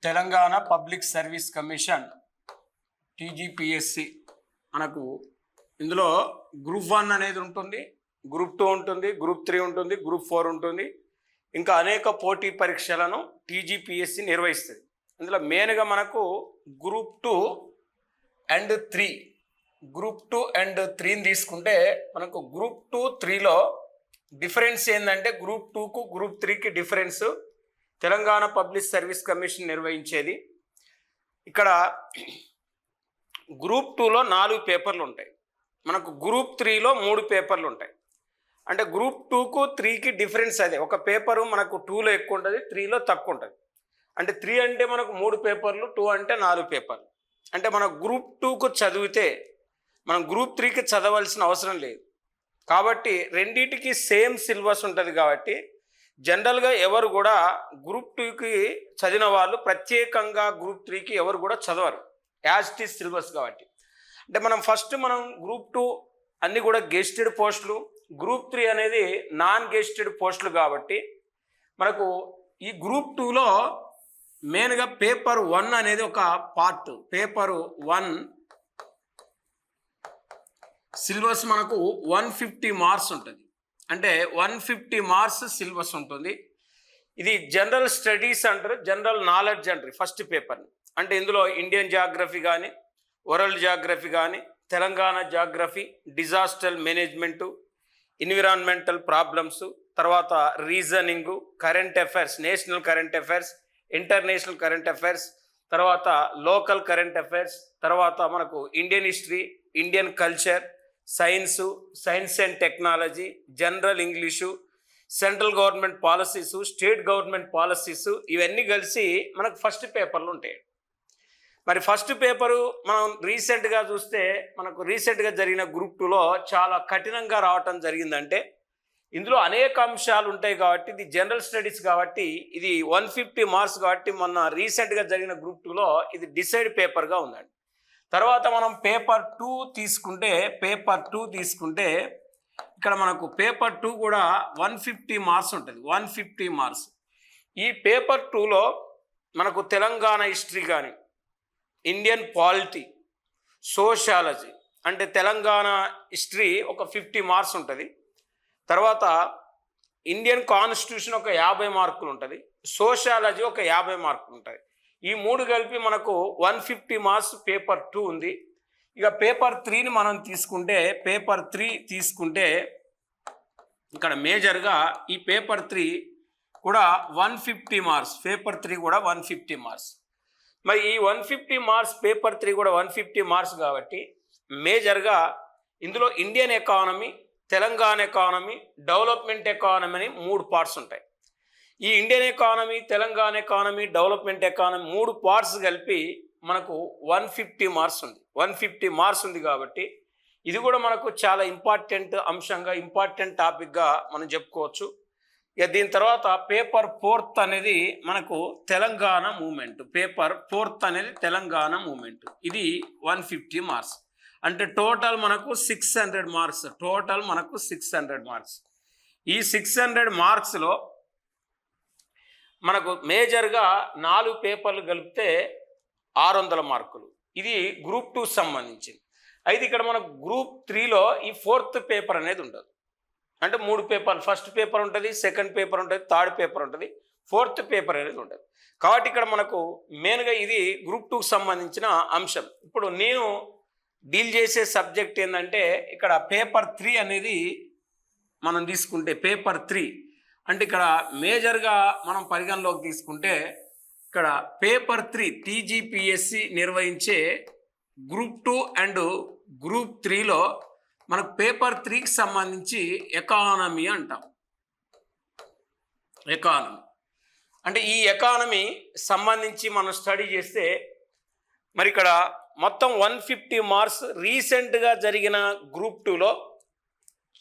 Telangana public service commission TGPSC మనకు ఇందులో group 1 అనేది ఉంటుంది, గ్రూప్ 2 ఉంటుంది, గ్రూప్ 3 ఉంటుంది, గ్రూప్ 4 ఉంటుంది. ఇంకా అనేక పోటీ పరీక్షలను టీజీపీఎస్సి నిర్వహిస్తుంది. ఇందులో మెయిన్గా మనకు గ్రూప్ 2 అండ్ 3 గ్రూప్ 2 అండ్ 3ని తీసుకుంటే మనకు గ్రూప్ 2, 3లో డిఫరెన్స్ ఏంటంటే గ్రూప్ 2కు గ్రూప్ 3కి difference Telangana public service commission నిర్వహించేది. ఇక్కడ గ్రూప్ 2లో 4 పేపర్లు ఉంటాయి, మనకు గ్రూప్ 3లో 3 పేపర్లు ఉంటాయి. అంటే గ్రూప్ 2కు 3కి డిఫరెన్స్ అదే, ఒక పేపరు మనకు 2లో ఎక్కువ ఉంటుంది, 3లో తక్కువ ఉంటుంది. అంటే 3 అంటే మనకు 3 పేపర్లు, 2 అంటే 4 పేపర్లు. అంటే మనం గ్రూప్ 2కు చదివితే మనం గ్రూప్ 3కి చదవాల్సిన అవసరం లేదు. కాబట్టి రెండింటికి సేమ్ సిలబస్ ఉంటుంది. కాబట్టి జనరల్గా ఎవరు కూడా గ్రూప్ 2కి చదివిన వాళ్ళు ప్రత్యేకంగా గ్రూప్ 3కి ఎవరు కూడా చదవరు, యాజ్ ఇట్ ఈస్ సిలబస్. కాబట్టి అంటే మనం గ్రూప్ 2 అన్నీ కూడా గెస్టెడ్ పోస్టులు, గ్రూప్ 3 అనేది నాన్ గెస్టెడ్ పోస్టులు. కాబట్టి మనకు ఈ గ్రూప్ 2లో మెయిన్గా పేపర్ 1 అనేది ఒక పార్ట్. పేపర్ 1 సిలబస్ మనకు 150 మార్క్స్ ఉంటుంది. అంటే 150 మార్క్స్ సిలబస్ ఉంటుంది. ఇది జనరల్ స్టడీస్ అంటారు, జనరల్ నాలెడ్జ్ అంటారు ఫస్ట్ పేపర్ని. అంటే ఇందులో ఇండియన్ జాగ్రఫీ కానీ, వరల్డ్ జాగ్రఫీ కానీ, Telangana geography, disaster management, environmental problems, తర్వాత reasoning, current affairs, national current affairs, international current affairs, తర్వాత లోకల్ కరెంట్ అఫైర్స్, తర్వాత మనకు Indian history, Indian culture, science and technology, general English, central government policies, state government policies, ఇవన్నీ కలిసి మనకు first పేపర్లు ఉంటాయి. మరి ఫస్ట్ పేపరు మనం రీసెంట్గా చూస్తే మనకు రీసెంట్గా జరిగిన గ్రూప్ 2లో చాలా కఠినంగా రావటం జరిగిందంటే ఇందులో అనేక అంశాలు ఉంటాయి. కాబట్టి ఇది జనరల్ స్టడీస్, కాబట్టి ఇది 150 మార్క్స్. కాబట్టి మొన్న రీసెంట్గా జరిగిన గ్రూప్ 2లో ఇది డిసైడ్ పేపర్గా ఉందండి. తర్వాత మనం పేపర్ 2 తీసుకుంటే ఇక్కడ మనకు పేపర్ 2 కూడా 150 మార్క్స్ ఉంటుంది, 150 మార్క్స్. ఈ పేపర్ 2లో మనకు తెలంగాణ హిస్టరీ కానీ, ఇండియన్ పాలిటీ, సోషాలజీ, అంటే తెలంగాణ హిస్టరీ ఒక 50 మార్క్స్ ఉంటుంది. తర్వాత ఇండియన్ కాన్స్టిట్యూషన్ ఒక 50 మార్కులు ఉంటుంది, సోషాలజీ ఒక 50 మార్కులు ఉంటుంది. ఈ 3 కలిపి మనకు 150 మార్క్స్ పేపర్ 2 ఉంది. ఇక పేపర్ 3ని మనం తీసుకుంటే ఇక్కడ మేజర్గా ఈ పేపర్ 3 కూడా 150 మార్క్స్, పేపర్ 3 కూడా 150 మార్క్స్. మరి ఈ 150 మార్క్స్ పేపర్ 3 కూడా 150 మార్క్స్. కాబట్టి మేజర్గా ఇందులో Indian economy, Telangana economy, development economy అని 3 పార్ట్స్ ఉంటాయి. ఈ Indian economy, Telangana economy, development economy 3 parts కలిపి మనకు 150 మార్క్స్ ఉంది. 150 మార్క్స్ ఉంది. కాబట్టి ఇది కూడా మనకు చాలా ఇంపార్టెంట్ అంశంగా, ఇంపార్టెంట్ టాపిక్గా మనం చెప్పుకోవచ్చు. ఇక దీని తర్వాత పేపర్ 4 అనేది మనకు తెలంగాణ మూమెంట్. పేపర్ 4 అనేది తెలంగాణ మూమెంట్. ఇది 150 మార్క్స్. అంటే టోటల్ మనకు 600 మార్క్స్. ఈ 600 మార్క్స్లో మనకు మేజర్గా 4 పేపర్లు కలిపితే 600 మార్కులు. ఇది గ్రూప్ 2 సంబంధించింది. అయితే ఇక్కడ మనకు గ్రూప్ 3లో ఈ 4th పేపర్ అనేది ఉండదు. అంటే 3 పేపర్లు, ఫస్ట్ పేపర్ ఉంటుంది, సెకండ్ పేపర్ ఉంటుంది, థర్డ్ పేపర్ ఉంటుంది, 4th పేపర్ అనేది ఉండదు. కాబట్టి ఇక్కడ మనకు మెయిన్గా ఇది గ్రూప్ 2కి సంబంధించిన అంశం. ఇప్పుడు నేను డీల్ చేసే సబ్జెక్ట్ ఏంటంటే ఇక్కడ పేపర్ 3 అనేది మనం తీసుకుంటే పేపర్ 3 అంటే ఇక్కడ మేజర్గా మనం పరిగణలోకి తీసుకుంటే ఇక్కడ పేపర్ 3 టీజీపీఎస్సి నిర్వహించే గ్రూప్ 2 అండ్ గ్రూప్ 3లో మనకు పేపర్ 3కి సంబంధించి ఎకానమీ అంటాం. ఎకానమీ అంటే ఈ ఎకానమీ సంబంధించి మనం స్టడీ చేస్తే మరి ఇక్కడ మొత్తం 150 మార్క్స్. రీసెంట్గా జరిగిన గ్రూప్ 2లో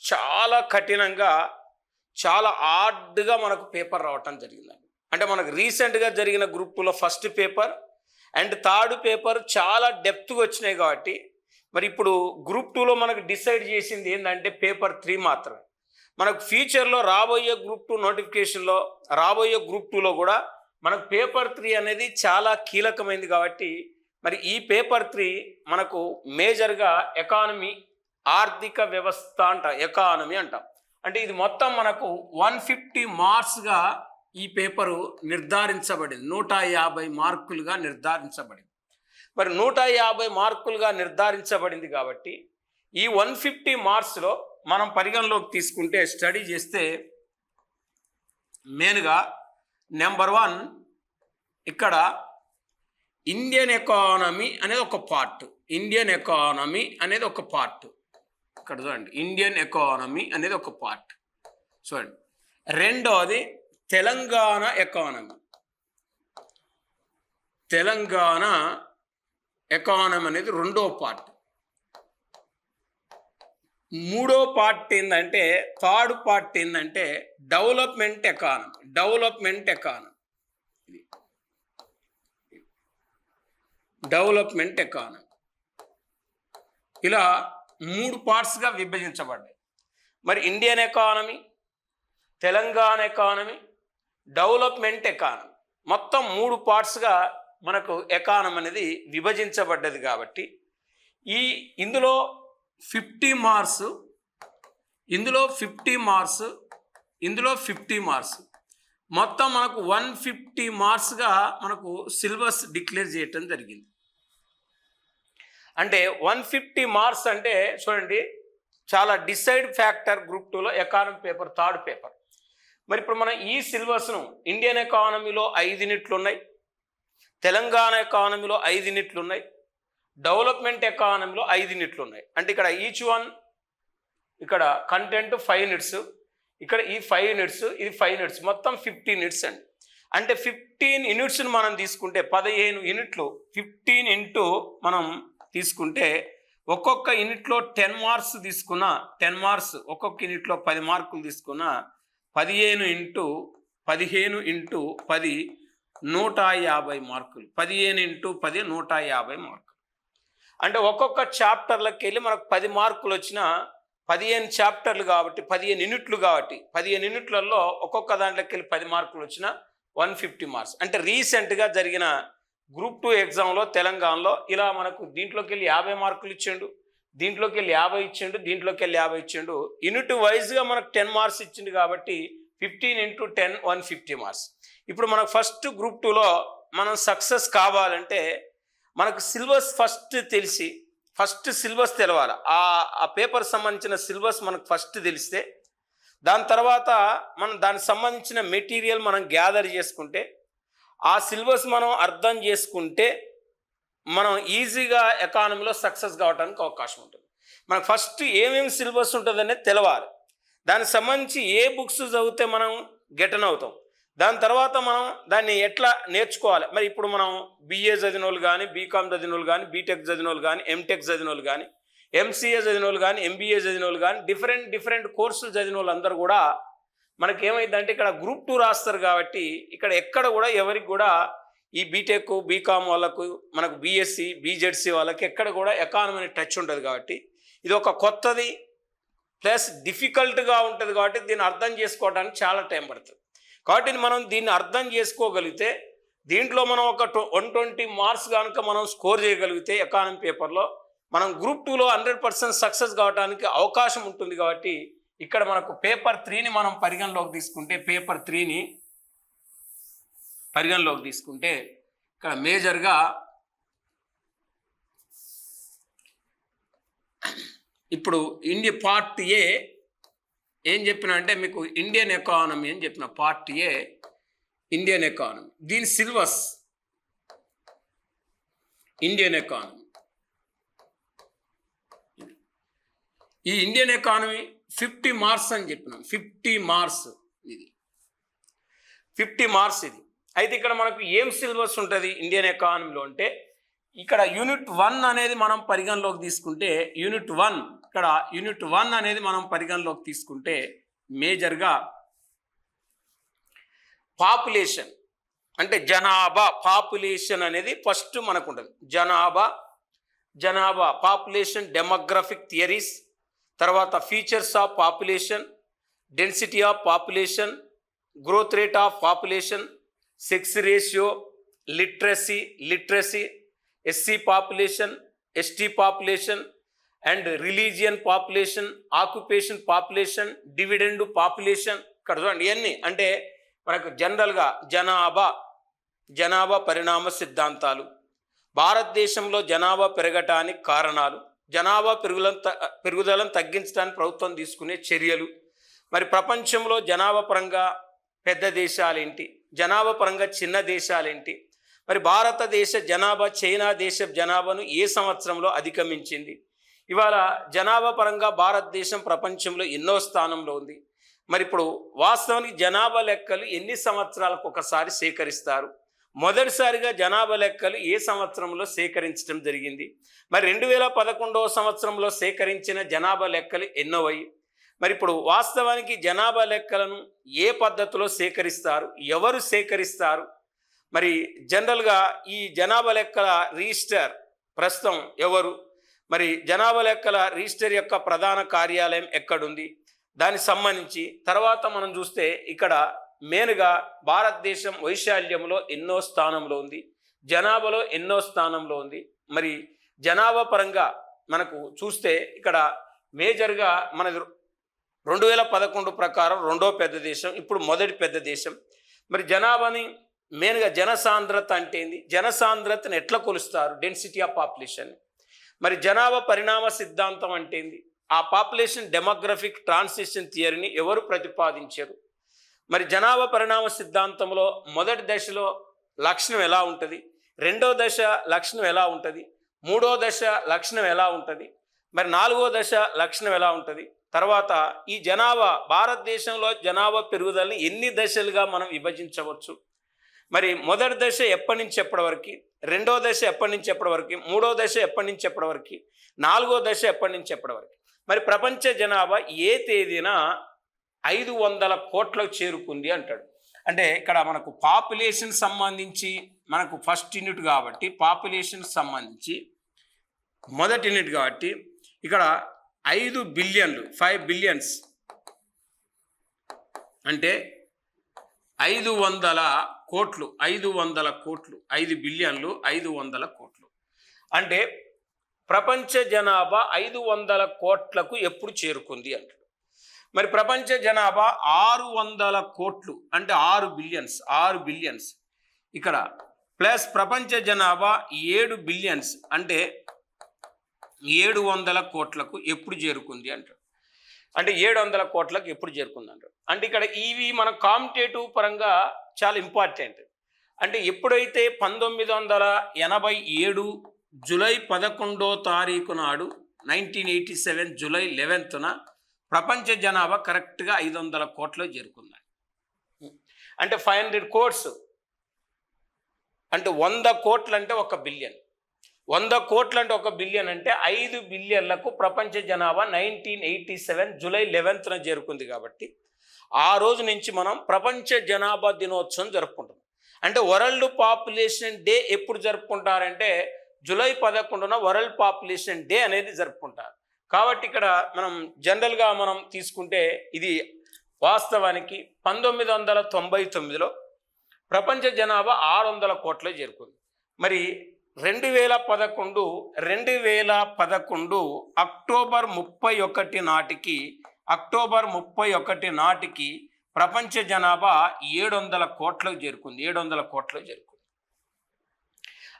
చాలా కఠినంగా, చాలా హార్డ్గా మనకు పేపర్ రావటం జరిగిందండి. అంటే మనకు రీసెంట్గా జరిగిన గ్రూప్ 2లో first paper and third paper చాలా డెప్త్గా వచ్చినాయి. కాబట్టి మరి ఇప్పుడు గ్రూప్ 2లో మనకు డిసైడ్ చేసింది ఏంటంటే పేపర్ 3 మాత్రమే. మనకు ఫ్యూచర్లో రాబోయే గ్రూప్ 2 నోటిఫికేషన్లో, రాబోయే గ్రూప్ 2లో కూడా మనకు పేపర్ 3 అనేది చాలా కీలకమైనది కాబట్టి మరి ఈ పేపర్ 3 మనకు మేజర్గా ఎకానమీ, ఆర్థిక వ్యవస్థ ఎకానమీ అంటాం. అంటే ఇది మొత్తం మనకు 150 మార్క్స్గా ఈ పేపరు నిర్ధారించబడింది. 150 మార్కులుగా నిర్ధారించబడింది. మరి 150 మార్కులుగా నిర్ధారించబడింది కాబట్టి ఈ 150 మార్క్స్లో మనం పరిగణలోకి తీసుకుంటే స్టడీ చేస్తే మెయిన్గా నెంబర్ 1 ఇక్కడ ఇండియన్ ఎకానమీ అనేది ఒక పార్ట్. ఇండియన్ ఎకానమీ అనేది ఒక పార్ట్. ఇక్కడ చూడండి, ఇండియన్ ఎకానమీ అనేది ఒక పార్ట్ చూడండి. రెండవది తెలంగాణ ఎకానమీ. తెలంగాణ ఎకానమీ అనేది రెండో పార్ట్. మూడో పార్ట్ ఏంటంటే, థర్డ్ పార్ట్ ఏంటంటే development economy. Development economy, development economy ఇలా 3 పార్ట్స్గా విభజించబడ్డాయి. మరి Indian economy, Telangana economy, development economy మొత్తం 3 పార్ట్స్గా మనకు ఎకానమీ అనేది విభజించబడ్డది కాబట్టి ఇందులో 50 మార్క్స్, ఇందులో 50 మార్క్స్, ఇందులో 50 మార్క్స్ మొత్తం మనకు 150 మార్క్స్గా మనకు సిలబస్ డిక్లేర్ చేయటం జరిగింది. అంటే 150 మార్క్స్ అంటే చూడండి చాలా డిసైడ్ ఫ్యాక్టర్ గ్రూప్ 2లో ఎకానమీ పేపర్ థర్డ్ పేపర్. మరి ఇప్పుడు మనం ఈ సిలబస్ను ఇండియన్ ఎకానమీలో 5 యూనిట్లు ఉన్నాయి, తెలంగాణ ఎకానమీలో 5 యూనిట్లు ఉన్నాయి, డెవలప్మెంట్ ఎకానమీలో 5 యూనిట్లు ఉన్నాయి. అంటే ఇక్కడ ఈచ్ వన్, ఇక్కడ కంటెంట్ 5 యూనిట్స్, ఇక్కడ ఈ 5 యూనిట్స్, ఇది 5 యూనిట్స్, మొత్తం 15 యూనిట్స్ అండి. అంటే 15 యూనిట్స్ని మనం తీసుకుంటే 15 యూనిట్లు 15 ఇంటూ మనం తీసుకుంటే ఒక్కొక్క యూనిట్లో 10 మార్క్స్ తీసుకున్న 10 మార్క్స్, ఒక్కొక్క యూనిట్లో 10 మార్కులు తీసుకున్న 15 ఇంటూ 10 150 మార్కులు. 15 ఇంటూ 10 150 మార్కులు. అంటే ఒక్కొక్క చాప్టర్లకు వెళ్ళి మనకు 10 మార్కులు వచ్చిన 15 చాప్టర్లు కాబట్టి 15 యూనిట్లు కాబట్టి 15 యూనిట్లలో ఒక్కొక్క దాంట్లోకి వెళ్ళి 10 మార్కులు వచ్చిన 150 మార్క్స్. అంటే రీసెంట్గా జరిగిన గ్రూప్ 2 ఎగ్జామ్లో తెలంగాణలో ఇలా మనకు దీంట్లోకి వెళ్ళి 50 మార్కులు ఇచ్చిండు, దీంట్లోకి వెళ్ళి 50 ఇచ్చిండు, దీంట్లోకి వెళ్ళి 50 ఇచ్చిండు. యూనిట్ వైజ్గా మనకు 10 మార్క్స్ ఇచ్చిండు కాబట్టి 15 ఇంటూ 10 150 మార్క్స్. ఇప్పుడు మనకు ఫస్ట్ గ్రూప్ 2లో మనం సక్సెస్ కావాలంటే మనకు సిలబస్ ఫస్ట్ తెలిసి, ఫస్ట్ సిలబస్ తెలవాలి. ఆ పేపర్ సంబంధించిన సిలబస్ మనకు ఫస్ట్ తెలిస్తే దాని తర్వాత మనం దానికి సంబంధించిన మెటీరియల్ మనం గ్యాదర్ చేసుకుంటే ఆ సిలబస్ మనం అర్థం చేసుకుంటే మనం ఈజీగా ఎకానమీలో సక్సెస్ కావడానికి అవకాశం ఉంటుంది. మనకు ఫస్ట్ ఏమేమి సిలబస్ ఉంటుంది అనేది తెలవాలి. దానికి సంబంధించి ఏ బుక్స్ చదివితే మనం గెటన్ అవుతాం, దాని తర్వాత మనం దాన్ని ఎట్లా నేర్చుకోవాలి. మరి ఇప్పుడు మనం BA చదివిన వాళ్ళు కానీ, బీకామ్ చదివిన వాళ్ళు కానీ, బీటెక్ చదివిన వాళ్ళు కానీ, ఎంటెక్ చదివిన వాళ్ళు కానీ, MCA చదివిన వాళ్ళు కానీ, MBA చదివిన వాళ్ళు కానీ, డిఫరెంట్ కోర్సులు చదివిన వాళ్ళందరూ కూడా మనకి ఏమైందంటే ఇక్కడ గ్రూప్ 2 రాస్తారు కాబట్టి ఇక్కడ ఎక్కడ కూడా ఎవరికి కూడా ఈ బీటెక్, బీకామ్ వాళ్ళకు, మనకు BSc, BZC వాళ్ళకి ఎక్కడ కూడా ఎకానమీ టచ్ ఉంటుంది కాబట్టి ఇది ఒక కొత్తది ప్లస్ డిఫికల్ట్గా ఉంటుంది కాబట్టి దీన్ని అర్థం చేసుకోవడానికి చాలా టైం పడుతుంది. కాబట్టి మనం దీన్ని అర్థం చేసుకోగలిగితే దీంట్లో మనం ఒక 120 మార్క్స్ కనుక మనం స్కోర్ చేయగలిగితే ఎకానమీ పేపర్లో మనం గ్రూప్ 2లో 100% సక్సెస్ కావడానికి అవకాశం ఉంటుంది. కాబట్టి ఇక్కడ మనకు పేపర్ 3ని మనం పరిగణలోకి తీసుకుంటే, పేపర్ 3ని పరిగణలోకి తీసుకుంటే ఇక్కడ మేజర్గా ఇప్పుడు ఇండియా పార్ట్ ఏ ఏం చెప్పిన అంటే మీకు ఇండియన్ ఎకానమీ అని చెప్పిన. పార్ట్ ఏ ఇండియన్ ఎకానమీ, దీని సిలబస్ ఇండియన్ ఎకానమీ. ఈ ఇండియన్ ఎకానమీ 50 మార్క్స్ అని చెప్పినాం. 50 మార్క్స్ ఇది 50 మార్క్స్ ఇది. అయితే ఇక్కడ మనకు ఏం సిలబస్ ఉంటుంది ఇండియన్ ఎకానమీలో అంటే ఇక్కడ యూనిట్ 1 అనేది మనం పరిగణలోకి తీసుకుంటే యూనిట్ 1 అనేది మనం పరిగణలోకి తీసుకుంటే మేజర్గా పాపులేషన్ అంటే జనాభా, పాపులేషన్ అనేది ఫస్ట్ మనకు ఉంటుంది. జనాభా పాపులేషన్, డెమోగ్రఫిక్ థియరీస్, తర్వాత features of population, density of population, growth rate of population, sex ratio, literacy, SC population, ST population and religion population, occupation population, dividend population. ఇక్కడ చూడండి ఇవన్నీ అంటే మనకు జనరల్గా జనాభా పరిణామ సిద్ధాంతాలు, భారతదేశంలో జనాభా పెరగటానికి కారణాలు, జనాభా పెరుగుదలను తగ్గించడానికి ప్రభుత్వం తీసుకునే చర్యలు, మరి ప్రపంచంలో జనాభా పరంగా పెద్ద దేశాలేంటి, జనాభా పరంగా చిన్న దేశాలేంటి, మరి భారతదేశ జనాభా చైనా దేశ జనాభాను ఏ సంవత్సరంలో అధిగమించింది, ఇవాళ జనాభా పరంగా భారతదేశం ప్రపంచంలో ఎన్నో స్థానంలో ఉంది. మరి ఇప్పుడు వాస్తవానికి జనాభా లెక్కలు ఎన్ని సంవత్సరాలకు ఒకసారి సేకరిస్తారు, మొదటిసారిగా జనాభా లెక్కలు ఏ సంవత్సరంలో సేకరించడం జరిగింది, మరి 2011వ సంవత్సరంలో సేకరించిన జనాభా లెక్కలు ఎన్నోవయి, మరి ఇప్పుడు వాస్తవానికి జనాభా లెక్కలను ఏ పద్ధతిలో సేకరిస్తారు, ఎవరు సేకరిస్తారు, మరి జనరల్గా ఈ జనాభా లెక్కల రిజిస్టర్ ప్రస్తుతం ఎవరు, మరి జనాభా లెక్కల రిజిస్టర్ యొక్క ప్రధాన కార్యాలయం ఎక్కడుంది, దానికి సంబంధించి తర్వాత మనం చూస్తే ఇక్కడ మెయిన్గా భారతదేశం వైశాల్యంలో ఎన్నో స్థానంలో ఉంది, జనాభాలో ఎన్నో స్థానంలో ఉంది. మరి జనాభా పరంగా మనకు చూస్తే ఇక్కడ మేజర్గా మన 2011 ప్రకారం రెండో పెద్ద దేశం, ఇప్పుడు మొదటి పెద్ద దేశం. మరి జనాభాని మెయిన్గా జనసాంద్రత అంటే ఏంది, జనసాంద్రతను ఎట్లా కొలుస్తారు, డెన్సిటీ ఆఫ్ పాపులేషన్. మరి జనాభా పరిణామ సిద్ధాంతం అంటే ఏంది, ఆ పాపులేషన్ డెమోగ్రఫిక్ ట్రాన్సిషన్ థియరీని ఎవరు ప్రతిపాదించారు, మరి జనాభా పరిణామ సిద్ధాంతంలో మొదటి దశలో లక్షణం ఎలా ఉంటుంది, రెండో దశ లక్షణం ఎలా ఉంటుంది, మూడో దశ లక్షణం ఎలా ఉంటుంది, మరి నాలుగో దశ లక్షణం ఎలా ఉంటుంది, తర్వాత ఈ జనాభా భారతదేశంలో జనాభా పెరుగుదలని ఎన్ని దశలుగా మనం విభజించవచ్చు, మరి మొదటి దశ ఎప్పటి నుంచి ఎప్పటి వరకు, రెండో దశ ఎప్పటి నుంచి ఎప్పటి వరకు, మూడో దశ ఎప్పటి నుంచి ఎప్పటి వరకు, నాలుగో దశ ఎప్పటి నుంచి ఎప్పటి వరకు. మరి ప్రపంచ జనాభా ఏ తేదీన 500 కోట్లకు చేరుకుంది అంటాడు. అంటే ఇక్కడ మనకు పాపులేషన్ సంబంధించి మనకు ఫస్ట్ యూనిట్ కాబట్టి పాపులేషన్ సంబంధించి మొదటి యూనిట్ కాబట్టి ఇక్కడ 5 బిలియన్లు 5 బిలియన్స్ అంటే 500 కోట్లు 500 కోట్లు 5 బిలియన్లు 500 కోట్లు అంటే ప్రపంచ జనాభా 500 కోట్లకు ఎప్పుడు చేరుకుంది అంటాడు. మరి ప్రపంచ జనాభా 600 కోట్లు అంటే 6 బిలియన్స్ ఇక్కడ ప్లస్ ప్రపంచ జనాభా 7 బిలియన్స్ అంటే 700 కోట్లకు ఎప్పుడు చేరుకుంది అంటారు. అంటే 700 కోట్లకు ఎప్పుడు చేరుకుంది అంటారు. అంటే ఇక్కడ ఇవి మన కాంపిటేటివ్ పరంగా చాలా ఇంపార్టెంట్. అంటే ఎప్పుడైతే 1987 జూలై 11వ తారీఖు నాడు 1987 జూలై 11న ప్రపంచ జనాభా కరెక్ట్గా 500 కోట్లు చేరుకుంది. అంటే 500 కోట్స్ అంటే 100 కోట్లు అంటే 1 బిలియన్, 100 కోట్లు అంటే 1 బిలియన్ అంటే 5 బిలియన్లకు ప్రపంచ జనాభా 1987 జూలై 11న చేరుకుంది. కాబట్టి ఆ రోజు నుంచి మనం ప్రపంచ జనాభా దినోత్సవం జరుపుకుంటాం. అంటే వరల్డ్ పాపులేషన్ డే ఎప్పుడు జరుపుకుంటారంటే జూలై 11న వరల్డ్ పాపులేషన్ డే అనేది జరుపుకుంటారు. కాబట్టి ఇక్కడ మనం జనరల్గా మనం తీసుకుంటే ఇది వాస్తవానికి 1999లో ప్రపంచ జనాభా 600 కోట్ల చేరుకుంది. మరి 2011 అక్టోబర్ 31 నాటికి ప్రపంచ జనాభా 700 కోట్లకు చేరుకుంది. 700 కోట్లకు చేరుకుంది.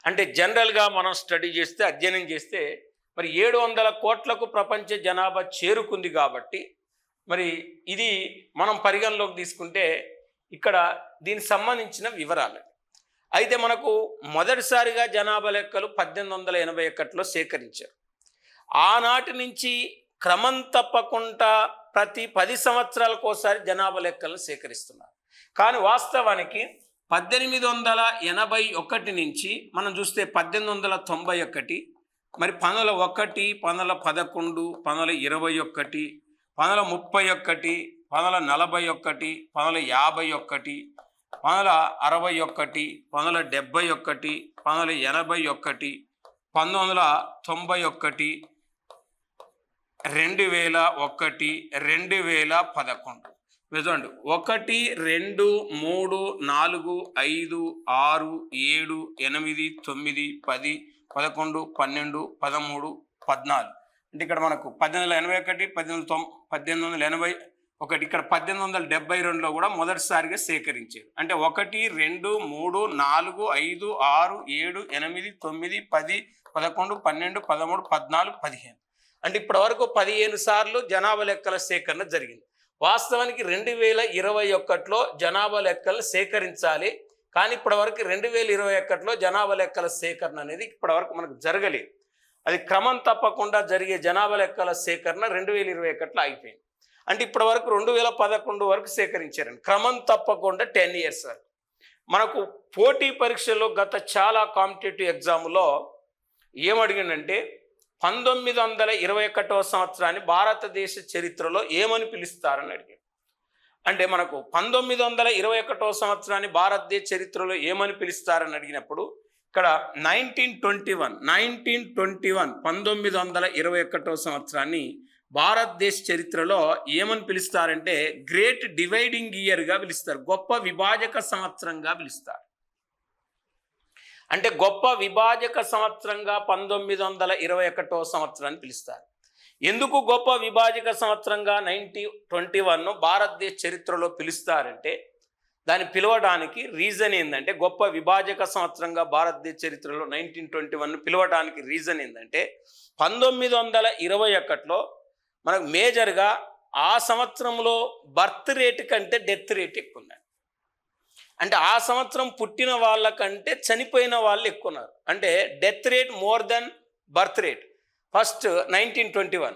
అంటే జనరల్గా మనం స్టడీ చేస్తే అధ్యయనం చేస్తే మరి 700 కోట్లకు ప్రపంచ జనాభా చేరుకుంది. కాబట్టి మరి ఇది మనం పరిగణలోకి తీసుకుంటే ఇక్కడ దీనికి సంబంధించిన వివరాలు. అయితే మనకు మొదటిసారిగా జనాభా లెక్కలు 1881లో సేకరించారు. ఆనాటి నుంచి క్రమం తప్పకుండా ప్రతి 10 సంవత్సరాలకు ఒకసారి జనాభా లెక్కలను సేకరిస్తున్నారు. కానీ వాస్తవానికి 1881 నుంచి మనం చూస్తే 1891, మరి 1901, 1911, 1921, 1931, 1941, 1951, 1961, 1971, 1981, 1991, 2001, 2011 మీరు చూడండి 1 2 3 4 5 6 7 8 9 10 11 12 13 14 అంటే ఇక్కడ మనకు 1881 1881 ఇక్కడ 1872లో కూడా మొదటిసారిగా సేకరించారు. అంటే 1 2 3 4 5 6 7 8 9 10 11 12 13 14 15 అంటే ఇప్పటి వరకు 15 సార్లు జనాభా లెక్కల సేకరణ జరిగింది. వాస్తవానికి 2021లో జనాభా లెక్కలు సేకరించాలి, కానీ ఇప్పటి వరకు 2021లో జనాభా లెక్కల సేకరణ అనేది ఇప్పటి వరకు మనకు జరగలేదు. అది క్రమం తప్పకుండా జరిగే జనాభా లెక్కల సేకరణ 2021లో అయిపోయింది. అంటే ఇప్పటి వరకు 2011 వరకు సేకరించారండి, క్రమం తప్పకుండా 10 years వరకు. మనకు పోటీ పరీక్షల్లో గత చాలా కాంపిటేటివ్ ఎగ్జామ్లో ఏమడిగిందంటే 1921వ సంవత్సరాన్ని భారతదేశ చరిత్రలో ఏమని పిలుస్తారని అడిగాడు. అంటే మనకు 1921వ సంవత్సరాన్ని భారతదేశ చరిత్రలో ఏమని పిలుస్తారని అడిగినప్పుడు ఇక్కడ 1921 సంవత్సరాన్ని భారతదేశ చరిత్రలో ఏమని పిలుస్తారంటే గ్రేట్ డివైడింగ్ ఇయర్గా పిలుస్తారు, గొప్ప విభాజక సంవత్సరంగా పిలుస్తారు. అంటే గొప్ప విభాజక సంవత్సరంగా 1921 సంవత్సరాన్ని పిలుస్తారు. ఎందుకు గొప్ప విభాజక సంవత్సరంగా 1921 భారతదేశ చరిత్రలో పిలుస్తారంటే దాన్ని పిలవడానికి రీజన్ ఏంటంటే, గొప్ప విభాజక సంవత్సరంగా భారతదేశ చరిత్రలో 1921 పిలవడానికి రీజన్ ఏంటంటే 1921లో మనకు మేజర్గా ఆ సంవత్సరంలో బర్త్ రేట్ కంటే డెత్ రేట్ ఎక్కువ ఉంది. అంటే ఆ సంవత్సరం పుట్టిన వాళ్ళకంటే చనిపోయిన వాళ్ళు ఎక్కువ ఉన్నారు. అంటే death rate more than birth rate first 1921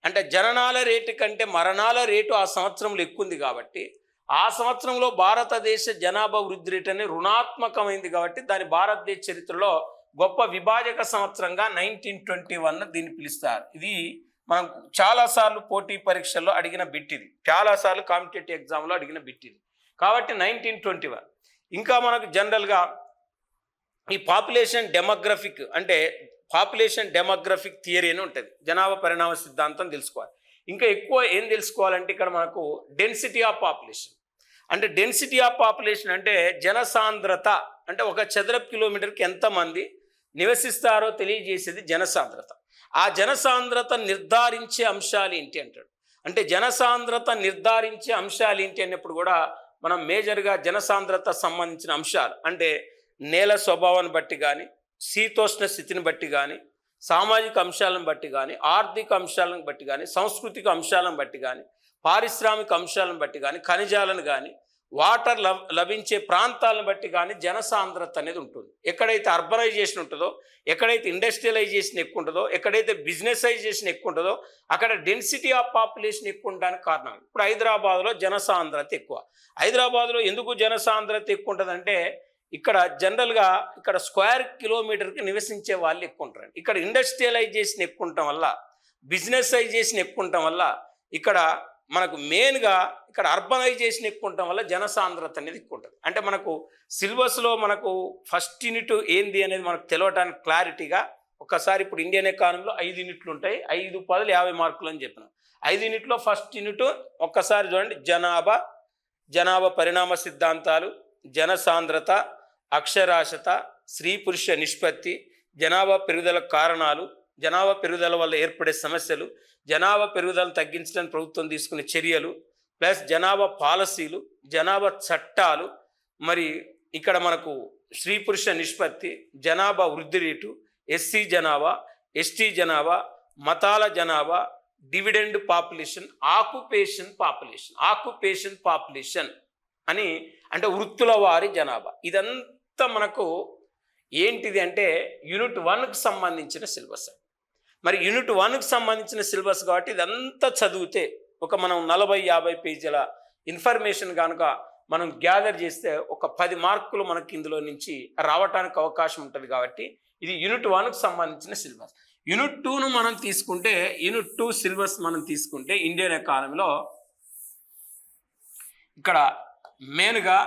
అంటే జననాల రేటు కంటే మరణాల రేటు ఆ సంవత్సరంలో ఎక్కువ ఉంది. కాబట్టి ఆ సంవత్సరంలో భారతదేశ జనాభా వృద్ధి రేటు అనేది రుణాత్మకమైంది. కాబట్టి దాని భారతదేశ చరిత్రలో గొప్ప విభాజక సంవత్సరంగా 1921 దీన్ని పిలుస్తారు. ఇది మనం చాలాసార్లు పోటీ పరీక్షల్లో అడిగిన బిట్, ఇది చాలాసార్లు కాంపిటేటివ్ ఎగ్జామ్లో అడిగిన బిట్ ఇది. కాబట్టి 1921 ఇంకా మనకు జనరల్గా ఈ పాపులేషన్ డెమోగ్రఫిక్ థియరీ అని ఉంటుంది, జనాభా పరిణామ సిద్ధాంతం తెలుసుకోవాలి. ఇంకా ఎక్కువ ఏం తెలుసుకోవాలంటే ఇక్కడ మనకు డెన్సిటీ ఆఫ్ పాపులేషన్. అంటే డెన్సిటీ ఆఫ్ పాపులేషన్ అంటే జనసాంద్రత, అంటే ఒక చదరపు కిలోమీటర్కి ఎంతమంది నివసిస్తారో తెలియజేసేది జనసాంద్రత. ఆ జనసాంద్రత నిర్ధారించే అంశాలు ఏంటి అంటాడు. అంటే జనసాంద్రత నిర్ధారించే అంశాలు ఏంటి అన్నప్పుడు కూడా మనం మేజర్గా జనసాంద్రత సంబంధించిన అంశాలు అంటే నేల స్వభావాన్ని బట్టి కానీ, శీతోష్ణ స్థితిని బట్టి కానీ, సామాజిక అంశాలను బట్టి కానీ, ఆర్థిక అంశాలను బట్టి కానీ, సాంస్కృతిక అంశాలను బట్టి కానీ, పారిశ్రామిక అంశాలను బట్టి కానీ, ఖనిజాలను కానీ, వాటర్ లభించే ప్రాంతాలను బట్టి కానీ జనసాంద్రత అనేది ఉంటుంది. ఎక్కడైతే అర్బనైజేషన్ ఉంటుందో, ఎక్కడైతే ఇండస్ట్రియలైజేషన్ ఎక్కువ ఉంటుందో, ఎక్కడైతే బిజినెసైజేషన్ ఎక్కువ ఉంటుందో అక్కడ డెన్సిటీ ఆఫ్ పాపులేషన్ ఎక్కువ ఉండడానికి కారణం. ఇప్పుడు హైదరాబాద్లో జనసాంద్రత ఎక్కువ. హైదరాబాద్లో ఎందుకు జనసాంద్రత ఎక్కువ ఉంటుందంటే ఇక్కడ జనరల్గా ఇక్కడ స్క్వేర్ కిలోమీటర్కి నివసించే వాళ్ళు ఎక్కువ ఉంటారు. ఇక్కడ ఇండస్ట్రియలైజేషన్ ఎక్కువ ఉండటం వల్ల, బిజినెసైజేషన్ ఎక్కువ ఉండటం వల్ల ఇక్కడ మనకు మెయిన్గా ఇక్కడ అర్బనైజేషన్ ఎక్కువ ఉండటం వల్ల జనసాంద్రత అనేది ఎక్కువ ఉంటుంది. అంటే మనకు సిలబస్లో మనకు ఫస్ట్ యూనిట్ ఏంది అనేది మనకు తెలవటానికి క్లారిటీగా ఒక్కసారి ఇప్పుడు ఇండియన్ ఎకానమీలో 5 యూనిట్లు ఉంటాయి, 5 పదులు 50 మార్కులు అని చెప్పినాం. 5 యూనిట్లో ఫస్ట్ యూనిట్ ఒక్కసారి చూడండి, జనాభా పరిణామ సిద్ధాంతాలు, జనసాంద్రత, అక్షరాస్యత, స్త్రీ పురుష నిష్పత్తి, జనాభా పెరుగుదల కారణాలు, జనాభా పెరుగుదల వల్ల ఏర్పడే సమస్యలు, జనాభా పెరుగుదలను తగ్గించడానికి ప్రభుత్వం తీసుకునే చర్యలు, ప్లస్ జనాభా పాలసీలు, జనాభా చట్టాలు, మరి ఇక్కడ మనకు స్త్రీ పురుష నిష్పత్తి, జనాభా వృద్ధి రేటు, ఎస్సీ జనాభా, ఎస్టీ జనాభా, మతాల జనాభా, డివిడెండ్ పాపులేషన్, ఆక్యుపేషన్ పాపులేషన్ అని అంటే వృత్తుల వారి జనాభా. ఇదంతా మనకు ఏంటిది అంటే యూనిట్ 1కి సంబంధించిన సిలబస్. మరి యూనిట్ 1కి సంబంధించిన సిలబస్ కాబట్టి ఇదంతా చదివితే ఒక మనం 40-50 పేజీల ఇన్ఫర్మేషన్ కనుక మనం గ్యాదర్ చేస్తే ఒక 10 మార్కులు మనకి ఇందులో నుంచి రావటానికి అవకాశం ఉంటుంది. కాబట్టి ఇది యూనిట్ 1కి సంబంధించిన సిలబస్. యూనిట్ 2ను మనం తీసుకుంటే, యూనిట్ 2 సిలబస్ మనం తీసుకుంటే ఇండియన్ ఎకానమీలో ఇక్కడ మెయిన్గా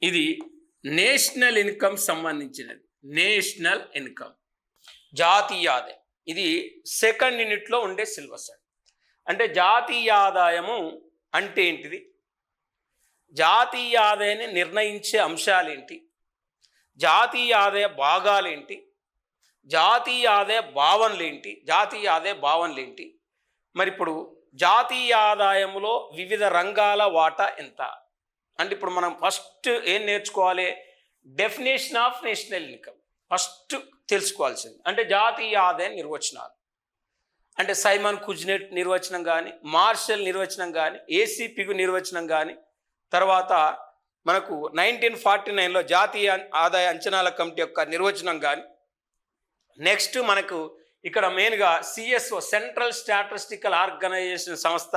ఇది నేషనల్ ఇన్కమ్ సంబంధించినది. నేషనల్ ఇన్కమ్, జాతీయ ఆదాయం, ఇది సెకండ్ యూనిట్లో ఉండే సిలబస్. అంటే జాతీయ ఆదాయము అంటే ఏంటిది, జాతీయ ఆదాయాన్ని నిర్ణయించే అంశాలేంటి, జాతీయ ఆదాయ భాగాలేంటి, జాతీయ ఆదాయ భావనలేంటి, మరి ఇప్పుడు జాతీయ ఆదాయంలో వివిధ రంగాల వాటా ఎంత అంటే ఇప్పుడు మనం ఫస్ట్ ఏం నేర్చుకోవాలి, definition of national income first తెలుసుకోవాల్సింది. అంటే జాతీయ ఆదాయ నిర్వచనాలు అంటే సైమన్ కుజ్నెట్ నిర్వచనం కానీ, మార్షల్ నిర్వచనం కానీ, ఏసీ పిగు నిర్వచనం కానీ, తర్వాత మనకు 1949లో జాతీయ ఆదాయ అంచనాల కమిటీ యొక్క నిర్వచనం కానీ, నెక్స్ట్ మనకు ఇక్కడ మెయిన్గా సిఎస్ఓ సెంట్రల్ స్టాటిస్టికల్ ఆర్గనైజేషన్ సంస్థ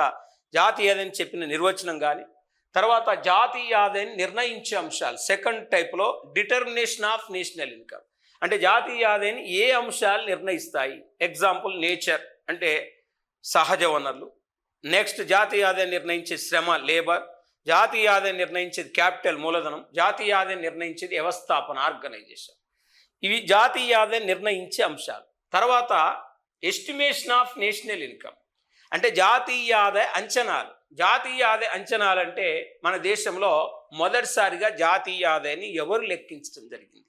జాతీయ ఆదాయం చెప్పిన నిర్వచనం కానీ, తర్వాత జాతీయ ఆదాయాన్ని నిర్ణయించే అంశాలు సెకండ్ టైప్లో డిటర్మినేషన్ ఆఫ్ నేషనల్ ఇన్కమ్ అంటే జాతీయ ఆదాయాన్ని ఏ అంశాలు నిర్ణయిస్తాయి, ఎగ్జాంపుల్ నేచర్ అంటే సహజ వనరులు, నెక్స్ట్ జాతీయ ఆదాయం నిర్ణయించే శ్రమ లేబర్, జాతీయ ఆదాయం నిర్ణయించేది క్యాపిటల్ మూలధనం, జాతీయ ఆదాయం నిర్ణయించేది వ్యవస్థాపన ఆర్గనైజేషన్. ఇవి జాతీయ ఆదాయం నిర్ణయించే అంశాలు. తర్వాత ఎస్టిమేషన్ ఆఫ్ నేషనల్ ఇన్కమ్ అంటే జాతీయ ఆదాయ అంచనాలు. జాతీయ ఆదాయ అంచనాలు అంటే మన దేశంలో మొదటిసారిగా జాతీయ ఆదాయాన్ని ఎవరు లెక్కించడం జరిగింది.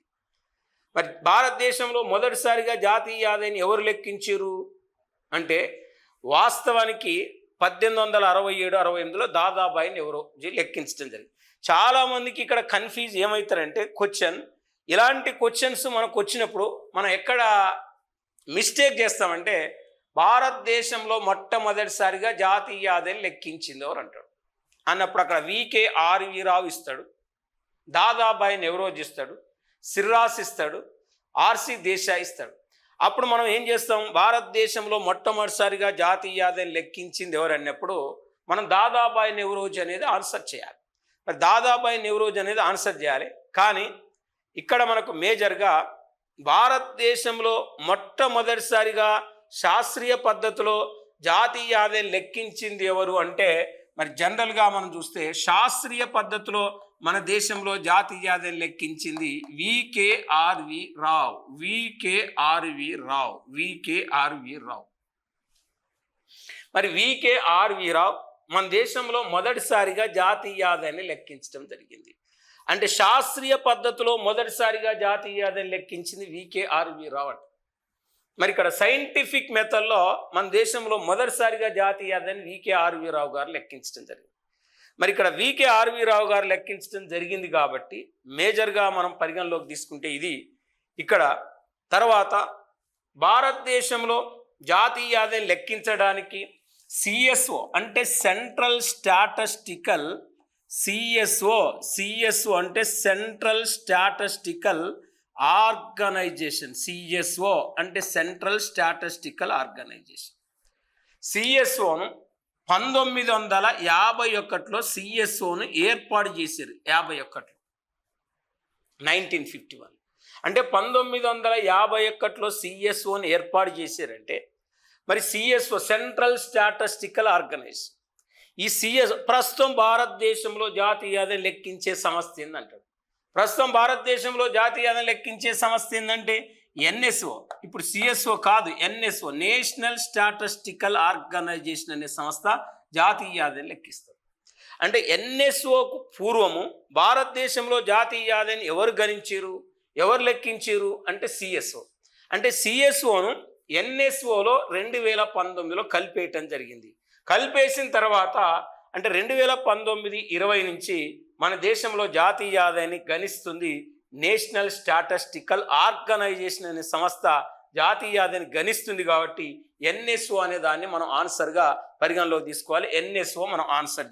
మరి భారతదేశంలో మొదటిసారిగా జాతీయ ఆదాయాన్ని ఎవరు లెక్కించారు అంటే వాస్తవానికి 1867-68లో దాదాబాయిని ఎవరో లెక్కించడం జరిగింది. చాలామందికి ఇక్కడ కన్ఫ్యూజ్ ఏమవుతారంటే ఇలాంటి క్వశ్చన్స్ మనకు వచ్చినప్పుడు మనం ఎక్కడ మిస్టేక్ చేస్తామంటే భారతదేశంలో మొట్టమొదటిసారిగా జాతీయ ఆదాయం లెక్కించింది ఎవరు అంటాడు అన్నప్పుడు అక్కడ VK.R.V. రావు ఇస్తాడు, దాదాబాయి నెహ్రోజ్ ఇస్తాడు, సిర్రాస్ ఇస్తాడు, R.C. దేశాయ్ ఇస్తాడు. అప్పుడు మనం ఏం చేస్తాం, భారతదేశంలో మొట్టమొదటిసారిగా జాతీయ ఆదాయం లెక్కించింది ఎవరు అన్నప్పుడు మనం దాదాబాయి నెహ్రోజ్ అనేది ఆన్సర్ చేయాలి. మరి దాదాబాయి నెహ్రోజ్ అనేది ఆన్సర్ చేయాలి. కానీ ఇక్కడ మనకు మేజర్గా భారతదేశంలో మొట్టమొదటిసారిగా శాస్త్రీయ పద్ధతిలో జాతీయ ఆదాయం లెక్కించింది ఎవరు అంటే మరి జనరల్గా మనం చూస్తే శాస్త్రీయ పద్ధతిలో మన దేశంలో జాతీయ ఆదాయం లెక్కించింది VK.R.V. రావు. మరి VK.R.V. రావు మన దేశంలో మొదటిసారిగా జాతీయ ఆదాయాన్ని లెక్కించడం జరిగింది. అంటే శాస్త్రీయ పద్ధతిలో మొదటిసారిగా జాతీయ ఆదాయం లెక్కించింది VK.R.V. రావు అంట. మరి ఇక్కడ సైంటిఫిక్ మెథడ్లో మన దేశంలో మొదటిసారిగా జాతీయ ఆదాయాన్ని VK.R.V. రావు గారు లెక్కించడం జరిగింది. మరి ఇక్కడ VK.R.V. రావు గారు లెక్కించడం జరిగింది కాబట్టి మేజర్గా మనం పరిగణలోకి తీసుకుంటే ఇది ఇక్కడ. తర్వాత భారతదేశంలో జాతీయ ఆదాయం లెక్కించడానికి CSO అంటే సెంట్రల్ స్టాటిస్టికల్ CSO అంటే సెంట్రల్ స్టాటిస్టికల్ ఆర్గనైజేషన్. CSO అంటే సెంట్రల్ స్టాటిస్టికల్ ఆర్గనైజేషన్. CSOను 1951లో CSOను ఏర్పాటు చేశారు. 1951 అంటే 1951లో CSOను ఏర్పాటు చేశారంటే మరి CSO సెంట్రల్ స్టాటిస్టికల్ ఆర్గనైజేషన్. ఈ CSO ప్రస్తుతం భారతదేశంలో జాతీయ ఆదాయం లెక్కించే సంస్థ ఏందంటాడు. ప్రస్తుతం భారతదేశంలో జాతీయ ఆదాయం లెక్కించే సంస్థ ఏంటంటే NSO. ఇప్పుడు CSO కాదు, NSO నేషనల్ స్టాటిస్టికల్ ఆర్గనైజేషన్ అనే సంస్థ జాతీయ ఆదాయం లెక్కిస్తారు. అంటే NSOకు పూర్వము భారతదేశంలో జాతీయ ఆదాయాన్ని ఎవరు లెక్కించారు అంటే CSO. అంటే CSOను NSOలో 2019లో కలిపేయటం జరిగింది. కలిపేసిన తర్వాత అంటే 2019-20 నుంచి మన దేశంలో జాతీయ ఆదాయాన్ని గణిస్తుంది నేషనల్ స్టాటిస్టికల్ ఆర్గనైజేషన్ అనే సంస్థ జాతీయ ఆదాయాన్ని గణిస్తుంది. కాబట్టి NSO అనే దాన్ని మనం ఆన్సర్గా పరిగణలోకి తీసుకోవాలి. NSO మనం ఆన్సర్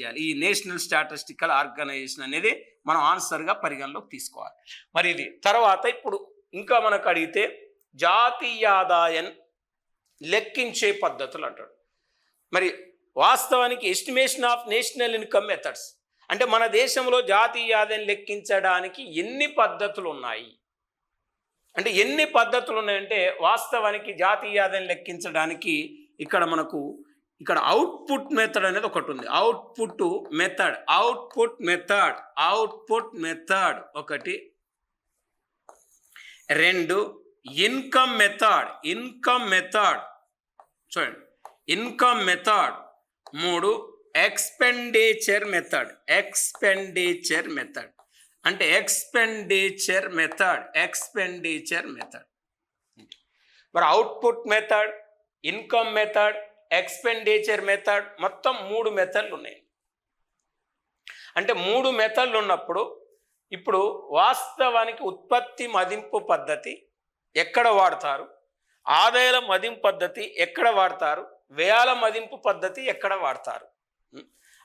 చేయాలి. ఈ నేషనల్ స్టాటిస్టికల్ ఆర్గనైజేషన్ అనేది మనం ఆన్సర్గా పరిగణలోకి తీసుకోవాలి. మరి ఇది తర్వాత ఇప్పుడు ఇంకా మనకు అడిగితే జాతీయ ఆదాయం లెక్కించే పద్ధతులు అంటాడు. మరి వాస్తవానికి estimation of national income methods అంటే మన దేశంలో జాతీయ ఆదాయం లెక్కించడానికి ఎన్ని పద్ధతులు ఉన్నాయి అంటే వాస్తవానికి జాతీయ ఆదాయం లెక్కించడానికి ఇక్కడ మనకు అవుట్పుట్ మెథడ్ అనేది ఒకటి ఉంది. అవుట్పుట్ మెథడ్ ఒకటి. 2 ఇన్కమ్ మెథడ్ చూడండి. ఇన్కమ్ మెథడ్ మూడు ఎక్స్పెండిచర్ మెథడ్. అంటే ఎక్స్పెండిచర్ మెథడ్. మరి output method, income method, expenditure method, మొత్తం 3 మెథడ్లు ఉన్నాయి. అంటే 3 మెథడ్లు ఉన్నప్పుడు ఇప్పుడు వాస్తవానికి ఉత్పత్తి మదింపు పద్ధతి ఎక్కడ వాడతారు, ఆదాయాల మదింపు పద్ధతి ఎక్కడ వాడతారు, వ్యయాల మదింపు పద్ధతి ఎక్కడ వాడతారు,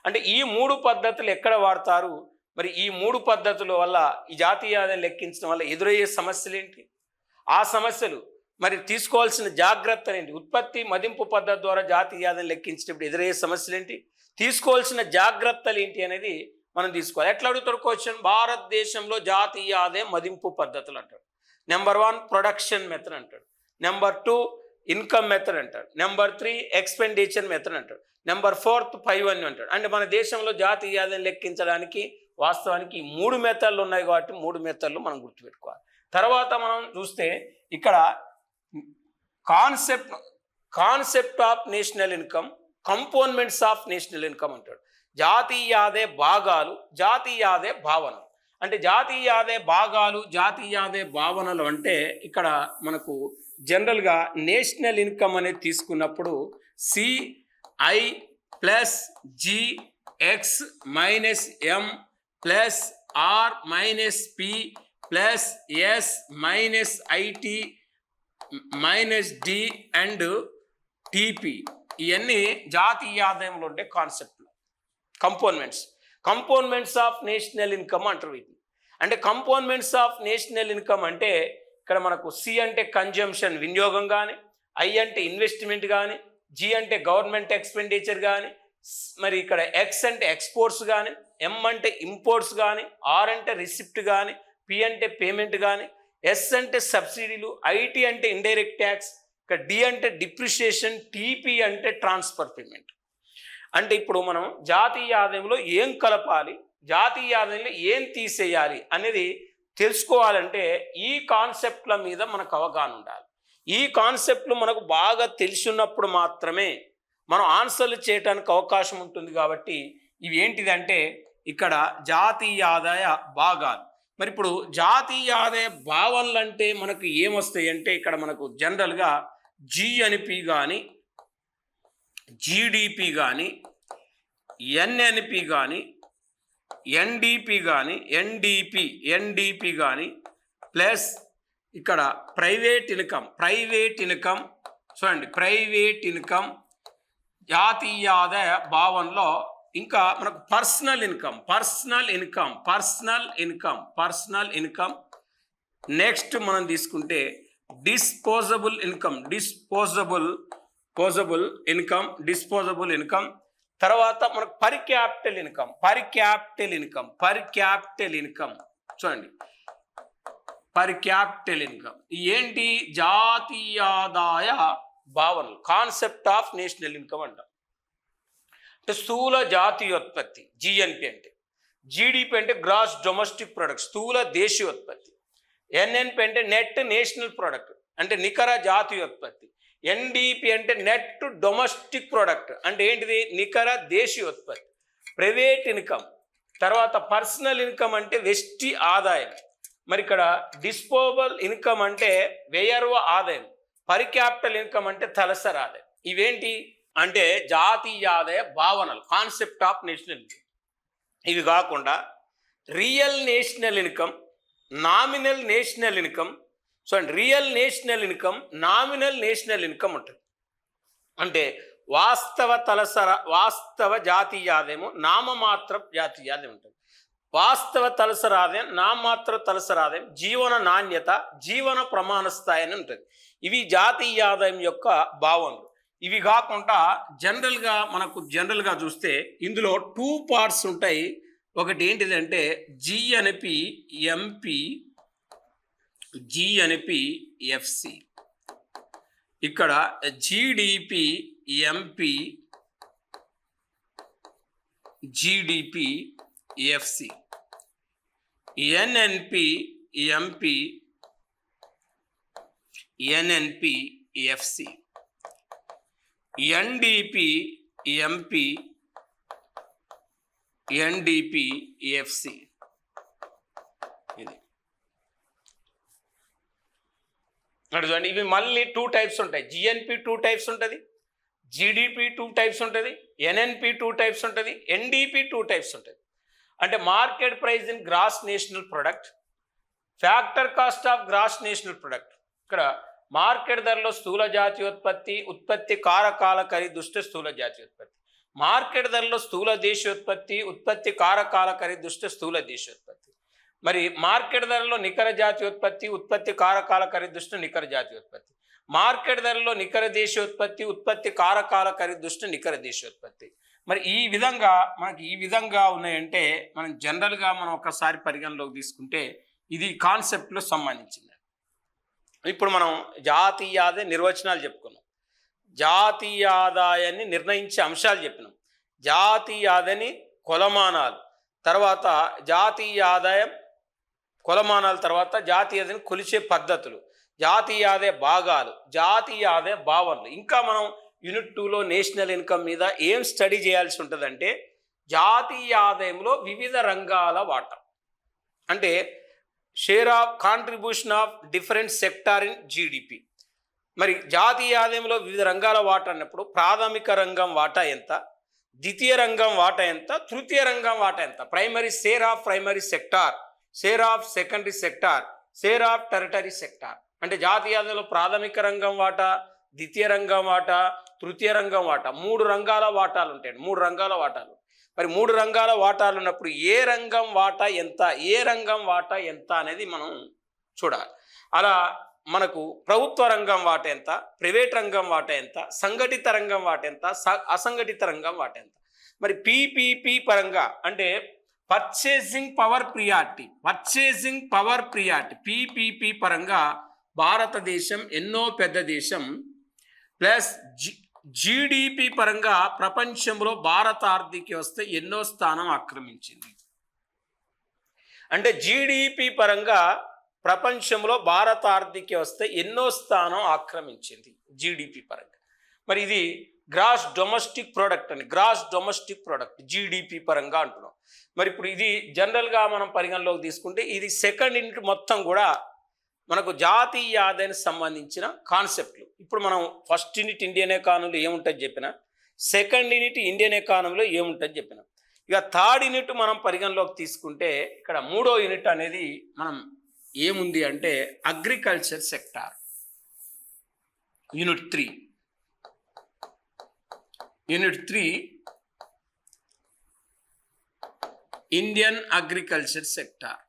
అంటే ఈ 3 పద్ధతులు ఎక్కడ వాడతారు, మరి ఈ 3 పద్ధతుల వల్ల ఈ జాతీయ ఆదాయం లెక్కించడం వల్ల ఎదురయ్యే సమస్యలు ఏంటి, ఆ సమస్యలు మరి తీసుకోవాల్సిన జాగ్రత్తలు ఏంటి, ఉత్పత్తి మదింపు పద్ధతి ద్వారా జాతీయ ఆదాయం లెక్కించేటప్పుడు ఎదురయ్యే సమస్యలు ఏంటి, తీసుకోవాల్సిన జాగ్రత్తలు ఏంటి అనేది మనం తీసుకోవాలి. ఎట్లా అడుగుతారు క్వశ్చన్, భారతదేశంలో జాతీయ ఆదాయం మదింపు పద్ధతులు అంటాడు. నెంబర్ 1 ప్రొడక్షన్ మెథడ్ అంటాడు, నెంబర్ 2 ఇన్కమ్ మెథడ్ అంటాడు, నెంబర్ 3 ఎక్స్పెండిచర్ మెథడ్ అంటాడు, నెంబర్ 4 పైవన్నీ అంటాడు. అంటే మన దేశంలో జాతీయ ఆదాయం లెక్కించడానికి వాస్తవానికి 3 మెథడ్లు ఉన్నాయి కాబట్టి 3 మెథడ్లు మనం గుర్తుపెట్టుకోవాలి. తర్వాత మనం చూస్తే ఇక్కడ concept of national income, components of national income అంటాడు. జాతీయ ఆదాయ భాగాలు, జాతీయ ఆదాయ భావనలు. అంటే జాతీయ ఆదాయ భాగాలు, జాతీయ ఆదాయ భావనలు అంటే ఇక్కడ మనకు జనరల్గా నేషనల్ ఇన్కమ్ అనేది తీసుకున్నప్పుడు CI plus GX minus M plus R minus P plus S minus IT minus D and TP, ఇవన్నీ జాతీయ ఆదాయంలో ఉండే కాన్సెప్ట్లు, కంపోనెంట్స్ ఆఫ్ నేషనల్ ఇన్కమ్ అంటారు వీటిని. అంటే కంపోనెంట్స్ ఆఫ్ నేషనల్ ఇన్కమ్ అంటే ఇక్కడ మనకు C అంటే కన్జంప్షన్ వినియోగం కానీ, I అంటే ఇన్వెస్ట్మెంట్ కానీ, G అంటే గవర్నమెంట్ ఎక్స్పెండిచర్ కానీ, మరి ఇక్కడ X అంటే ఎక్స్పోర్ట్స్ కానీ, M అంటే ఇంపోర్ట్స్ కానీ, R అంటే రిసిప్ట్ కానీ, P అంటే పేమెంట్ కానీ, S అంటే సబ్సిడీలు, IT అంటే ఇండైరెక్ట్ ట్యాక్స్, ఇక్కడ D అంటే డిప్రిషియేషన్, TP అంటే ట్రాన్స్ఫర్ పేమెంట్. అంటే ఇప్పుడు మనం జాతీయ ఆదాయంలో ఏం కలపాలి, జాతీయ ఆదాయంలో ఏం తీసేయాలి అనేది తెలుసుకోవాలంటే ఈ కాన్సెప్ట్ల మీద మనకు అవగాహన ఉండాలి. ఈ కాన్సెప్ట్లు మనకు బాగా తెలిసినప్పుడు మాత్రమే మనం ఆన్సర్లు చేయడానికి అవకాశం ఉంటుంది. కాబట్టి ఇవి ఏంటిదంటే ఇక్కడ జాతీయ ఆదాయ భాగాలు. మరి ఇప్పుడు జాతీయ ఆదాయ భావనలు అంటే మనకు ఏమొస్తాయి అంటే ఇక్కడ మనకు జనరల్గా GNP కానీ, GDP కానీ, NNP కానీ, NDP కానీ, NDP కానీ, ప్లస్ ఇక్కడ ప్రైవేట్ ఇన్కమ్ చూడండి, ప్రైవేట్ ఇన్కమ్ జాతీయ ఆదాయ భావనలో ఇంకా మనకు పర్సనల్ ఇన్కమ్. నెక్స్ట్ మనం తీసుకుంటే డిస్పోజబుల్ ఇన్కమ్. తర్వాత మనకు పర్ క్యాపిటల్ ఇన్కమ్ చూడండి, పర్ క్యాపిటల్ ఇన్కమ్. ఏంటి జాతీయ ఆదాయ భావనలు, కాన్సెప్ట్ ఆఫ్ నేషనల్ ఇన్కమ్ అంటాం. అంటే స్థూల జాతీయోత్పత్తి GNP అంటే, GDP అంటే గ్రాస్ డొమెస్టిక్ ప్రొడక్ట్ స్థూల దేశీయోత్పత్తి, NNP అంటే నెట్ నేషనల్ ప్రొడక్ట్ అంటే నికర జాతీయోత్పత్తి, NDP అంటే నెట్ డొమెస్టిక్ ప్రొడక్ట్ అంటే ఏంటిది నికర దేశీయోత్పత్తి, ప్రైవేట్ ఇన్కమ్. తర్వాత పర్సనల్ ఇన్కమ్ అంటే వెస్టి ఆదాయం. మరి ఇక్కడ డిస్పోజబుల్ ఇన్కమ్ అంటే వ్యయర్వ ఆదాయం, పర్ క్యాపిటల్ ఇన్కమ్ అంటే తలసరి ఆదాయం. ఇవేంటి అంటే జాతీయ ఆదాయ భావనలు, కాన్సెప్ట్ ఆఫ్ నేషనల్ ఇన్కమ్. ఇవి కాకుండా real national income, nominal national income. చూడండి, real national income, nominal national income ఉంటుంది. అంటే వాస్తవ జాతీయ ఆదాయము, నామమాత్ర జాతీయ ఆదాయం ఉంటుంది. వాస్తవ తలసరి ఆదాయం, నామమాత్ర తలసరి ఆదాయం, జీవన నాణ్యత, జీవన ప్రమాణ స్థాయి అని ఉంటుంది. ఇవి జాతీయ ఆదాయం యొక్క భావనలు. ఇవి కాకుండా జనరల్గా చూస్తే ఇందులో 2 పార్ట్స్ ఉంటాయి. ఒకటి ఏంటిదంటే GNP MP, GNP FC. ఇక్కడ GDP MP, GDP FC, NNP MP, NNP FC, NDP MP, NDP, FC. ఇది చూడండి, ఇవి మళ్ళీ 2 టైప్స్ ఉంటాయి. జిఎన్పి 2 టైప్స్ ఉంటుంది, జిడిపి 2 టైప్స్ ఉంటుంది, ఎన్ఎన్పి 2 టైప్స్ ఉంటుంది, ఎన్డిపి 2 టైప్స్ ఉంటుంది. అంటే market price in gross national product, factor cost of gross national product. ఇక్కడ మార్కెట్ ధరలో స్థూల జాతీయోత్పత్తి, ఉత్పత్తి కారకాల ఖరీదుష్ట స్థూల జాతీయోత్పత్తి. మార్కెట్ ధరలో స్థూల దేశీయోత్పత్తి, ఉత్పత్తి కారకాల ఖరీదుష్ట స్థూల దేశీయోత్పత్తి. మరి మార్కెట్ ధరలో నికర జాతీయోత్పత్తి, ఉత్పత్తి కారకాల ఖరీదుష్ట నికర జాతీయోత్పత్తి. మార్కెట్ ధరలో నికర దేశీయోత్పత్తి, ఉత్పత్తి కారకాల ఖరీదుష్ట నికర దేశీయోత్పత్తి. మరి ఈ విధంగా మనకి ఈ విధంగా ఉన్నాయంటే మనం జనరల్గా మనం ఒకసారి పరిగణలోకి తీసుకుంటే ఇది కాన్సెప్ట్లో సంబంధించింది. ఇప్పుడు మనం జాతీయ ఆదాయ నిర్వచనాలు చెప్పుకున్నాం, జాతీయ ఆదాయాన్ని నిర్ణయించే అంశాలు చెప్పినాం, జాతీయ ఆదాయాన్ని కొలమానాలు, తర్వాత జాతీయ ఆదాయం కొలమానాల తర్వాత జాతీయ ఆదాయం కొలిచే పద్ధతులు, జాతీయ ఆదాయ భాగాలు, జాతీయ ఆదాయ భావనలు. ఇంకా మనం యూనిట్ 2లో నేషనల్ ఇన్కమ్ మీద ఏం స్టడీ చేయాల్సి ఉంటుందంటే జాతీయ ఆదాయంలో వివిధ రంగాల వాటా, అంటే share of contribution of different sector in GDP. మరి జాతీయ ఆదాయంలో వివిధ రంగాల వాటా అన్నప్పుడు ప్రాథమిక రంగం వాటా ఎంత, ద్వితీయ రంగం వాటా ఎంత, తృతీయ రంగం వాటా ఎంత, primary share of primary sector, share of secondary sector, share of territory sector. అంటే జాతీయ ఆదాయంలో ప్రాథమిక రంగం వాటా, ద్వితీయ రంగం వాటా, తృతీయ రంగం వాటా, 3 రంగాల వాటాలు ఉంటాయి. 3 రంగాల వాటాలు. మరి 3 రంగాల వాటాలు ఉన్నప్పుడు ఏ రంగం వాటా ఎంత, ఏ రంగం వాటా ఎంత అనేది మనం చూడాలి. అలా మనకు ప్రభుత్వ రంగం వాటా ఎంత, ప్రైవేట్ రంగం వాటా ఎంత, సంఘటిత రంగం వాటా ఎంత, అసంఘటిత రంగం వాటా ఎంత. మరి పిపిపి పరంగా అంటే purchasing power priority, purchasing power priority PPP పరంగా భారతదేశం ఎన్నో పెద్ద దేశం, ప్లస్ జీడిపి పరంగా ప్రపంచంలో భారత ఆర్థిక వ్యవస్థ ఎన్నో స్థానం ఆక్రమించింది. అంటే జీడిపి పరంగా ప్రపంచంలో భారత ఆర్థిక వ్యవస్థ ఎన్నో స్థానం ఆక్రమించింది జీడిపి పరంగా. మరి ఇది గ్రాస్ డొమెస్టిక్ ప్రోడక్ట్ అని, గ్రాస్ డొమెస్టిక్ ప్రోడక్ట్ జీడిపి పరంగా అంటున్నాం. మరి ఇప్పుడు ఇది జనరల్గా మనం పరిగణలోకి తీసుకుంటే ఇది సెకండ్ యూనిట్ మొత్తం కూడా మనకు జాతీయ ఆదాయానికి సంబంధించిన కాన్సెప్ట్లు. ఇప్పుడు మనం ఫస్ట్ యూనిట్ ఇండియన్ ఎకానమీలో ఏముంటుంది చెప్పిన, సెకండ్ యూనిట్ ఇండియన్ ఎకానమీలో ఏముంటుంది చెప్పిన. ఇక థర్డ్ యూనిట్ మనం పరిగణలోకి తీసుకుంటే ఇక్కడ 3వ యూనిట్ అనేది మనం ఏముంది అంటే agriculture sector. Unit 3 Indian agriculture sector.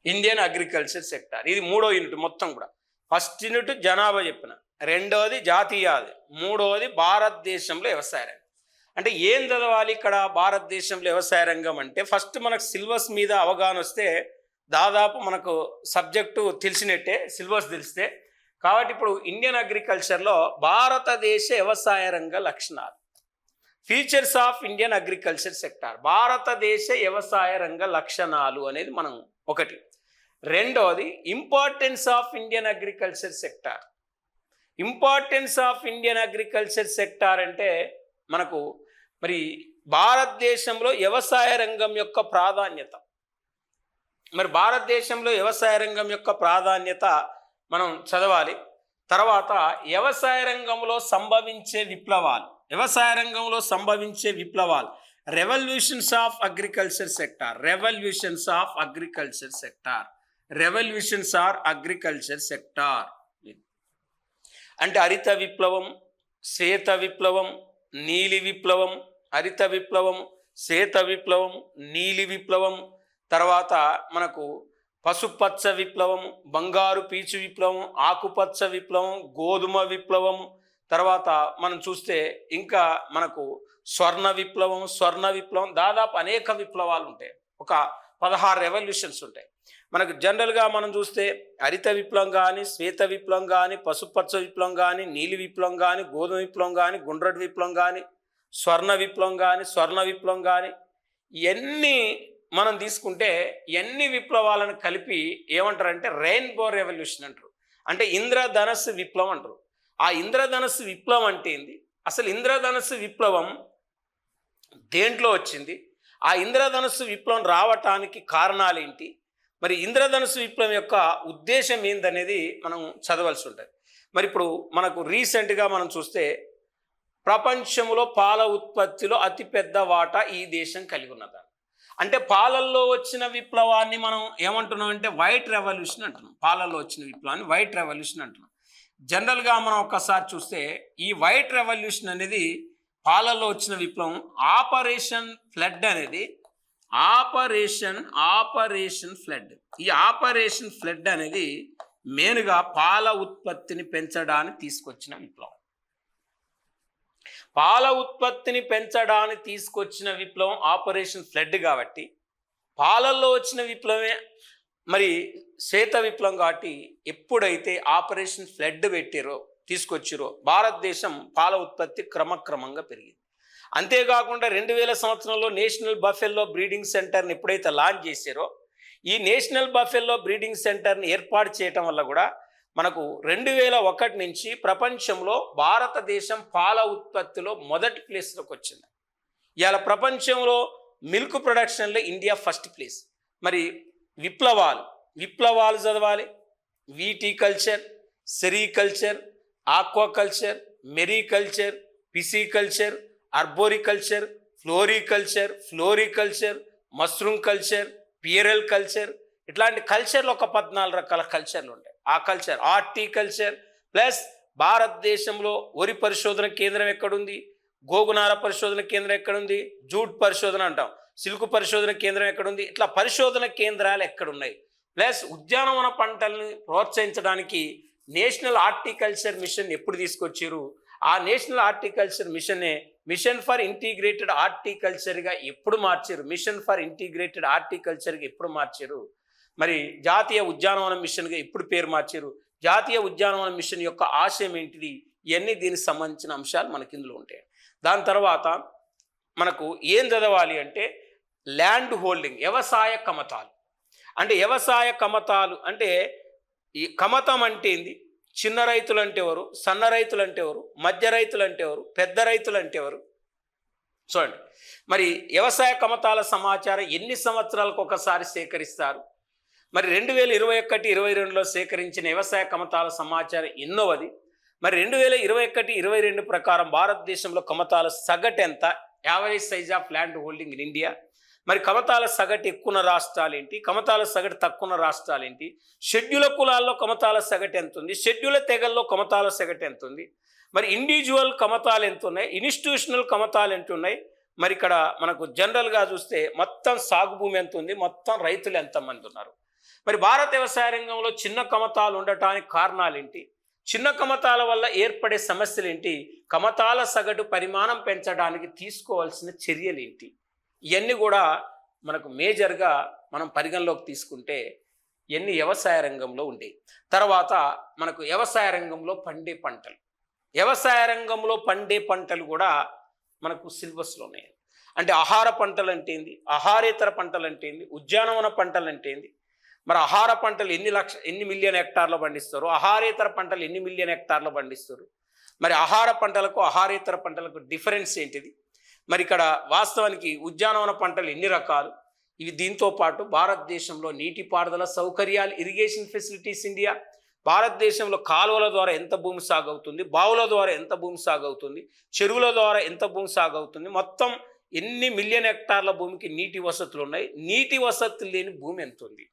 Indian agriculture sector ఇది 3వ యూనిట్ మొత్తం కూడా. ఫస్ట్ యూనిట్ జనాభా చెప్పిన, 2వది జాతీయ ఆదాయం, 3వది భారతదేశంలో వ్యవసాయ రంగం. అంటే ఏం చదవాలి ఇక్కడ భారతదేశంలో వ్యవసాయ రంగం అంటే ఫస్ట్ మనకు సిలబస్ మీద అవగాహన వస్తే దాదాపు మనకు సబ్జెక్టు తెలిసినట్టే, సిలబస్ తెలిస్తే. కాబట్టి ఇప్పుడు ఇండియన్ అగ్రికల్చర్లో భారతదేశ వ్యవసాయ రంగ లక్షణాలు, features of Indian agriculture sector, భారతదేశ వ్యవసాయ రంగ లక్షణాలు అనేది మనం ఒకటి. 2వది importance of Indian agriculture sector. Importance of Indian agriculture sector అంటే మనకు మరి భారతదేశంలో వ్యవసాయ రంగం యొక్క ప్రాధాన్యత. మరి భారతదేశంలో వ్యవసాయ రంగం యొక్క ప్రాధాన్యత మనం చదవాలి. తర్వాత వ్యవసాయ రంగంలో సంభవించే విప్లవాలు, వ్యవసాయ రంగంలో సంభవించే విప్లవాలు, revolutions of agriculture sector, revolutions of agriculture sector, revolutions or agriculture sector. అంటే హరిత విప్లవం, శ్వేత విప్లవం, నీలి విప్లవం, హరిత విప్లవం, శ్వేత విప్లవం, నీలి విప్లవం, తర్వాత మనకు పసుపచ్చ విప్లవం, బంగారు పీచు విప్లవం, ఆకుపచ్చ విప్లవం, గోధుమ విప్లవం, తర్వాత మనం చూస్తే ఇంకా మనకు స్వర్ణ విప్లవం, దాదాపు అనేక విప్లవాలు ఉంటాయి. ఒక 16 రెవల్యూషన్స్ ఉంటాయి. మనకు జనరల్గా మనం చూస్తే హరిత విప్లవం కానీ, శ్వేత విప్లవం కానీ, పసుపచ్చ విప్లవం కానీ, నీలి విప్లవం కానీ, గోధుమ విప్లవం కానీ, గుండ్రటి విప్లవం కానీ, స్వర్ణ విప్లవం కానీ, ఇవన్నీ మనం తీసుకుంటే ఎన్ని విప్లవాలను కలిపి ఏమంటారంటే రెయిన్బో రెవల్యూషన్ అంటారు. అంటే ఇంద్రధనస్సు విప్లవం అంటారు. ఆ ఇంద్రధనస్సు విప్లవం అంటే ఏంది, అసలు ఇంద్రధనస్సు విప్లవం దేంట్లో వచ్చింది, ఆ ఇంద్రధనస్సు విప్లవం రావటానికి కారణాలు ఏంటి, మరి ఇంద్రధనస్సు విప్లవం యొక్క ఉద్దేశం ఏందనేది మనం చదవాల్సి ఉంటుంది. మరి ఇప్పుడు మనకు రీసెంట్గా మనం చూస్తే ప్రపంచంలో పాల ఉత్పత్తిలో అతిపెద్ద వాటా ఈ దేశం కలిగి ఉన్నది. అంటే పాలల్లో వచ్చిన విప్లవాన్ని మనం ఏమంటున్నాం అంటే వైట్ రెవల్యూషన్ అంటున్నాం. పాలల్లో వచ్చిన విప్లవాన్ని వైట్ రెవల్యూషన్ అంటున్నాం. జనరల్గా మనం ఒక్కసారి చూస్తే ఈ వైట్ రెవల్యూషన్ అనేది పాలల్లో వచ్చిన విప్లవం ఆపరేషన్ ఫ్లడ్ అనేది ఆపరేషన్ ఫ్లడ్. ఈ ఆపరేషన్ ఫ్లడ్ అనేది మెయిన్గా పాల ఉత్పత్తిని పెంచడానికి తీసుకొచ్చిన విప్లవం. పాల ఉత్పత్తిని పెంచడానికి తీసుకొచ్చిన విప్లవం ఆపరేషన్ ఫ్లడ్ కాబట్టి పాలల్లో వచ్చిన విప్లవమే మరి శ్వేత విప్లవం కాబట్టి ఎప్పుడైతే ఆపరేషన్ ఫ్లడ్ తీసుకొచ్చిరో భారతదేశం పాల ఉత్పత్తి క్రమక్రమంగా పెరిగింది. అంతేకాకుండా 2000 సంవత్సరంలో నేషనల్ బఫెల్లో బ్రీడింగ్ సెంటర్ని ఎప్పుడైతే లాంచ్ చేశారో ఈ నేషనల్ బఫెల్లో బ్రీడింగ్ సెంటర్ని ఏర్పాటు చేయటం వల్ల కూడా మనకు 2001 నుంచి ప్రపంచంలో భారతదేశం పాల ఉత్పత్తిలో మొదటి ప్లేస్లోకి వచ్చింది. ఇవాళ ప్రపంచంలో మిల్క్ ప్రొడక్షన్లో ఇండియా ఫస్ట్ ప్లేస్. మరి విప్లవాలు చదవాలి. Viticulture, sericulture, aquaculture, mariculture, pisciculture, arboriculture, floriculture, mushroom culture, pearl culture, ఇట్లాంటి కల్చర్లు ఒక 14 రకాల కల్చర్లు ఉంటాయి. ఆ కల్చర్ హార్టికల్చర్ ప్లస్ భారతదేశంలో వరి పరిశోధన కేంద్రం ఎక్కడుంది, గోగునార పరిశోధన కేంద్రం ఎక్కడుంది, జూట్ పరిశోధన అంటాం, సిల్క్ పరిశోధన కేంద్రం ఎక్కడుంది, ఇట్లా పరిశోధన కేంద్రాలు ఎక్కడున్నాయి. ప్లస్ ఉద్యానవన పంటలను ప్రోత్సహించడానికి నేషనల్ హార్టికల్చర్ మిషన్ ఎప్పుడు తీసుకొచ్చారు, ఆ నేషనల్ హార్టికల్చర్ మిషన్నే మిషన్ ఫర్ ఇంటిగ్రేటెడ్ హార్టికల్చర్గా ఎప్పుడు మార్చారు, ఎప్పుడు మార్చారు, మరి జాతీయ ఉద్యానవన మిషన్గా ఎప్పుడు పేరు మార్చారు, జాతీయ ఉద్యానవన మిషన్ యొక్క ఆశయం ఏంటిది, ఇవన్నీ దీనికి సంబంధించిన అంశాలు మనకి ఇందులో ఉంటాయి. దాని తర్వాత మనకు ఏం చదవాలి అంటే ల్యాండ్ హోల్డింగ్, వ్యవసాయ కమతాలు. అంటే ఈ కమతం అంటే ఏంది, చిన్న రైతులు అంటే ఎవరు, సన్న రైతులు అంటే ఎవరు, మధ్య రైతులు అంటే ఎవరు, పెద్ద రైతులు అంటే ఎవరు. చూడండి, మరి వ్యవసాయ కమతాల సమాచారం ఎన్ని సంవత్సరాలకు ఒకసారి సేకరిస్తారు, మరి 2021-22లో సేకరించిన వ్యవసాయ కమతాల సమాచారం ఎన్నోవది, మరి 2021-22 ప్రకారం భారతదేశంలో కమతాల సగటు ఎంత, average size of land holding in India, మరి కమతాల సగటు ఎక్కువ రాష్ట్రాలు ఏంటి, కమతాల సగటు తక్కువ రాష్ట్రాలు ఏంటి, షెడ్యూల్ కులాల్లో కమతాల సగటు ఎంత ఉంది, షెడ్యూల్ తెగల్లో కమతాల సగటు ఎంత ఉంది, మరి ఇండివిజువల్ కమతాలు ఎంత ఉన్నాయి, ఇన్స్టిట్యూషనల్ కమతాలు ఎంత ఉన్నాయి, మరి ఇక్కడ మనకు జనరల్గా చూస్తే మొత్తం సాగు భూమి ఎంత ఉంది, మొత్తం రైతులు ఎంతమంది ఉన్నారు. మరి భారత వ్యవసాయ రంగంలో చిన్న కమతాలు ఉండటానికి కారణాలు ఏంటి, చిన్న కమతాల వల్ల ఏర్పడే సమస్యలు ఏంటి, కమతాల సగటు పరిమాణం పెంచడానికి తీసుకోవాల్సిన చర్యలు ఏంటి, ఇవన్నీ కూడా మనకు మేజర్గా మనం పరిగణలోకి తీసుకుంటే ఇవన్నీ వ్యవసాయ రంగంలో ఉండేవి. తర్వాత మనకు వ్యవసాయ రంగంలో పండే పంటలు కూడా మనకు సిలబస్లో ఉన్నాయి. అంటే ఆహార పంటలు అంటే ఏంది, ఆహారేతర పంటలు అంటే ఏంది, ఉద్యానవన పంటలు అంటే ఏంది, మరి ఆహార పంటలు ఎన్ని మిలియన్ హెక్టార్లు పండిస్తారు, ఆహారేతర పంటలు ఎన్ని మిలియన్ హెక్టార్లు పండిస్తారు, మరి ఆహార పంటలకు ఆహారేతర పంటలకు డిఫరెన్స్ ఏంటిది, మరి ఇక్కడ వాస్తవానికి ఉద్యానవన పంటలు ఎన్ని రకాలు, ఇవి దీంతో పాటు భారతదేశంలో నీటిపారుదల సౌకర్యాలు, ఇరిగేషన్ ఫెసిలిటీస్ ఇండియా, భారతదేశంలో కాలువల ద్వారా ఎంత భూమి సాగు అవుతుంది, బావుల ద్వారా ఎంత భూమి సాగు అవుతుంది, చెరువుల ద్వారా ఎంత భూమి సాగు అవుతుంది, మొత్తం ఎన్ని మిలియన్ హెక్టార్ల భూమికి నీటి వసతులు ఉన్నాయి, నీటి వసతులు లేని భూమి ఎంత ఉంది.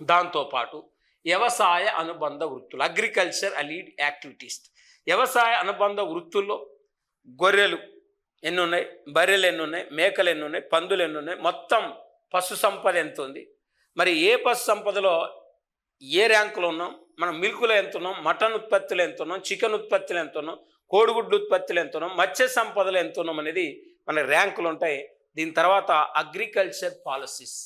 దాంతోపాటు వ్యవసాయ అనుబంధ వృత్తులు, అగ్రికల్చర్ అలీడ్ యాక్టివిటీస్, వ్యవసాయ అనుబంధ వృత్తుల్లో గొర్రెలు ఎన్ని ఉన్నాయి, బర్రెలు ఎన్ని ఉన్నాయి, మేకలు ఎన్ని ఉన్నాయి, పందులు ఎన్ని ఉన్నాయి, మొత్తం పశు సంపద ఎంత ఉంది, మరి ఏ పశు సంపదలో ఏ ర్యాంకులో ఉన్నాం, మనం మిల్కులో ఎంత ఉన్నాం, మటన్ ఉత్పత్తులు ఎంత ఉన్నాం, చికెన్ ఉత్పత్తులు ఎంత ఉన్నాం, కోడిగుడ్డు ఉత్పత్తులు ఎంత ఉన్నాం, మత్స్య సంపదలు ఎంత ఉన్నాం అనేది మన ర్యాంకులు ఉంటాయి. దీని తర్వాత అగ్రికల్చర్ పాలసీస్,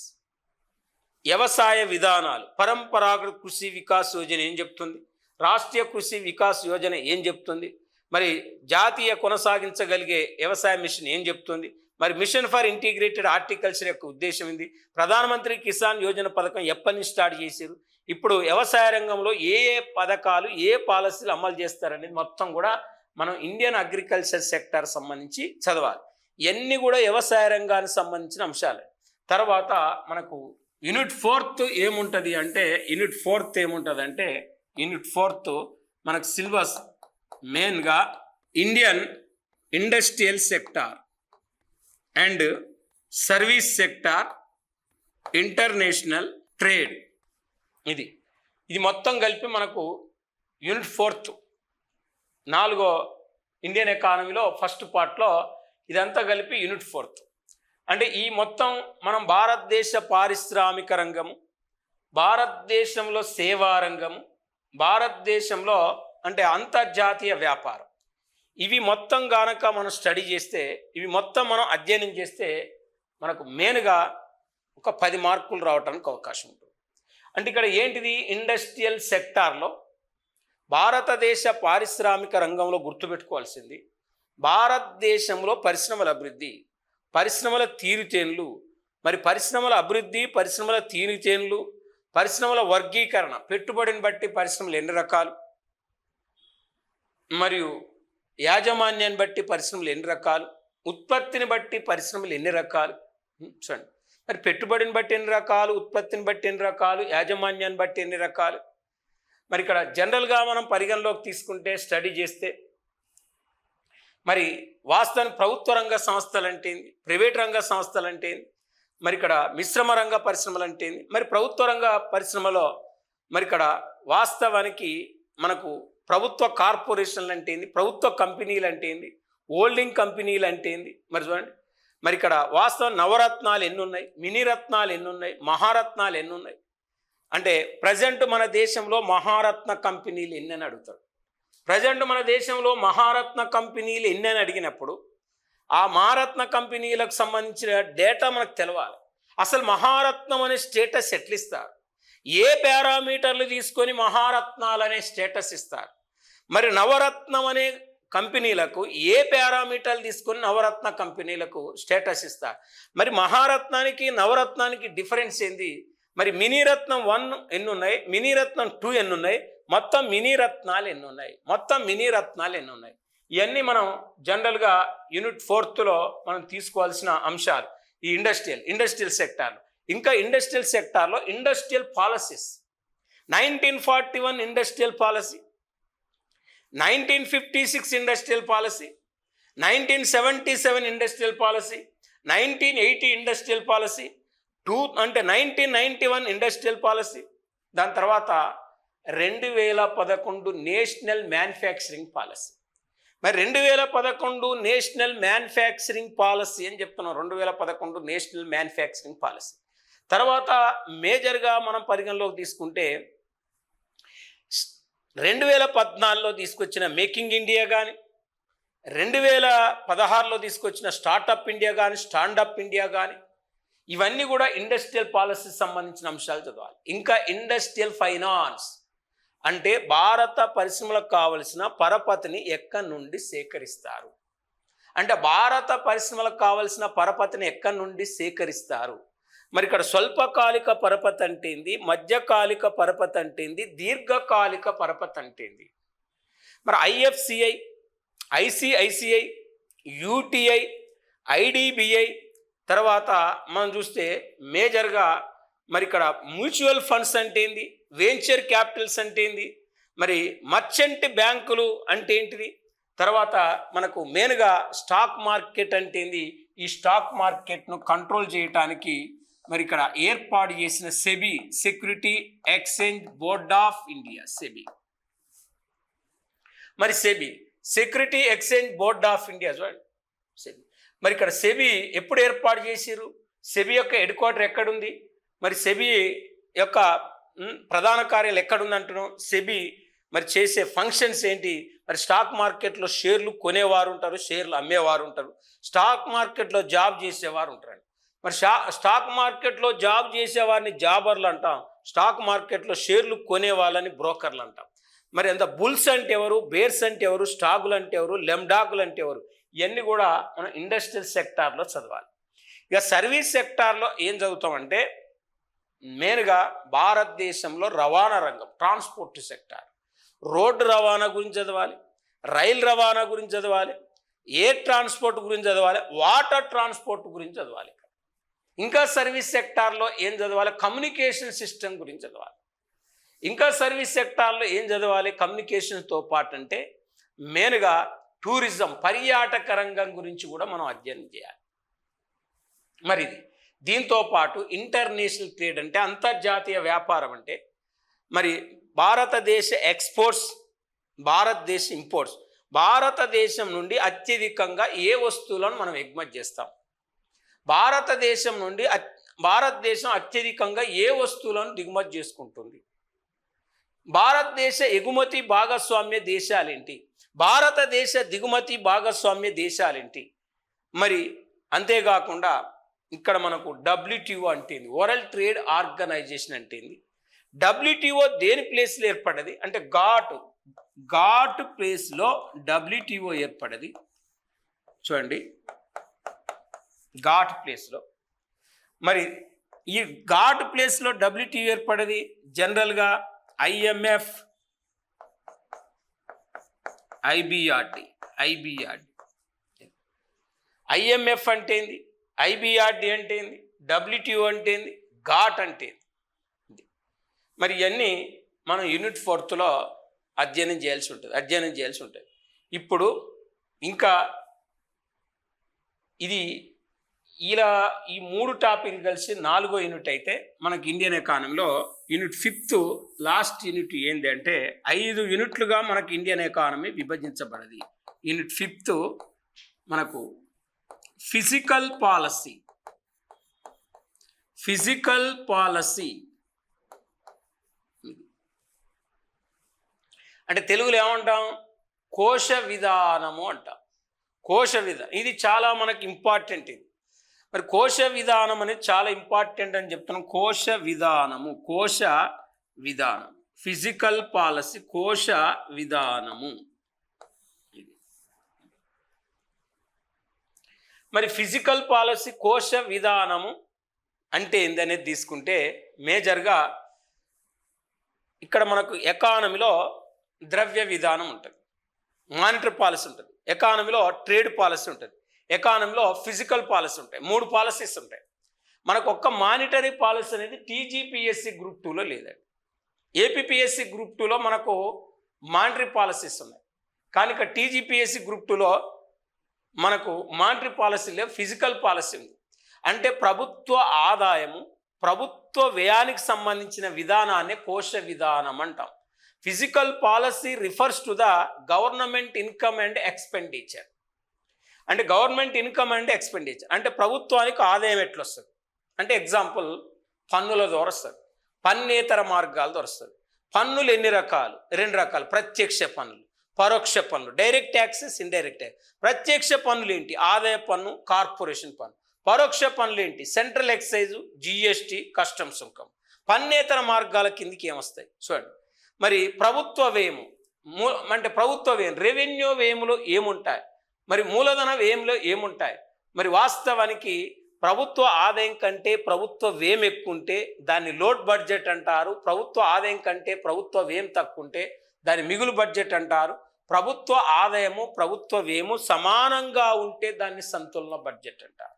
వ్యవసాయ విధానాలు, పరంపరాగత కృషి వికాస్ యోజన ఏం చెప్తుంది, రాష్ట్రీయ కృషి వికాస్ యోజన ఏం చెప్తుంది, మరి జాతీయ కొనసాగించగలిగే వ్యవసాయ మిషన్ ఏం చెప్తుంది, మరి మిషన్ ఫర్ ఇంటిగ్రేటెడ్ హార్టికల్చర్ యొక్క ఉద్దేశం ఏంది? ప్రధానమంత్రి కిసాన్ యోజన పథకం ఎప్పటి నుంచి స్టార్ట్ చేశారు, ఇప్పుడు వ్యవసాయ రంగంలో ఏ ఏ పథకాలు ఏ పాలసీలు అమలు చేస్తారనేది మొత్తం కూడా మనం ఇండియన్ అగ్రికల్చర్ సెక్టర్ సంబంధించి చదవాలి. ఇవన్నీ కూడా వ్యవసాయ రంగానికి సంబంధించిన అంశాలు. తర్వాత మనకు యూనిట్ 4 ఏముంటుంది అంటే యూనిట్ 4 మనకు సిలబస్ మెయిన్గా Indian industrial sector and service sector, international trade, ఇది మొత్తం కలిపి మనకు యూనిట్ 4 4 ఇండియన్ ఎకానమీలో ఫస్ట్ పార్ట్లో ఇదంతా కలిపి యూనిట్ 4. అంటే ఈ మొత్తం మనం భారతదేశ పారిశ్రామిక రంగము, భారతదేశంలో సేవా రంగము, భారతదేశంలో అంటే అంతర్జాతీయ వ్యాపారం, ఇవి మొత్తం గానక మనం స్టడీ చేస్తే, ఇవి మొత్తం మనం అధ్యయనం చేస్తే మనకు మెయిన్గా ఒక 10 మార్కులు రావడానికి అవకాశం ఉంటుంది. అంటే ఇక్కడ ఏంటిది, ఇండస్ట్రియల్ సెక్టార్లో భారతదేశ పారిశ్రామిక రంగంలో గుర్తుపెట్టుకోవాల్సింది భారతదేశంలో పరిశ్రమల అభివృద్ధి, పరిశ్రమల తీరుతేన్లు, మరి పరిశ్రమల అభివృద్ధి, పరిశ్రమల తీరుతేన్లు, పరిశ్రమల వర్గీకరణ, పెట్టుబడిని బట్టి పరిశ్రమలు ఎన్ని రకాలు, మరియు యాజమాన్యాన్ని బట్టి పరిశ్రమలు ఎన్ని రకాలు, ఉత్పత్తిని బట్టి పరిశ్రమలు ఎన్ని రకాలు. చూడండి, మరి పెట్టుబడిని బట్టి ఎన్ని రకాలు, ఉత్పత్తిని బట్టి ఎన్ని రకాలు, యాజమాన్యాన్ని బట్టి ఎన్ని రకాలు. మరి ఇక్కడ జనరల్గా మనం పరిగణలోకి తీసుకుంటే స్టడీ చేస్తే మరి వాస్తవానికి ప్రభుత్వ రంగ సంస్థలు అంటే ఏంది, ప్రైవేట్ రంగ సంస్థలు అంటే ఏంది, మరి ఇక్కడ మిశ్రమ రంగ పరిశ్రమలు అంటే ఏంది, మరి ప్రభుత్వ రంగ పరిశ్రమలో మరి ఇక్కడ వాస్తవానికి మనకు ప్రభుత్వ కార్పొరేషన్లు అంటే ఏంది, ప్రభుత్వ కంపెనీలు అంటే ఏంది, హోల్డింగ్ కంపెనీలు అంటే ఏంది. మరి చూడండి, మరి ఇక్కడ వాస్తవం నవరత్నాలు ఎన్ని ఉన్నాయి, మినీ రత్నాలు ఎన్ని ఉన్నాయి, మహారత్నాలు ఎన్ని ఉన్నాయి. అంటే ప్రజెంట్ మన దేశంలో మహారత్న కంపెనీలు ఎన్ని అని అడుగుతాడు. ప్రజెంట్ మన దేశంలో మహారత్న కంపెనీలు ఎన్ని అని అడిగినప్పుడు ఆ మహారత్న కంపెనీలకు సంబంధించిన డేటా మనకు తెలవాలి. అసలు మహారత్నం అనే స్టేటస్ ఎట్లా ఇస్తారు, ఏ పారామీటర్లు తీసుకొని మహారత్నాలు అనే స్టేటస్ ఇస్తారు, మరి నవరత్నం అనే కంపెనీలకు ఏ పారామీటర్లు తీసుకొని నవరత్న కంపెనీలకు స్టేటస్ ఇస్తారు. మరి మహారత్నానికి నవరత్నానికి డిఫరెన్స్ ఏంది, మరి మినీ రత్నం 1 ఎన్ని ఉన్నాయి, మినీ రత్నం 2 ఎన్ని ఉన్నాయి, మొత్తం మినీ రత్నాలు ఎన్ని ఉన్నాయి, ఇవన్నీ మనం జనరల్గా యూనిట్ 4లో మనం తీసుకోవాల్సిన అంశాలు. ఈ ఇండస్ట్రియల్ సెక్టార్లో, ఇంకా ఇండస్ట్రియల్ సెక్టార్లో industrial policies, 1941 industrial policy, 1956 industrial policy, 1977 industrial policy, 1980 industrial policy, 1991 industrial policy, దాని తర్వాత 2011 నేషనల్ మ్యానుఫ్యాక్చరింగ్ పాలసీ. మరి 2011 నేషనల్ మ్యానుఫ్యాక్చరింగ్ పాలసీ అని చెప్తున్నాం, 2011 నేషనల్ మ్యానుఫ్యాక్చరింగ్ పాలసీ. తర్వాత మేజర్గా మనం పరిగణలోకి తీసుకుంటే 2014లో తీసుకొచ్చిన మేకింగ్ ఇండియా కానీ, 2016లో తీసుకొచ్చిన స్టార్టప్ ఇండియా కానీ, స్టాండప్ ఇండియా కానీ, ఇవన్నీ కూడా ఇండస్ట్రియల్ పాలసీ సంబంధించిన అంశాలు చదవాలి. ఇంకా ఇండస్ట్రియల్ ఫైనాన్స్ అంటే భారత పరిశ్రమలకు కావలసిన పరపతిని ఎక్కడి నుండి సేకరిస్తారు, అంటే భారత పరిశ్రమలకు కావలసిన పరపతిని ఎక్కడి నుండి సేకరిస్తారు. మరి ఇక్కడ స్వల్పకాలిక పరపతి అంటే ఏంది, మధ్యకాలిక పరపతి అంటే ఏంది, దీర్ఘకాలిక పరపతి అంటే ఏంది. మరి IFCI, ICICI, UTI, IDBI, తర్వాత మనం చూస్తే మేజర్గా మరి ఇక్కడ మ్యూచువల్ ఫండ్స్ అంటే ఏంది, వెంచర్ క్యాపిటల్స్ అంటే ఏంది, మరి మర్చెంట్ బ్యాంకులు అంటే ఏంటిది, తర్వాత మనకు మెయిన్గా స్టాక్ మార్కెట్ అంటే ఏంది. ఈ స్టాక్ మార్కెట్ను కంట్రోల్ చేయడానికి మరి ఇక్కడ ఏర్పాటు చేసిన SEBI, security exchange board of India, మరి SEBI security exchange board of India చూడండి, సెబీ. మరి ఇక్కడ సెబీ ఎప్పుడు ఏర్పాటు చేసిరు, సెబీ యొక్క హెడ్ క్వార్టర్ ఎక్కడుంది, మరి సెబీ యొక్క ప్రధాన కార్యాలయం ఎక్కడుంది అంటున్నాం. సెబీ మరి చేసే ఫంక్షన్స్ ఏంటి, మరి స్టాక్ మార్కెట్లో షేర్లు కొనేవారు ఉంటారు, షేర్లు అమ్మేవారు ఉంటారు, స్టాక్ మార్కెట్లో జాబ్ చేసేవారు ఉంటారండి. మరి స్టాక్ మార్కెట్లో జాబ్ చేసేవారిని జాబర్లు అంటాం, స్టాక్ మార్కెట్లో షేర్లు కొనే వాళ్ళని బ్రోకర్లు అంటాం. మరి అంత బుల్స్ అంటే ఎవరు, బేర్స్ అంటే ఎవరు, స్టాగులు అంటే ఎవరు, లెమ్డాగులు అంటే ఎవరు, ఇవన్నీ కూడా మనం ఇండస్ట్రియల్ సెక్టార్లో చదవాలి. ఇక సర్వీస్ సెక్టార్లో ఏం చదువుతామంటే మెయిన్గా భారతదేశంలో రవాణా రంగం, ట్రాన్స్పోర్ట్ సెక్టార్, రోడ్డు రవాణా గురించి చదవాలి, రైలు రవాణా గురించి చదవాలి, ఎయిర్ ట్రాన్స్పోర్ట్ గురించి చదవాలి, వాటర్ ట్రాన్స్పోర్ట్ గురించి చదవాలి. ఇంకా సర్వీస్ సెక్టార్లో ఏం చదవాలి, కమ్యూనికేషన్ సిస్టమ్ గురించి చదవాలి. ఇంకా సర్వీస్ సెక్టార్లో ఏం చదవాలి కమ్యూనికేషన్తో పాటు అంటే మెయిన్గా టూరిజం, పర్యాటక రంగం గురించి కూడా మనం అధ్యయనం చేయాలి. మరి దీంతో పాటు ఇంటర్నేషనల్ ట్రేడ్ అంటే అంతర్జాతీయ వ్యాపారం అంటే మరి భారతదేశ ఎక్స్పోర్ట్స్, భారతదేశ ఇంపోర్ట్స్, భారతదేశం నుండి అత్యధికంగా ఏ వస్తువులను మనం ఎగుమతి చేస్తాం, భారతదేశం నుండి భారతదేశం అత్యధికంగా ఏ వస్తువులను దిగుమతి చేసుకుంటుంది, భారతదేశ ఎగుమతి భాగస్వామ్య దేశాలేంటి, భారతదేశ దిగుమతి భాగస్వామ్య దేశాలేంటి. మరి అంతేకాకుండా ఇక్కడ మనకు WTO అంటేంది, వరల్డ్ ట్రేడ్ ఆర్గనైజేషన్ అంటేంది. WTO దేని ప్లేస్లో ఏర్పడ్డది అంటే ఘాట్ ప్లేస్లో WTO ఏర్పడ్డది. చూడండి, ఘాట్ ప్లేస్లో. మరి ఈ ఘాట్ ప్లేస్లో WTO ఏర్పడ్డది జనరల్గా IMF, IBRD. IMF అంటే ఏంది, IBRD అంటే ఏంది, WTO అంటే ఏంది, ఘాట్ అంటే ఏంది. మరి ఇవన్నీ మనం యూనిట్ 4లో అధ్యయనం చేయాల్సి ఉంటుంది. ఇప్పుడు ఇంకా ఇది ఇలా ఈ 3 టాపిక్లు కలిసి 4వ యూనిట్ అయితే మనకి ఇండియన్ ఎకానమీలో యూనిట్ 5 లాస్ట్ యూనిట్ ఏంటి అంటే 5 యూనిట్లుగా మనకి ఇండియన్ ఎకానమీ విభజించబడది. యూనిట్ 5 మనకు ఫిజికల్ పాలసీ అంటే తెలుగులో ఏమంటాం, కోశ విధానము అంటాం. ఇది చాలా మనకి ఇంపార్టెంట్. ఇది మరి కోశ విధానం అనేది చాలా ఇంపార్టెంట్ అని చెప్తున్నాం. కోశ విధానం, ఫిజికల్ పాలసీ, కోశ విధానము. మరి ఫిజికల్ పాలసీ, కోశ విధానము అంటే ఏందనేది తీసుకుంటే మేజర్గా ఇక్కడ మనకు ఎకానమీలో ద్రవ్య విధానం ఉంటుంది, మానిటరీ పాలసీ ఉంటుంది, ఎకానమీలో ట్రేడ్ పాలసీ ఉంటుంది, ఎకానమీలో ఫిజికల్ పాలసీ ఉంటాయి. 3 పాలసీస్ ఉంటాయి. మనకు ఒక్క మానిటరీ పాలసీ అనేది TGPSC గ్రూప్ 2లో లేదండి. APPSC గ్రూప్ 2లో మనకు మానిటరీ పాలసీస్ ఉన్నాయి. కానీ ఇక్కడ TGPSC గ్రూప్ 2లో మనకు మానిటరీ పాలసీ లేవు, ఫిజికల్ పాలసీ ఉంది. అంటే ప్రభుత్వ ఆదాయము, ప్రభుత్వ వ్యయానికి సంబంధించిన విధానాన్ని కోశ విధానం అంటాం. Physical policy refers to the government income and expenditure. అంటే గవర్నమెంట్ ఇన్కమ్ అండ్ ఎక్స్పెండిచర్ అంటే ప్రభుత్వానికి ఆదాయం ఎట్లా వస్తుంది అంటే ఎగ్జాంపుల్ పన్నుల ద్వారా వస్తుంది, పన్నేతర మార్గాల ద్వారా వస్తుంది. పన్నులు ఎన్ని రకాలు? 2 రకాలు. ప్రత్యక్ష పన్నులు, పరోక్ష పన్నులు, డైరెక్ట్ ట్యాక్సెస్, ఇండైరెక్ట్ ట్యాక్స్. ప్రత్యక్ష పన్నులు ఏంటి? ఆదాయ పన్ను, కార్పొరేషన్ పన్ను. పరోక్ష పన్నులు ఏంటి? సెంట్రల్ ఎక్సైజు, GST, కస్టమ్స్ సుంకం. పన్నేతర మార్గాల కిందికి ఏమొస్తాయి చూడండి. మరి ప్రభుత్వ వ్యయము అంటే ప్రభుత్వ వ్యయం, రెవెన్యూ వ్యయములో ఏముంటాయి, మరి మూలధన వ్యయంలో ఏముంటాయి. మరి వాస్తవానికి ప్రభుత్వ ఆదాయం కంటే ప్రభుత్వ వ్యయం ఎక్కువ ఉంటే దాన్ని లోడ్ బడ్జెట్ అంటారు. ప్రభుత్వ ఆదాయం కంటే ప్రభుత్వ వ్యయం తక్కువ ఉంటే దాన్ని మిగులు బడ్జెట్ అంటారు. ప్రభుత్వ ఆదాయము ప్రభుత్వ వ్యయము సమానంగా ఉంటే దాన్ని సంతులన బడ్జెట్ అంటారు.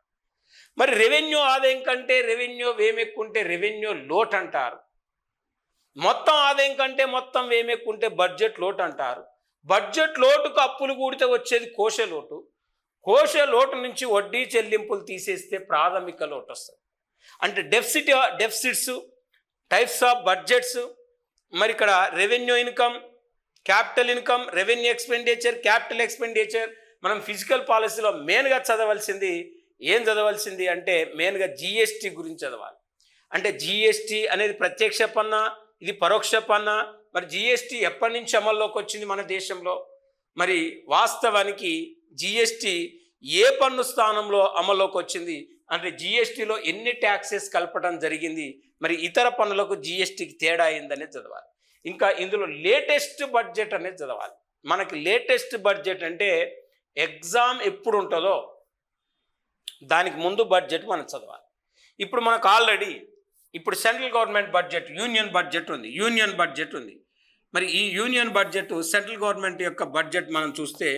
మరి రెవెన్యూ ఆదాయం కంటే రెవెన్యూ వ్యయం ఎక్కువ ఉంటే రెవెన్యూ లోట్ అంటారు. మొత్తం ఆదాయం కంటే మొత్తం వ్యయం ఎక్కువ ఉంటే బడ్జెట్ లోట్ అంటారు. బడ్జెట్ లోటుకు అప్పులు కూడితే వచ్చేది కోశ లోటు. కోశ లోటు నుంచి వడ్డీ చెల్లింపులు తీసేస్తే ప్రాథమిక లోటు వస్తుంది. అంటే డెఫిసిట్స్, టైప్స్ ఆఫ్ బడ్జెట్స్. మరి ఇక్కడ revenue income, capital income, revenue expenditure, capital expenditure. మనం ఫిజికల్ పాలసీలో మెయిన్గా చదవాల్సింది అంటే మెయిన్గా GST గురించి చదవాలి. అంటే GST అనేది ప్రత్యక్ష పన్ను, ఇది పరోక్ష పన్ను. మరి GST ఎప్పటి నుంచి అమల్లోకి వచ్చింది మన దేశంలో? మరి వాస్తవానికి GST ఏ పన్ను స్థానంలో అమల్లోకి వచ్చింది అంటే GSTలో ఎన్ని ట్యాక్సెస్ కలపడం జరిగింది, మరి ఇతర పన్నులకు GSTకి తేడా అయిందనే చదవాలి. ఇంకా ఇందులో లేటెస్ట్ బడ్జెట్ అనేది చదవాలి. మనకి లేటెస్ట్ బడ్జెట్ అంటే ఎగ్జామ్ ఎప్పుడు ఉంటుందో దానికి ముందు బడ్జెట్ మనం చదవాలి. ఇప్పుడు మనకు ఆల్రెడీ ఇప్పుడు central government budget, union budget ఉంది. మరి ఈ యూనియన్ బడ్జెట్, సెంట్రల్ గవర్నమెంట్ యొక్క బడ్జెట్ మనం చూస్తే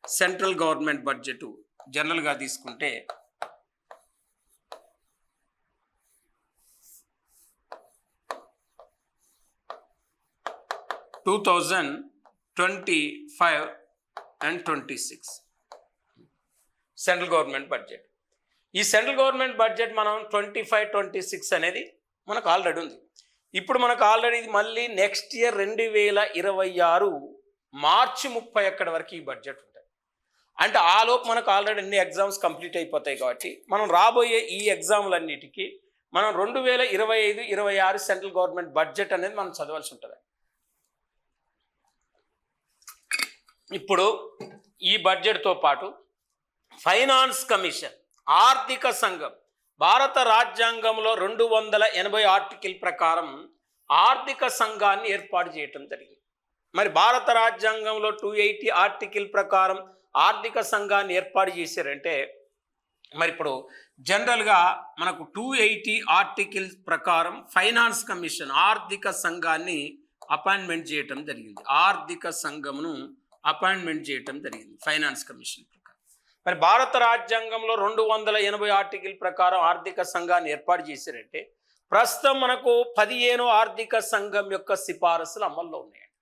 సెంట్రల్ గవర్నమెంట్ బడ్జెట్ జనరల్గా తీసుకుంటే 2025 and 26 సెంట్రల్ గవర్నమెంట్ బడ్జెట్. ఈ సెంట్రల్ గవర్నమెంట్ బడ్జెట్ మనం 25-26 అనేది మనకు ఆల్రెడీ ఉంది. ఇప్పుడు మనకు ఆల్రెడీ ఇది మళ్ళీ నెక్స్ట్ ఇయర్ 2026 మార్చి 31 వరకు ఈ బడ్జెట్ ఉంటుంది. అంటే ఆలోపు మనకు ఆల్రెడీ అన్ని ఎగ్జామ్స్ కంప్లీట్ అయిపోతాయి కాబట్టి మనం రాబోయే ఈ ఎగ్జామ్లన్నిటికీ మనం 2025-26 సెంట్రల్ గవర్నమెంట్ బడ్జెట్ అనేది మనం చదవాల్సి ఉంటుంది. ఇప్పుడు ఈ బడ్జెట్తో పాటు ఫైనాన్స్ కమిషన్, ఆర్థిక సంఘం, భారత రాజ్యాంగంలో 280 ఆర్టికల్ ప్రకారం ఆర్థిక సంఘాన్ని ఏర్పాటు చేయటం జరిగింది. మరి భారత రాజ్యాంగంలో 280 ఆర్టికల్ ప్రకారం ఆర్థిక సంఘాన్ని ఏర్పాటు చేశారంటే మరి ఇప్పుడు జనరల్గా మనకు 280 ఆర్టికల్ ప్రకారం ఫైనాన్స్ కమిషన్, ఆర్థిక సంఘాన్ని అపాయింట్మెంట్ చేయటం జరిగింది. ఆర్థిక సంఘమును అపాయింట్మెంట్ చేయటం జరిగింది ఫైనాన్స్ కమిషన్ ప్రకారం. మరి భారత రాజ్యాంగంలో 280 ఆర్టికల్ ప్రకారం ఆర్థిక సంఘాన్ని ఏర్పాటు చేశారంటే ప్రస్తుతం మనకు 15వ ఆర్థిక సంఘం యొక్క సిఫారసులు అమల్లో ఉన్నాయండి.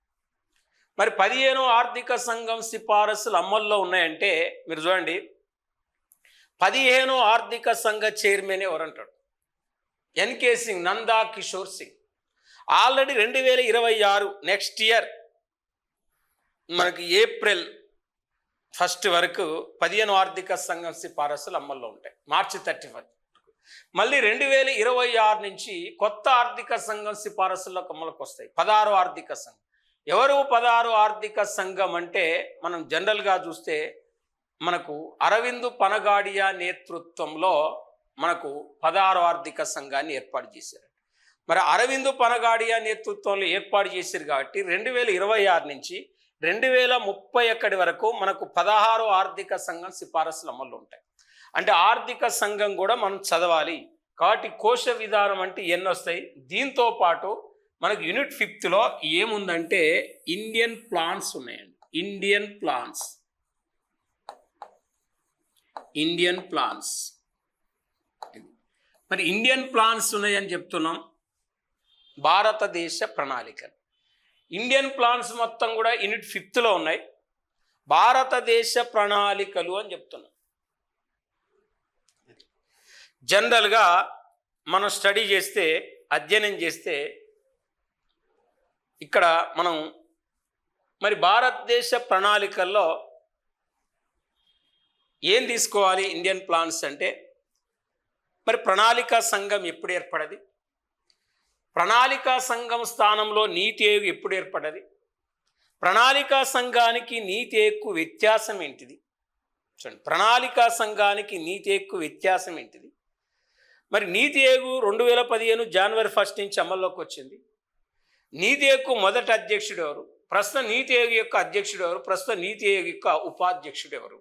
మరి 15వ ఆర్థిక సంఘం సిఫారసులు అమల్లో ఉన్నాయంటే మీరు చూడండి, 15వ ఆర్థిక సంఘ చైర్మన్ ఎవరంటాడు? NK Singh, Nanda Kishore Singh. Already 2026 next year మనకి ఏప్రిల్ 1 వరకు 15వ ఆర్థిక సంఘం సిఫారసులు అమల్లో ఉంటాయి, మార్చి 31. మళ్ళీ 2026 నుంచి కొత్త ఆర్థిక సంఘం సిఫారసులకు అమలుకు వస్తాయి, 16వ ఆర్థిక సంఘం. ఎవరు 16వ ఆర్థిక సంఘం అంటే మనం జనరల్గా చూస్తే మనకు అరవింద్ పనగాడియా నేతృత్వంలో మనకు 16వ ఆర్థిక సంఘాన్ని ఏర్పాటు చేశారు. మరి అరవింద్ పనగాడియా నేతృత్వంలో ఏర్పాటు చేశారు కాబట్టి 2026 నుంచి 2031 వరకు మనకు 16వ ఆర్థిక సంఘం సిఫారసులు అమల్లో ఉంటాయి. అంటే ఆర్థిక సంఘం కూడా మనం చదవాలి కాబట్టి కోశ విధానం అంటే ఎన్ని వస్తాయి. దీంతో పాటు మనకు యూనిట్ 5లో ఏముందంటే ఇండియన్ ప్లాన్స్ ఉన్నాయండి. ఇండియన్ ప్లాన్స్ మరి ఇండియన్ ప్లాన్స్ ఉన్నాయని చెప్తున్నాం. భారతదేశ ప్రణాళికలు, ఇండియన్ ప్లాన్స్ మొత్తం కూడా యూనిట్ 5లో ఉన్నాయి. భారతదేశ ప్రణాళికలు అని చెప్తున్నాం. జనరల్గా మనం స్టడీ చేస్తే, అధ్యయనం చేస్తే ఇక్కడ మనం మరి భారతదేశ ప్రణాళికల్లో ఏం తీసుకోవాలి? ఇండియన్ ప్లాన్స్ అంటే మరి ప్రణాళికా సంఘం ఎప్పుడు ఏర్పడది? ప్రణాళికా సంఘం స్థానంలో నీతి ఆయోగ్ ఎప్పుడు ఏర్పడ్డది? ప్రణాళికా సంఘానికి నీతి ఆయోగ్కు వ్యత్యాసం ఏంటిది? చూడండి, ప్రణాళికా సంఘానికి నీతి ఆయోగ్కు వ్యత్యాసం ఏంటిది? మరి నీతి ఆయోగ్ 2015 జనవరి 1 నుంచి అమల్లోకి వచ్చింది. నీతి ఆయోగ్కు మొదటి అధ్యక్షుడు ఎవరు? ప్రస్తుతం నీతి ఆయోగ్ యొక్క అధ్యక్షుడు ఎవరు? ప్రస్తుతం నీతి ఆయోగ్ యొక్క ఉపాధ్యక్షుడు ఎవరు?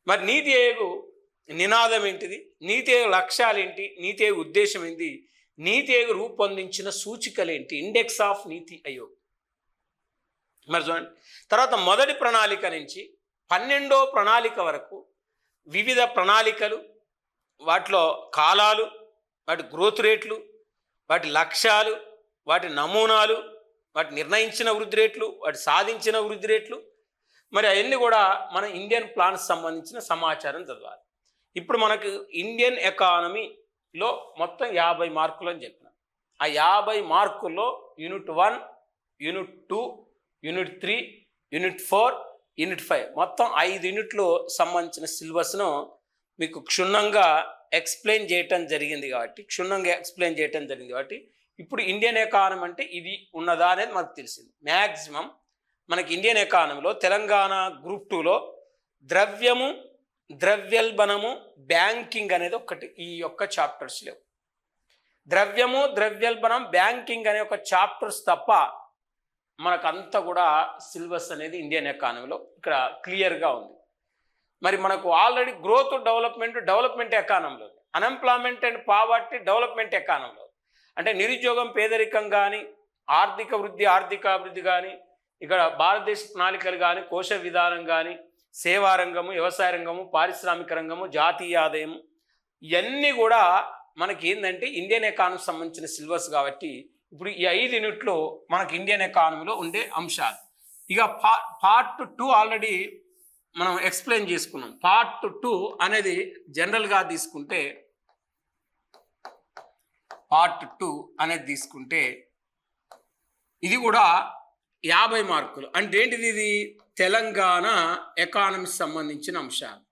మరి నీతి ఆయోగ్ నినాదం ఏంటిది? నీతి ఆయోగ్ లక్ష్యాలు ఏంటి? నీతి ఆయోగ్ ఉద్దేశం ఏంటి? నీతి ఆయోగ్ రూపొందించిన సూచికలు ఏంటి? ఇండెక్స్ ఆఫ్ నీతి ఆయోగ్. మరి చూడండి, తర్వాత మొదటి ప్రణాళిక నుంచి 12వ ప్రణాళిక వరకు వివిధ ప్రణాళికలు, వాటిలో కాలాలు, వాటి గ్రోత్ రేట్లు, వాటి లక్ష్యాలు, వాటి నమూనాలు, వాటి నిర్ణయించిన వృద్ధి రేట్లు, వాటి సాధించిన వృద్ధి రేట్లు, మరి అవన్నీ కూడా మన ఇండియన్ ప్లాన్స్ సంబంధించిన సమాచారం చదవాలి. ఇప్పుడు మనకు ఇండియన్ ఎకానమీలో మొత్తం 50 మార్కులు అని చెప్పిన. ఆ 50 మార్కుల్లో unit 1, unit 2, unit 3, unit 4, unit 5 మొత్తం 5 యూనిట్లు సంబంధించిన సిలబస్ను మీకు క్షుణ్ణంగా ఎక్స్ప్లెయిన్ చేయటం జరిగింది కాబట్టి ఇప్పుడు ఇండియన్ ఎకానమీ అంటే ఇది ఉన్నదా అనేది మనకు తెలిసింది. మ్యాక్సిమం మనకి ఇండియన్ ఎకానమీలో తెలంగాణ గ్రూప్ 2లో ద్రవ్యము, ద్రవ్యోల్బణము, బ్యాంకింగ్ అనేది ఒకటి, ఈ యొక్క చాప్టర్స్ లేవు. ద్రవ్యము, ద్రవ్యోల్బణం, బ్యాంకింగ్ అనే ఒక చాప్టర్స్ తప్ప మనకంతా కూడా సిలబస్ అనేది ఇండియన్ ఎకానమీలో ఇక్కడ క్లియర్గా ఉంది. మరి మనకు ఆల్రెడీ గ్రోత్, డెవలప్మెంట్ ఎకానమీలో, అన్ఎంప్లాయ్మెంట్ అండ్ పావర్టీ డెవలప్మెంట్ ఎకానమీలో, అంటే నిరుద్యోగం, పేదరికం కానీ, ఆర్థిక వృద్ధి, ఆర్థిక అభివృద్ధి కానీ, ఇక్కడ భారతదేశ ప్రణాళికలు కానీ, కోశ విధానం కానీ, సేవా రంగము, వ్యవసాయ రంగము, పారిశ్రామిక రంగము, జాతీయ ఆదాయము, ఇవన్నీ కూడా మనకి ఏంటంటే ఇండియన్ ఎకానమీ సంబంధించిన సిలబస్. కాబట్టి ఇప్పుడు ఈ 5 యూనిట్లు మనకి ఇండియన్ ఎకానమీలో ఉండే అంశాలు. ఇక పార్ట్ 2 ఆల్రెడీ మనం ఎక్స్ప్లెయిన్ చేసుకున్నాం. పార్ట్ 2 అనేది జనరల్గా తీసుకుంటే, పార్ట్ 2 అనేది తీసుకుంటే ఇది కూడా 50 మార్కులు. అంటే ఏంటిది? ఇది తెలంగాణ ఎకానమీకి సంబంధించిన అంశాలు.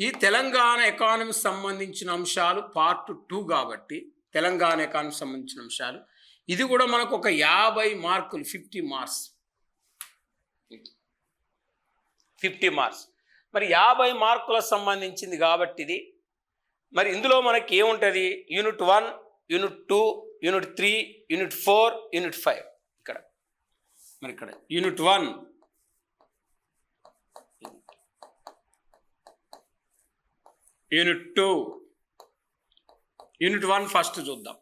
ఈ తెలంగాణ ఎకానమీకి సంబంధించిన అంశాలు పార్ట్ 2 కాబట్టి తెలంగాణ ఎకానమీకి సంబంధించిన అంశాలు. ఇది కూడా మనకు ఒక 50 మార్కులు, 50 మార్క్స్. 50 మార్క్స్. మరి 50 మార్కులకు సంబంధించింది కాబట్టి ఇది. మరి ఇందులో మనకి ఏముంటుంది? Unit 1, unit 2, unit 3, unit 4, unit 5. ఇక్కడ మరి ఇక్కడ యూనిట్ 1, యూనిట్ 2, యూనిట్ 1 ఫస్ట్ చూద్దాం.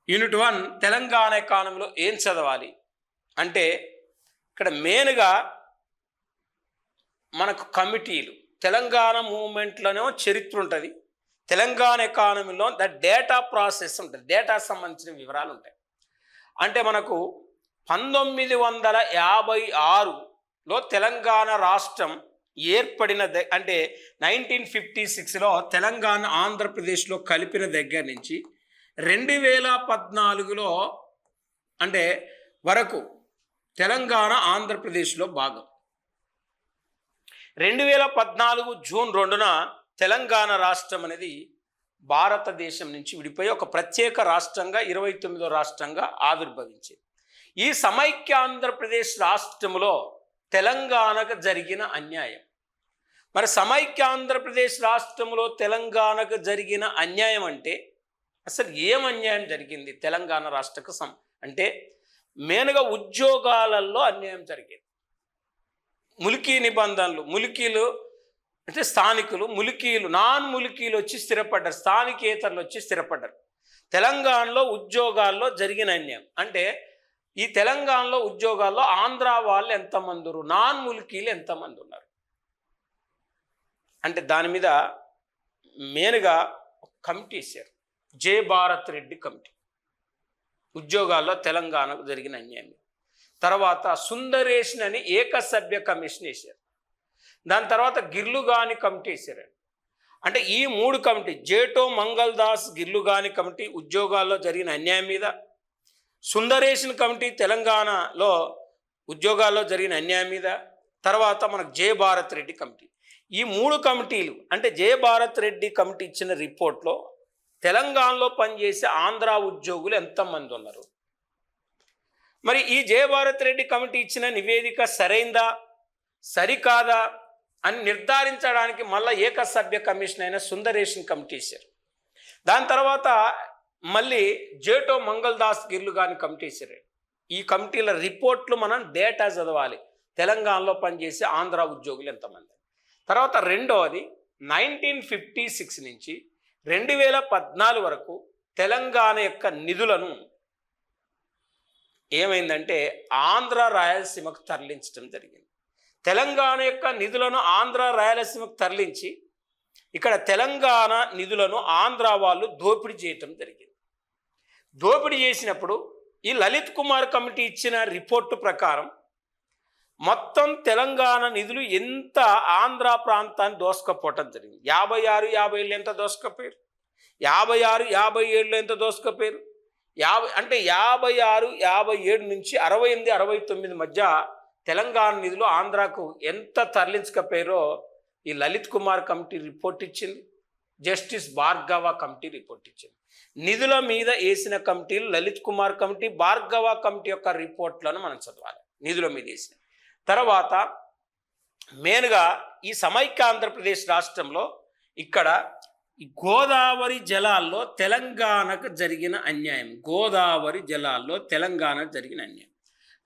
యూనిట్ 1 తెలంగాణ ఎకానమీలో ఏం చదవాలి అంటే, ఇక్కడ మెయిన్గా మనకు కమిటీలు, తెలంగాణ మూవ్మెంట్లోనేమో చరిత్ర ఉంటుంది, తెలంగాణ ఎకానమీలో ద డేటా ప్రాసెస్ ఉంటుంది, డేటా సంబంధించిన వివరాలు ఉంటాయి. అంటే మనకు 1956లో తెలంగాణ రాష్ట్రం ఏర్పడిన అంటే 1956లో తెలంగాణ ఆంధ్రప్రదేశ్లో కలిపిన దగ్గర నుంచి 2014లో అంటే వరకు తెలంగాణ ఆంధ్రప్రదేశ్లో భాగం. 2014 జూన్ 2న తెలంగాణ రాష్ట్రం అనేది భారతదేశం నుంచి విడిపోయి ఒక ప్రత్యేక రాష్ట్రంగా 29వ రాష్ట్రంగా ఆవిర్భవించింది. ఈ సమైక్య ఆంధ్రప్రదేశ్ రాష్ట్రంలో తెలంగాణకు జరిగిన అన్యాయం. మరి సమైక్య ఆంధ్రప్రదేశ్ రాష్ట్రంలో తెలంగాణకు జరిగిన అన్యాయం అంటే అసలు ఏం అన్యాయం జరిగింది తెలంగాణ రాష్ట్రకు? అంటే మెయిన్గా ఉద్యోగాలలో అన్యాయం జరిగింది. ములికీ నిబంధనలు, ములికీలు అంటే స్థానికులు, ములికీలు, నాన్ ములికీలు వచ్చి స్థిరపడ్డారు, స్థానికేతరులు వచ్చి స్థిరపడ్డారు. తెలంగాణలో ఉద్యోగాల్లో జరిగిన అన్యాయం అంటే ఈ తెలంగాణలో ఉద్యోగాల్లో ఆంధ్ర వాళ్ళు ఎంతమంది ఉన్నారు, నాన్ ములికీలు ఎంతమంది ఉన్నారు అంటే దాని మీద మెయిన్గా కమిటీ వేశారు, జే భారత్ రెడ్డి కమిటీ. ఉద్యోగాల్లో తెలంగాణకు జరిగిన అన్యాయం. తర్వాత సుందరేషన్ అని ఏకసభ్య కమిషన్ వేశారు. దాని తర్వాత గిర్లుగాని కమిటీ వేశారు. అంటే ఈ 3 కమిటీ, జేటో మంగళ్ దాస్ గిర్లుగాని కమిటీ ఉద్యోగాల్లో జరిగిన అన్యాయం మీద, సుందరేషన్ కమిటీ తెలంగాణలో ఉద్యోగాల్లో జరిగిన అన్యాయం మీద, తర్వాత మనకు జే భారత్ రెడ్డి కమిటీ. ఈ 3 కమిటీలు అంటే జే భారత్ రెడ్డి కమిటీ ఇచ్చిన రిపోర్ట్లో తెలంగాణలో పనిచేసే ఆంధ్ర ఉద్యోగులు ఎంతమంది ఉన్నారు, మరి ఈ జే భారత్ రెడ్డి కమిటీ ఇచ్చిన నివేదిక సరైందా సరికాదా అని నిర్ధారించడానికి మళ్ళీ ఏకసభ్య కమిషన్ అయిన సుందరేషన్ కమిటీ ఇచ్చారు. దాని తర్వాత మళ్ళీ జేటో మంగళ్ దాస్ గిర్లుగాని కమిటీ ఇచ్చారు. ఈ కమిటీల రిపోర్ట్లు మనం డేటా చదవాలి, తెలంగాణలో పనిచేసే ఆంధ్ర ఉద్యోగులు ఎంతమంది. తర్వాత రెండవది 1956 నుంచి 2014 వరకు తెలంగాణ యొక్క నిధులను ఏమైందంటే ఆంధ్ర రాయలసీమకు తరలించడం జరిగింది. తెలంగాణ యొక్క నిధులను ఆంధ్ర రాయలసీమకు తరలించి ఇక్కడ తెలంగాణ నిధులను ఆంధ్ర వాళ్ళు దోపిడీ చేయటం జరిగింది. దోపిడీ చేసినప్పుడు ఈ లలిత్ కుమార్ కమిటీ ఇచ్చిన రిపోర్టు ప్రకారం మొత్తం తెలంగాణ నిధులు ఎంత ఆంధ్ర ప్రాంతాన్ని దోసుకపోవటం జరిగింది. 56, 57 ఎంత దోసుకపోయారు, 56, 57 ఎంత దోసుకపోయారు, 56, 57 నుంచి 68, 69 మధ్య తెలంగాణ నిధులు ఆంధ్రాకు ఎంత తరలించకపోయారో ఈ లలిత్ కుమార్ కమిటీ రిపోర్ట్ ఇచ్చింది, జస్టిస్ భార్గవ కమిటీ రిపోర్ట్ ఇచ్చింది. నిధుల మీద వేసిన కమిటీలు లలిత్ కుమార్ కమిటీ, భార్గవ కమిటీ యొక్క రిపోర్ట్లను మనం చదవాలి. నిధుల మీద వేసిన తర్వాత మెయిన్గా ఈ సమైక్య ఆంధ్రప్రదేశ్ రాష్ట్రంలో ఇక్కడ ఈ గోదావరి జలాల్లో తెలంగాణకు జరిగిన అన్యాయం, గోదావరి జలాల్లో తెలంగాణకు జరిగిన అన్యాయం.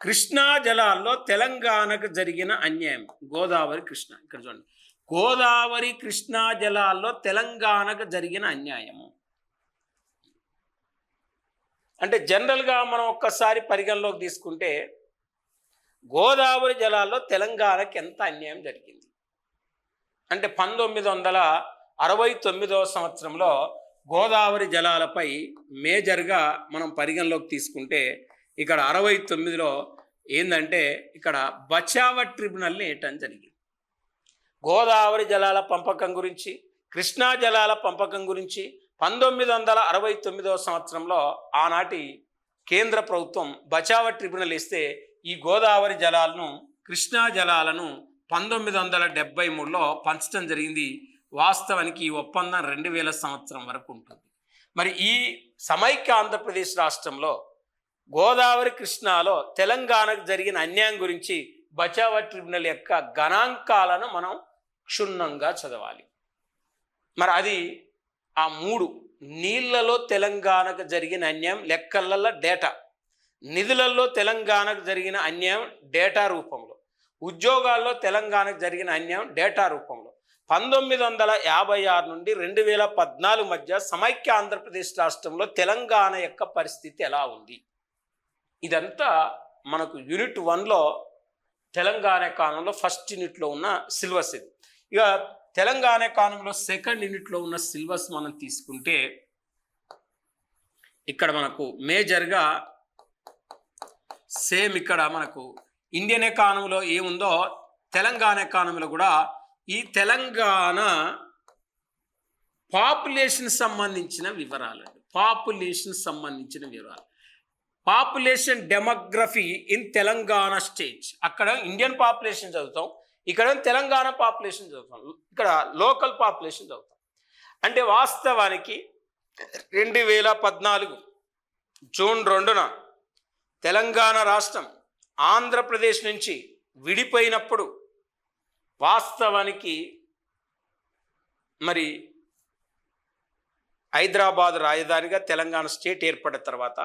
కృష్ణా జలాల్లో తెలంగాణకు జరిగిన అన్యాయం. గోదావరి కృష్ణ, ఇక్కడ చూడండి, గోదావరి కృష్ణా జలాల్లో తెలంగాణకు జరిగిన అన్యాయము. అంటే జనరల్గా మనం ఒక్కసారి పరిగణలోకి తీసుకుంటే గోదావరి జలాల్లో తెలంగాణకి ఎంత అన్యాయం జరిగింది అంటే 1969వ సంవత్సరంలో గోదావరి జలాలపై మేజర్గా మనం పరిగణలోకి తీసుకుంటే ఇక్కడ 69లో ఏంటంటే ఇక్కడ బచావ ట్రిబ్యునల్ని వేయటం జరిగింది. గోదావరి జలాల పంపకం గురించి, కృష్ణా జలాల పంపకం గురించి 1969వ సంవత్సరంలో ఆనాటి కేంద్ర ప్రభుత్వం బచావ ట్రిబ్యునల్ ఇస్తే ఈ గోదావరి జలాలను, కృష్ణా జలాలను 1973లో పంచడం జరిగింది. వాస్తవానికి ఈ ఒప్పందం 2000 సంవత్సరం వరకు ఉంటుంది. మరి ఈ సమైక్య ఆంధ్రప్రదేశ్ రాష్ట్రంలో గోదావరి కృష్ణాలో తెలంగాణకు జరిగిన అన్యాయం గురించి బచావ ట్రిబ్యునల్ యొక్క గణాంకాలను మనం క్షుణ్ణంగా చదవాలి. మరి అది ఆ 3 నీళ్లలో తెలంగాణకు జరిగిన అన్యాయం లెక్కలలో డేటా, నిధులలో తెలంగాణకు జరిగిన అన్యాయం డేటా రూపంలో, ఉద్యోగాల్లో తెలంగాణకు జరిగిన అన్యాయం డేటా రూపంలో, 1956 నుండి 2014 మధ్య సమైక్య ఆంధ్రప్రదేశ్ రాష్ట్రంలో తెలంగాణ యొక్క పరిస్థితి ఎలా ఉంది, ఇదంతా మనకు యూనిట్ 1లో తెలంగాణ ఎకానమీలో ఫస్ట్ యూనిట్లో ఉన్న సిలబస్ ఇది. ఇక తెలంగాణ ఎకానమీలో సెకండ్ యూనిట్లో ఉన్న సిలబస్ మనం తీసుకుంటే ఇక్కడ మనకు మేజర్గా సేమ్ ఇక్కడ మనకు ఇండియన్ ఎకానమీలో ఏముందో తెలంగాణ ఎకానమీలో కూడా ఈ తెలంగాణ పాపులేషన్ సంబంధించిన వివరాలు, population demography in Telangana state. అక్కడ ఇండియన్ పాపులేషన్ చదువుతాం, ఇక్కడ తెలంగాణ పాపులేషన్ చదువుతాం, ఇక్కడ లోకల్ పాపులేషన్ చదువుతాం. అంటే వాస్తవానికి 2014 జూన్ 2న తెలంగాణ రాష్ట్రం ఆంధ్రప్రదేశ్ నుంచి విడిపోయినప్పుడు వాస్తవానికి మరి హైదరాబాద్ రాజధానిగా తెలంగాణ స్టేట్ ఏర్పడిన తర్వాత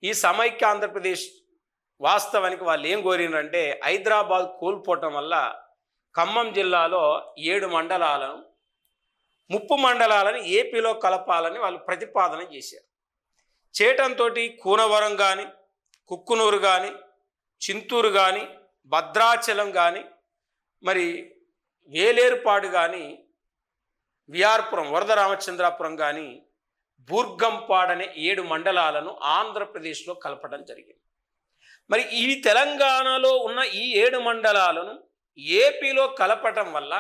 ఈ సమైక్య ఆంధ్రప్రదేశ్ వాస్తవానికి వాళ్ళు ఏం కోరినారంటే హైదరాబాద్ కోల్పోవటం వల్ల ఖమ్మం జిల్లాలో 7 మండలాలను, 30 మండలాలను ఏపీలో కలపాలని వాళ్ళు ప్రతిపాదన చేశారు. చేయటంతో కూనవరం కానీ, కుక్కునూరు కానీ, చింతూరు కానీ, భద్రాచలం కానీ, మరి వేలేరుపాడు కానీ, విఆర్పురం వరదరామచంద్రాపురం కానీ, బూర్గంపాడ్ అనే 7 మండలాలను ఆంధ్రప్రదేశ్లో కలపడం జరిగింది. మరి ఈ తెలంగాణలో ఉన్న ఈ 7 మండలాలను ఏపీలో కలపటం వల్ల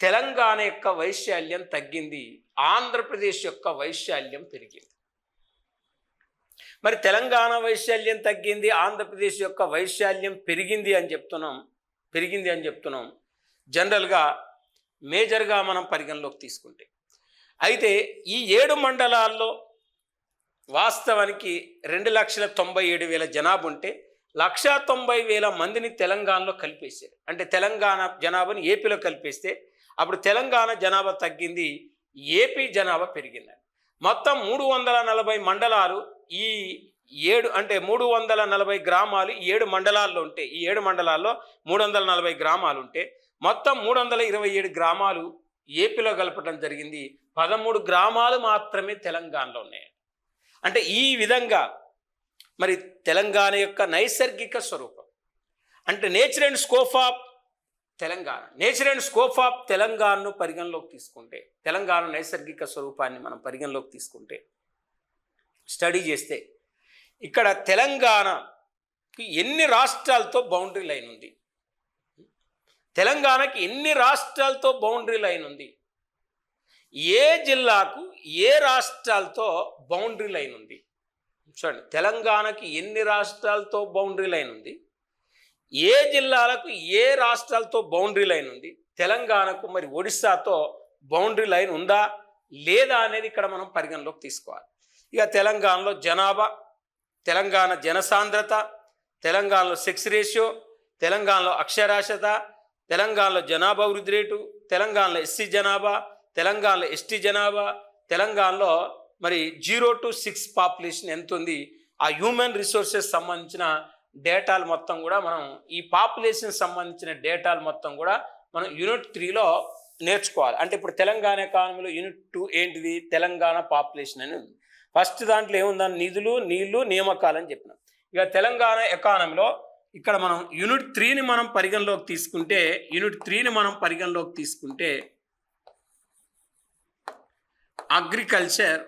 తెలంగాణ యొక్క వైశాల్యం తగ్గింది, ఆంధ్రప్రదేశ్ యొక్క వైశాల్యం పెరిగింది. మరి తెలంగాణ వైశాల్యం తగ్గింది, ఆంధ్రప్రదేశ్ యొక్క వైశాల్యం పెరిగింది అని చెప్తున్నాం జనరల్గా మేజర్గా మనం పరిగణలోకి తీసుకుంటే. అయితే ఈ 7 మండలాల్లో వాస్తవానికి 2,97,000 జనాభా ఉంటే 1,90,000 మందిని తెలంగాణలో కలిపేశారు. అంటే తెలంగాణ జనాభాని ఏపీలో కలిపేస్తే అప్పుడు తెలంగాణ జనాభా తగ్గింది, ఏపీ జనాభా పెరిగింది. మొత్తం 340 మండలాలు ఈ 7 అంటే 340 గ్రామాలు 7 మండలాల్లో ఉంటే, ఈ 7 మండలాల్లో 340 గ్రామాలు ఉంటే మొత్తం 327 గ్రామాలు ఏపీలో కలపడం జరిగింది. 13 గ్రామాలు మాత్రమే తెలంగాణలో ఉన్నాయి. అంటే ఈ విధంగా మరి తెలంగాణ యొక్క నైసర్గిక స్వరూపం అంటే నేచర్ అండ్ స్కోప్ ఆఫ్ తెలంగాణను పరిగణలోకి తీసుకుంటే, తెలంగాణ నైసర్గిక స్వరూపాన్ని మనం పరిగణలోకి తీసుకుంటే స్టడీ చేస్తే ఇక్కడ తెలంగాణకి ఎన్ని రాష్ట్రాలతో బౌండరీ లైన్ ఉంది, తెలంగాణకి ఎన్ని రాష్ట్రాలతో బౌండరీ లైన్ ఉంది, ఏ జిల్లాకు ఏ రాష్ట్రాలతో బౌండరీ లైన్ ఉంది. చూడండి, తెలంగాణకి ఎన్ని రాష్ట్రాలతో బౌండరీ లైన్ ఉంది, ఏ జిల్లాలకు ఏ రాష్ట్రాలతో బౌండరీ లైన్ ఉంది, తెలంగాణకు మరి ఒడిస్సాతో బౌండరీ లైన్ ఉందా లేదా అనేది ఇక్కడ మనం పరిగణలోకి తీసుకోవాలి. ఇక తెలంగాణలో జనాభా, తెలంగాణ జనసాంద్రత, తెలంగాణలో సెక్స్ రేషియో, తెలంగాణలో అక్షరాస్యత, తెలంగాణలో జనాభా వృద్ధి రేటు, తెలంగాణలో ఎస్సీ జనాభా, తెలంగాణలో ఎస్టీ జనాభా, తెలంగాణలో మరి 0 to 6 పాపులేషన్ ఎంత ఉంది, ఆ హ్యూమన్ రిసోర్సెస్ సంబంధించిన డేటాలు మొత్తం కూడా మనం ఈ పాపులేషన్ సంబంధించిన డేటాలు మొత్తం కూడా మనం యూనిట్ 3లో నేర్చుకోవాలి. అంటే ఇప్పుడు తెలంగాణ ఎకానమీలో యూనిట్ 2 ఏంటిది, తెలంగాణ పాపులేషన్ అని ఉంది. ఫస్ట్ దాంట్లో ఏముందని నిధులు, నీళ్లు, నియామకాలు అని చెప్పినాం. ఇక తెలంగాణ ఎకానమీలో ఇక్కడ మనం యూనిట్ 3ని మనం పరిగణలోకి తీసుకుంటే అగ్రికల్చర్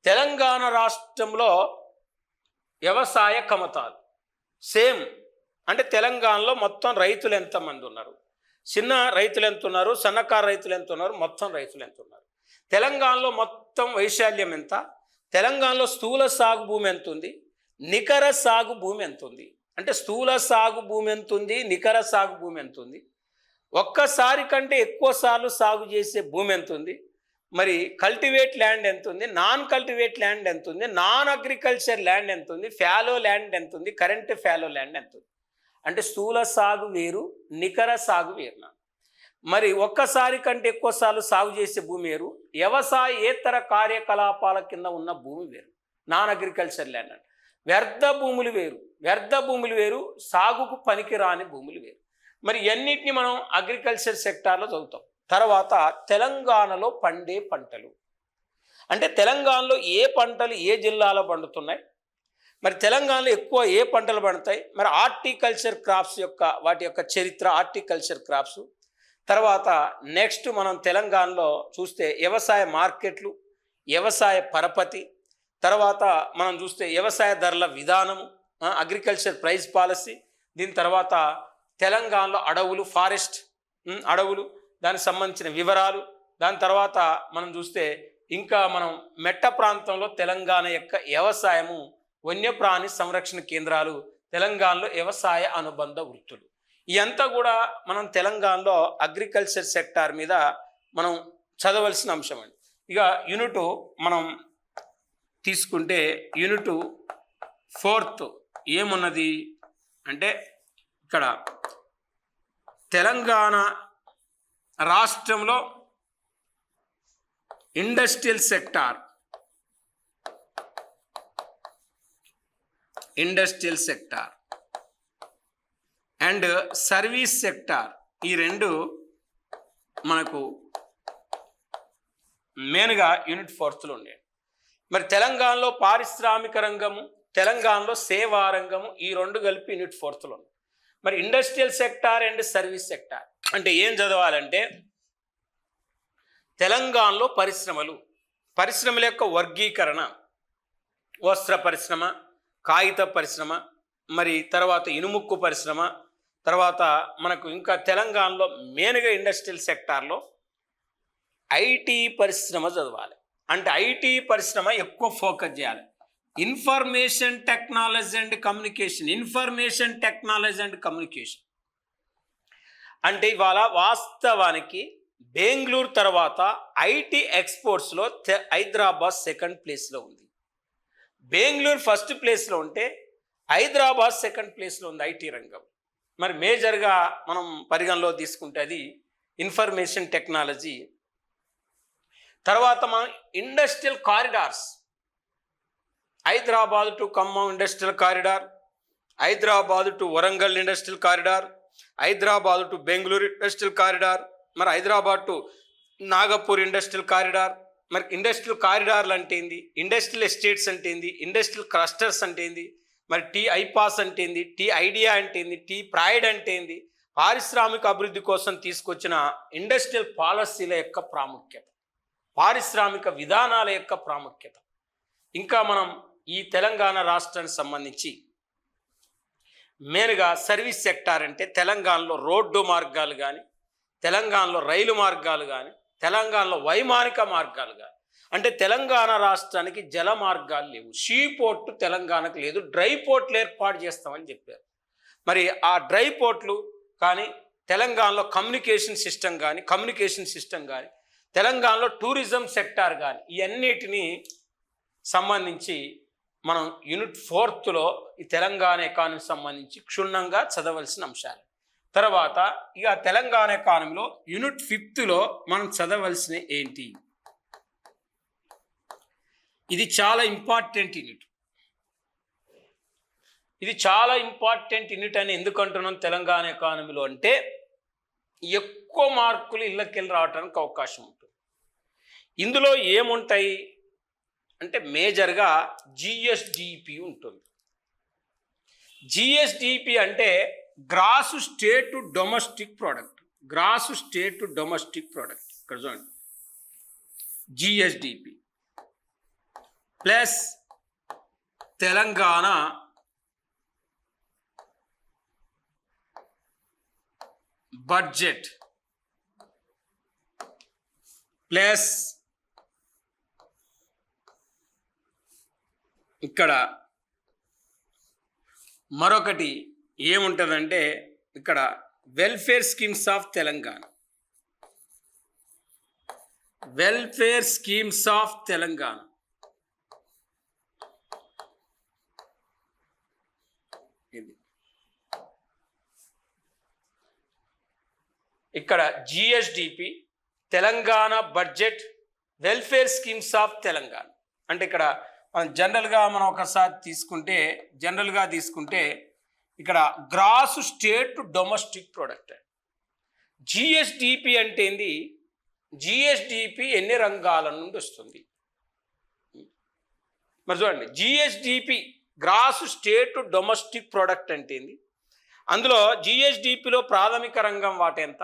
తెలంగాణ రాష్ట్రంలో వ్యవసాయ కమతాలు సేమ్. అంటే తెలంగాణలో మొత్తం రైతులు ఎంతమంది ఉన్నారు, చిన్న రైతులు ఎంత ఉన్నారు, సన్నకారు రైతులు ఎంత ఉన్నారు, మొత్తం రైతులు ఎంత ఉన్నారు, తెలంగాణలో మొత్తం వైశాల్యం ఎంత, తెలంగాణలో స్థూల సాగు భూమి ఎంత ఉంది, నికర సాగు భూమి ఎంత ఉంది, అంటే స్థూల సాగు భూమి ఎంత ఉంది, నికర సాగు భూమి ఎంత ఉంది, ఒక్కసారి కంటే ఎక్కువ సార్లు సాగు చేసే భూమి ఎంత ఉంది, మరి కల్టివేట్ ల్యాండ్ ఎంత ఉంది, నాన్ కల్టివేట్ ల్యాండ్ ఎంత ఉంది, నాన్ అగ్రికల్చర్ ల్యాండ్ ఎంత ఉంది, ఫ్యాలో ల్యాండ్ ఎంత ఉంది, కరెంట్ ఫ్యాలో ల్యాండ్ ఎంత ఉంది. అంటే స్థూల సాగు వేరు, నికర సాగు వేరు. మరి ఒక్కసారి కంటే ఎక్కువ సార్లు సాగు చేసే భూమి వేరు, వ్యవసాయేతర కార్యకలాపాల కింద ఉన్న భూమి వేరు, నాన్ అగ్రికల్చర్ ల్యాండ్. అంటే వ్యర్థ భూములు వేరు, సాగుకు పనికిరాని భూములు వేరు. మరి ఇవన్నిటిని మనం అగ్రికల్చర్ సెక్టార్లో చదువుతాం. తర్వాత తెలంగాణలో పండే పంటలు, అంటే తెలంగాణలో ఏ పంటలు ఏ జిల్లాలో పండుతున్నాయి, మరి తెలంగాణలో ఎక్కువ ఏ పంటలు పండుతాయి, మరి హార్టికల్చర్ క్రాప్స్ వాటి యొక్క చరిత్ర, హార్టికల్చర్ క్రాప్స్. తర్వాత నెక్స్ట్ మనం తెలంగాణలో చూస్తే వ్యవసాయ మార్కెట్లు, వ్యవసాయ పరపతి, తర్వాత మనం చూస్తే వ్యవసాయ ధరల విధానము, అగ్రికల్చర్ ప్రైస్ పాలసీ. దీని తర్వాత తెలంగాణలో అడవులు, ఫారెస్ట్ అడవులు, దానికి సంబంధించిన వివరాలు. దాని తర్వాత మనం చూస్తే ఇంకా మనం మెట్ట ప్రాంతంలో తెలంగాణ యొక్క వ్యవసాయము, వన్యప్రాణి సంరక్షణ కేంద్రాలు, తెలంగాణలో వ్యవసాయ అనుబంధ వృత్తులు, ఇదంతా కూడా మనం తెలంగాణలో అగ్రికల్చర్ సెక్టార్ మీద మనం చదవలసిన అంశం అండి. ఇక యూనిట్ మనం తీసుకుంటే యూనిట్ 4 ఏమున్నది అంటే ఇక్కడ తెలంగాణ రాష్ట్రంలో industrial sector and service sector, ఈ రెండు మనకు మెయిన్గా యూనిట్ 4లో ఉండే. మరి తెలంగాణలో పారిశ్రామిక రంగము, తెలంగాణలో సేవా రంగము, ఈ రెండు కలిపి యూనిట్ 4లో ఉంది. మరి industrial sector and service sector అంటే ఏం చదవాలంటే తెలంగాణలో పరిశ్రమల యొక్క వర్గీకరణ, వస్త్ర పరిశ్రమ, కాగిత పరిశ్రమ, మరి తర్వాత ఇనుముక్కు పరిశ్రమ, తర్వాత మనకు ఇంకా తెలంగాణలో మెయిన్గా ఇండస్ట్రియల్ సెక్టార్లో ఐటీ పరిశ్రమ చదవాలి. అంటే ఐటీ పరిశ్రమ ఎక్కువ ఫోకస్ చేయాలి. ఇన్ఫర్మేషన్ టెక్నాలజీ అండ్ కమ్యూనికేషన్ అంటే ఇవాళ వాస్తవానికి బెంగళూరు తర్వాత ఐటీ ఎక్స్పోర్ట్స్లో హైదరాబాద్ సెకండ్ ప్లేస్లో ఉంది. బెంగళూరు ఫస్ట్ ప్లేస్లో ఉంటే హైదరాబాద్ సెకండ్ ప్లేస్లో ఉంది ఐటీ రంగం. మరి మేజర్గా మనం పరిగణలో తీసుకుంటే అది ఇన్ఫర్మేషన్ టెక్నాలజీ. తర్వాత మనం industrial corridors, Hyderabad to Khammam industrial corridor, Hyderabad to Warangal industrial corridor, Hyderabad to Bengaluru industrial corridor, మరి Hyderabad to Nagpur industrial corridor. మరి ఇండస్ట్రియల్ కారిడార్లు అంటే ఏంది, ఇండస్ట్రియల్ ఎస్టేట్స్ అంటే ఏంది, ఇండస్ట్రియల్ క్లస్టర్స్ అంటే ఏంది, మరి టీ ఐపాస్ అంటే ఏంది, టీ ఐడియా అంటే ఏంది, టీ ప్రైడ్ అంటే ఏంది, పారిశ్రామిక అభివృద్ధి కోసం తీసుకొచ్చిన ఇండస్ట్రియల్ పాలసీల యొక్క ప్రాముఖ్యత, పారిశ్రామిక విధానాల యొక్క ప్రాముఖ్యత. ఇంకా మనం ఈ తెలంగాణ రాష్ట్రానికి సంబంధించి మెయిన్గా సర్వీస్ సెక్టార్ అంటే తెలంగాణలో రోడ్డు మార్గాలు కానీ, తెలంగాణలో రైలు మార్గాలు కానీ, తెలంగాణలో వైమానిక మార్గాలు కానీ. అంటే తెలంగాణ రాష్ట్రానికి జల మార్గాలు లేవు, సీ పోర్టు తెలంగాణకు లేదు, డ్రై పోర్ట్లు ఏర్పాటు చేస్తామని చెప్పారు. మరి ఆ డ్రై పోర్ట్లు కానీ, తెలంగాణలో కమ్యూనికేషన్ సిస్టమ్ కానీ, తెలంగాణలో టూరిజం సెక్టార్ కానీ, ఇవన్నిటినీ సంబంధించి మనం యూనిట్ 4లో ఈ తెలంగాణ ఎకానమీ సంబంధించి క్షుణ్ణంగా చదవలసిన అంశాలు. తర్వాత ఇక తెలంగాణ ఎకానమీలో యూనిట్ 5లో మనం చదవలసిన ఏంటి, ఇది చాలా ఇంపార్టెంట్ యూనిట్. ఇది చాలా ఇంపార్టెంట్ యూనిట్ అని ఎందుకు అంటున్నాం తెలంగాణ ఎకానమీలో అంటే ఎక్కువ మార్కులు ఇళ్ళకెళ్ళి రావడానికి అవకాశం ఉంటుంది. ఇందులో ఏముంటాయి అంటే మేజర్గా జిఎస్డిపి ఉంటుంది. జిఎస్డిపి అంటే gross state domestic product. Gross state domestic product ఇక్కడ చూడండి, GSDP plus Telangana budget plus ఇక్కడ మరొకటి ఏముంటుందంటే ఇక్కడ welfare schemes of Telangana. Welfare schemes of Telangana ఇది ఇక్కడ GSDP, Telangana budget, welfare schemes of Telangana. అంటే ఇక్కడ మనం ఒకసారి తీసుకుంటే ఇక్కడ gross state domestic product. GSDP అంటే ఏంది, జిఎస్డిపి ఎన్ని రంగాల నుండి వస్తుంది మరి చూడండి. GSDP gross state domestic product అంటే ఏంది, అందులో జిఎస్డిపిలో ప్రాథమిక రంగం వాటి ఎంత,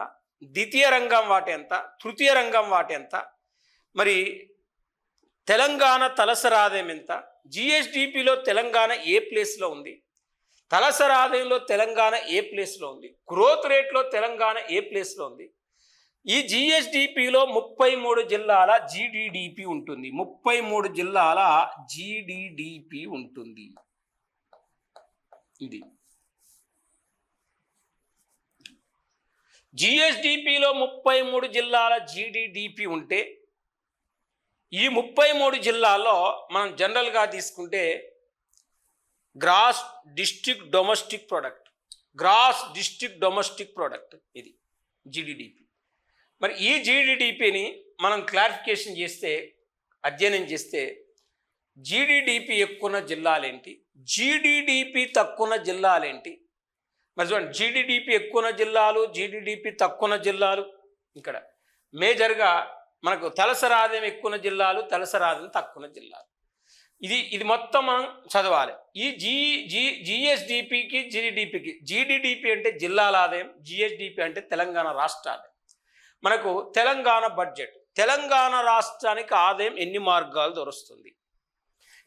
ద్వితీయ రంగం వాటి ఎంత, తృతీయ రంగం వాటి ఎంత, మరి తెలంగాణ తలసరి ఆదాయం ఎంత, జిఎస్డిపిలో తెలంగాణ ఏ ప్లేస్లో ఉంది, తలసరి ఆదాయంలో తెలంగాణ ఏ ప్లేస్లో ఉంది, గ్రోత్ రేట్లో తెలంగాణ ఏ ప్లేస్లో ఉంది. ఈ జిఎస్డిపిలో 33 జిల్లాల జిడిడిపి ఉంటుంది. 33 జిల్లాల జిడిడిపి ఉంటుంది. ఇది జిఎస్డిపిలో 33 జిల్లాల జిడిడిపి ఉంటే ఈ 33 జిల్లాల్లో మనం జనరల్గా తీసుకుంటే గ్రాస్ డిస్ట్రిక్ట్ డొమెస్టిక్ ప్రోడక్ట్ ఇది జిడిడిపి. మరి ఈ జిడిడిపిని మనం క్లారిఫికేషన్ చేస్తే, అధ్యయనం చేస్తే జిడిడిపి ఎక్కువ జిల్లాలేంటి, జిడిడిపి తక్కువ జిల్లాలేంటి. మరి చూడండి, జిడిడిపి ఎక్కువ జిల్లాలు, జిడిడిపి తక్కువ జిల్లాలు. ఇక్కడ మేజర్గా మనకు తలసరి ఆదాయం ఎక్కువ జిల్లాలు, తలసరి ఆదాయం తక్కువ జిల్లాలు. ఇది మొత్తం మనం చదవాలి. ఈ జిఎస్డిపికి జిడిడిపికి, జిడిడిపి అంటే జిల్లాల ఆదాయం, జిఎస్డిపి అంటే తెలంగాణ రాష్ట్ర ఆదాయం. మనకు తెలంగాణ బడ్జెట్, తెలంగాణ రాష్ట్రానికి ఆదాయం ఎన్ని మార్గాలు దొరుకుతుంది.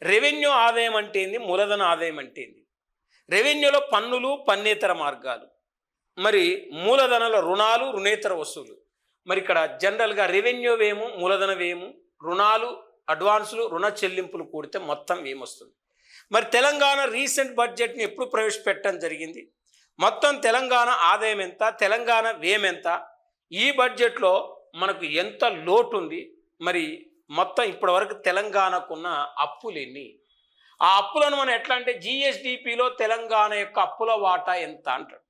రెవెన్యూ ఆదాయం అంటే ఏంది, మూలధన ఆదాయం అంటే ఏంది. రెవెన్యూలో పన్నులు, పన్నేతర మార్గాలు, మరి మూలధనలో రుణాలు, రుణేతర వసూలు. మరి ఇక్కడ జనరల్గా రెవెన్యూ వేము, మూలధన వేము, రుణాలు, అడ్వాన్సులు, రుణ చెల్లింపులు కూడితే మొత్తం ఏమొస్తుంది. మరి తెలంగాణ రీసెంట్ బడ్జెట్ని ఎప్పుడు ప్రవేశపెట్టడం జరిగింది, మొత్తం తెలంగాణ ఆదాయం ఎంత, తెలంగాణ వ్యయం ఎంత, ఈ బడ్జెట్లో మనకు ఎంత లోటు ఉంది, మరి మొత్తం ఇప్పటివరకు తెలంగాణకున్న అప్పులు ఎన్ని, ఆ అప్పులను మనం ఎట్లా అంటే జిఎస్డిపిలో తెలంగాణ యొక్క అప్పుల వాటా ఎంత అంటాడు.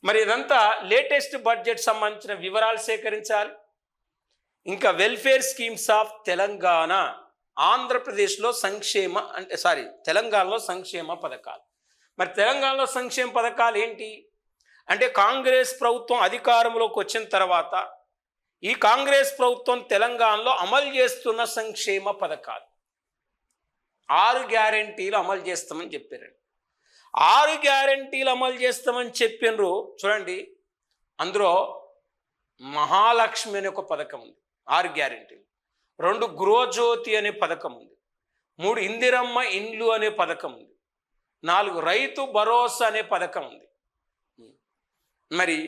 మరి ఇదంతా లేటెస్ట్ బడ్జెట్ సంబంధించిన వివరాలు సేకరించాలి. ఇంకా వెల్ఫేర్ స్కీమ్స్ ఆఫ్ తెలంగాణ, ఆంధ్రప్రదేశ్లో తెలంగాణలో సంక్షేమ పథకాలు. మరి తెలంగాణలో సంక్షేమ పథకాలు ఏంటి అంటే కాంగ్రెస్ ప్రభుత్వం అధికారంలోకి వచ్చిన తర్వాత ఈ కాంగ్రెస్ ప్రభుత్వం తెలంగాణలో అమలు చేస్తున్న సంక్షేమ పథకాలు 6 గ్యారెంటీలు అమలు చేస్తామని చెప్పారండి. 6 గ్యారెంటీలు అమలు చేస్తామని చెప్పినరు చూడండి. అందులో మహాలక్ష్మి అనే ఒక పథకం ఉంది, 6 గ్యారెంటీలు. 2 గృహజ్యోతి అనే పథకం ఉంది. 3 ఇందిరమ్మ ఇండ్లు అనే పథకం ఉంది. 4 రైతు భరోసా అనే పథకం ఉంది. మరి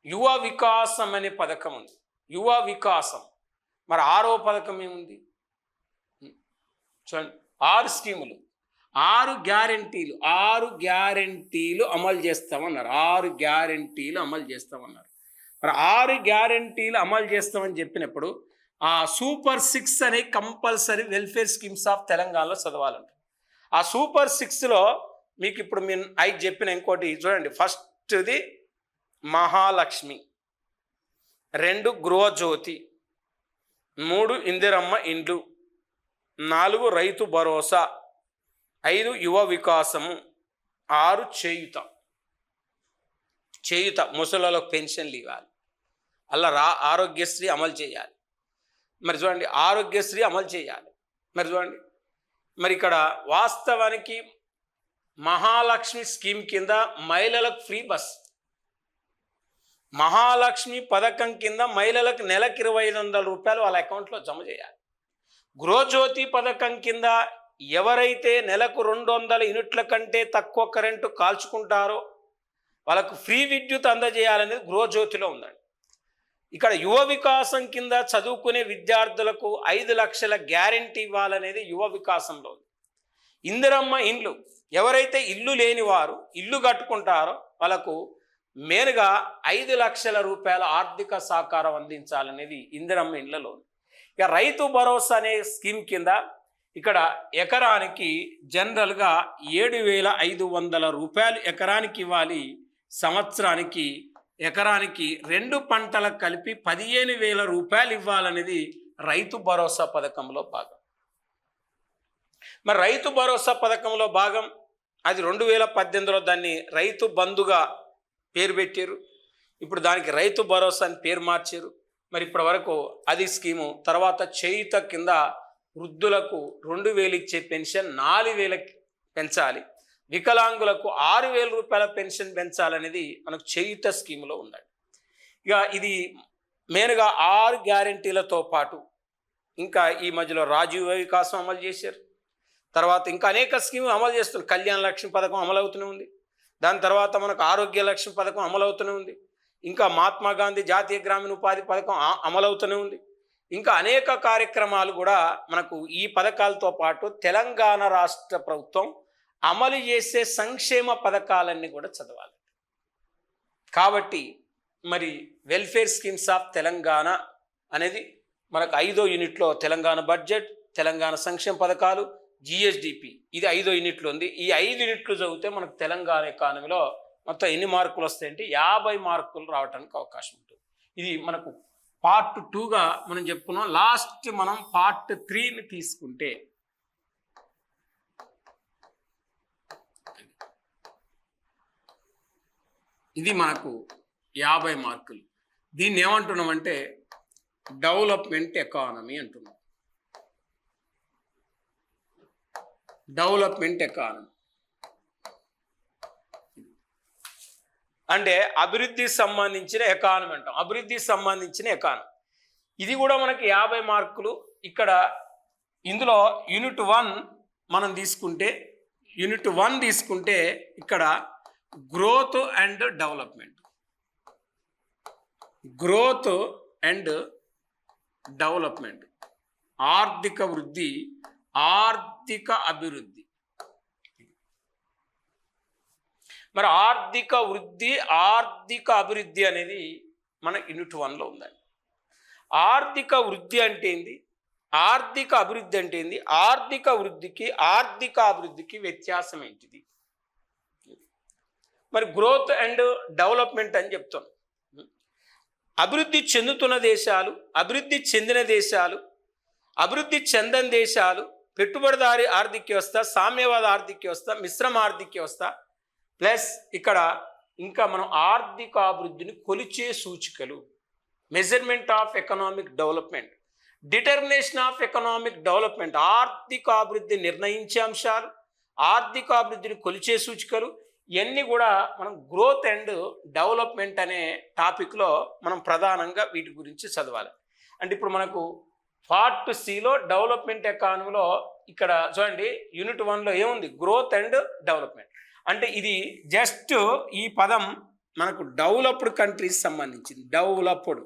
యువ వికాసం అనే పథకం ఉంది, యువ వికాసం. మరి 6వ పథకం ఏముంది చూడండి, 6 స్కీములు, 6 గ్యారెంటీలు, 6 గ్యారెంటీలు అమలు చేస్తామన్నారు. 6 గ్యారెంటీలు అమలు చేస్తామన్నారు. మరి 6 గ్యారెంటీలు అమలు చేస్తామని చెప్పినప్పుడు ఆ సూపర్ 6 అనే కంపల్సరీ వెల్ఫేర్ స్కీమ్స్ ఆఫ్ తెలంగాణలో చదవాలంట. ఆ సూపర్ 6లో మీకు ఇప్పుడు నేను 5 చెప్పిన ఇంకోటి చూడండి. ఫస్ట్ ఫస్ట్ది మహాలక్ష్మి, 2 గృహజ్యోతి, 3 ఇందిరమ్మ ఇండ్లు, 4 రైతు భరోసా, 5 యువ వికాసము, 6 చేయుత. చేయుత ముసలిలకు పెన్షన్లు ఇవ్వాలి, అలా ఆరోగ్యశ్రీ అమలు చేయాలి. మరి చూడండి, ఆరోగ్యశ్రీ అమలు చేయాలి. మరి చూడండి, మరి ఇక్కడ వాస్తవానికి మహాలక్ష్మి స్కీమ్ కింద మహిళలకు ఫ్రీ బస్, మహాలక్ష్మి పథకం కింద మహిళలకు నెలకు 2500 రూపాయలు వాళ్ళ అకౌంట్లో జమ చేయాలి. గృహజ్యోతి పథకం కింద ఎవరైతే నెలకు 200 యూనిట్ల కంటే తక్కువ కరెంటు కాల్చుకుంటారో వాళ్ళకు ఫ్రీ విద్యుత్ అందజేయాలనేది గృహజ్యోతిలో ఉందండి. ఇక్కడ యువ వికాసం కింద చదువుకునే విద్యార్థులకు 5 లక్షల గ్యారెంటీ ఇవ్వాలనేది యువ వికాసంలో ఉంది. ఇందిరమ్మ ఇండ్లు, ఎవరైతే ఇల్లు లేని వారు ఇల్లు కట్టుకుంటారో వాళ్ళకు మేలుగా 5 లక్షల రూపాయల ఆర్థిక సహకారం అందించాలనేది ఇందిరమ్మ ఇండ్లలో ఉంది. ఇక రైతు భరోసా అనే స్కీమ్ కింద ఇక్కడ ఎకరానికి జనరల్గా 7,500 రూపాయలు ఎకరానికి ఇవ్వాలి. సంవత్సరానికి ఎకరానికి 2 పంటలకు కలిపి 15,000 రూపాయలు ఇవ్వాలనేది రైతు భరోసా పథకంలో భాగం. మరి రైతు భరోసా పథకంలో భాగం అది 2018లో దాన్ని రైతు బంధుగా పేరు పెట్టారు. ఇప్పుడు దానికి రైతు భరోసా అని పేరు మార్చారు. మరి ఇప్పటి వరకు అది స్కీము. తర్వాత చేయుత కింద వృద్ధులకు 2,000 ఇచ్చే పెన్షన్ 4,000 పెంచాలి. వికలాంగులకు 6,000 రూపాయల పెన్షన్ పెంచాలనేది మనకు చేయుత స్కీములో ఉందండి. ఇక ఇది మెయిన్గా 6 గ్యారెంటీలతో పాటు ఇంకా ఈ మధ్యలో రాజీవ్ వికాసం అమలు చేశారు. తర్వాత ఇంకా అనేక స్కీములు అమలు చేస్తున్నారు. కళ్యాణ లక్ష్మి పథకం అమలవుతూనే ఉంది. దాని తర్వాత మనకు ఆరోగ్య లక్ష్మి పథకం అమలవుతూనే ఉంది. ఇంకా మహాత్మా గాంధీ జాతీయ గ్రామీణ ఉపాధి పథకం అమలవుతూనే ఉంది. ఇంకా అనేక కార్యక్రమాలు కూడా మనకు ఈ పథకాలతో పాటు తెలంగాణ రాష్ట్ర ప్రభుత్వం అమలు చేసే సంక్షేమ పథకాలన్నీ కూడా చదవాలి. కాబట్టి మరి వెల్ఫేర్ స్కీమ్స్ ఆఫ్ తెలంగాణ అనేది మనకు 5వ యూనిట్లో తెలంగాణ బడ్జెట్, తెలంగాణ సంక్షేమ పథకాలు, జిఎస్డిపి ఇది 5వ యూనిట్లో ఉంది. ఈ 5 యూనిట్లు చదివితే మనకు తెలంగాణ ఎకానమీలో మొత్తం ఎన్ని మార్కులు వస్తాయంటే 50 మార్కులు రావడానికి అవకాశం ఉంటుంది. ఇది మనకు పార్ట్ 2గా మనం చెప్పుకున్నాం. లాస్ట్ మనం పార్ట్ 3ని తీసుకుంటే ఇది మనకు 50 మార్కులు. దీన్ని ఏమంటున్నామంటే డెవలప్మెంట్ ఎకానమీ అంటున్నాం. డెవలప్మెంట్ ఎకానమీ అంటే అభివృద్ధికి సంబంధించిన ఎకానమీ అంటాం. అభివృద్ధికి సంబంధించిన ఎకానమీ ఇది కూడా మనకి 50 మార్కులు. ఇక్కడ ఇందులో యూనిట్ 1 మనం తీసుకుంటే ఇక్కడ growth and development, growth and development, ఆర్థిక వృద్ధి, ఆర్థిక అభివృద్ధి. మరి ఆర్థిక వృద్ధి, ఆర్థిక అభివృద్ధి అనేది మన యూనిట్ 1లో ఉందండి. ఆర్థిక వృద్ధి అంటే ఏంది, ఆర్థిక అభివృద్ధి అంటే ఏంది, ఆర్థిక వృద్ధికి ఆర్థిక అభివృద్ధికి వ్యత్యాసం ఏంటిది? మరి గ్రోత్ అండ్ డెవలప్మెంట్ అని చెప్తాం. అభివృద్ధి చెందుతున్న దేశాలు, అభివృద్ధి చెందిన దేశాలు, అభివృద్ధి చెందని దేశాలు, పెట్టుబడిదారీ ఆర్థిక వ్యవస్థ, సామ్యవాద ఆర్థిక వ్యవస్థ, మిశ్రమ ఆర్థిక వ్యవస్థ, ప్లస్ ఇక్కడ ఇంకా మనం ఆర్థిక అభివృద్ధిని కొలిచే సూచికలు, measurement of economic development, determination of economic development, ఆర్థిక అభివృద్ధి నిర్ణయించే అంశాలు, ఆర్థిక అభివృద్ధిని కొలిచే సూచికలు, ఇవన్నీ కూడా మనం గ్రోత్ అండ్ డెవలప్మెంట్ అనే టాపిక్లో మనం ప్రధానంగా వీటి గురించి చదవాలి. అంటే ఇప్పుడు మనకు పార్ట్ సిలో డెవలప్మెంట్ ఎకానమీలో ఇక్కడ చూడండి యూనిట్ 1లో ఏముంది, గ్రోత్ అండ్ డెవలప్మెంట్. అంటే ఇది జస్ట్ ఈ పదం మనకు డెవలప్డ్ కంట్రీస్ సంబంధించింది, డెవలప్డ్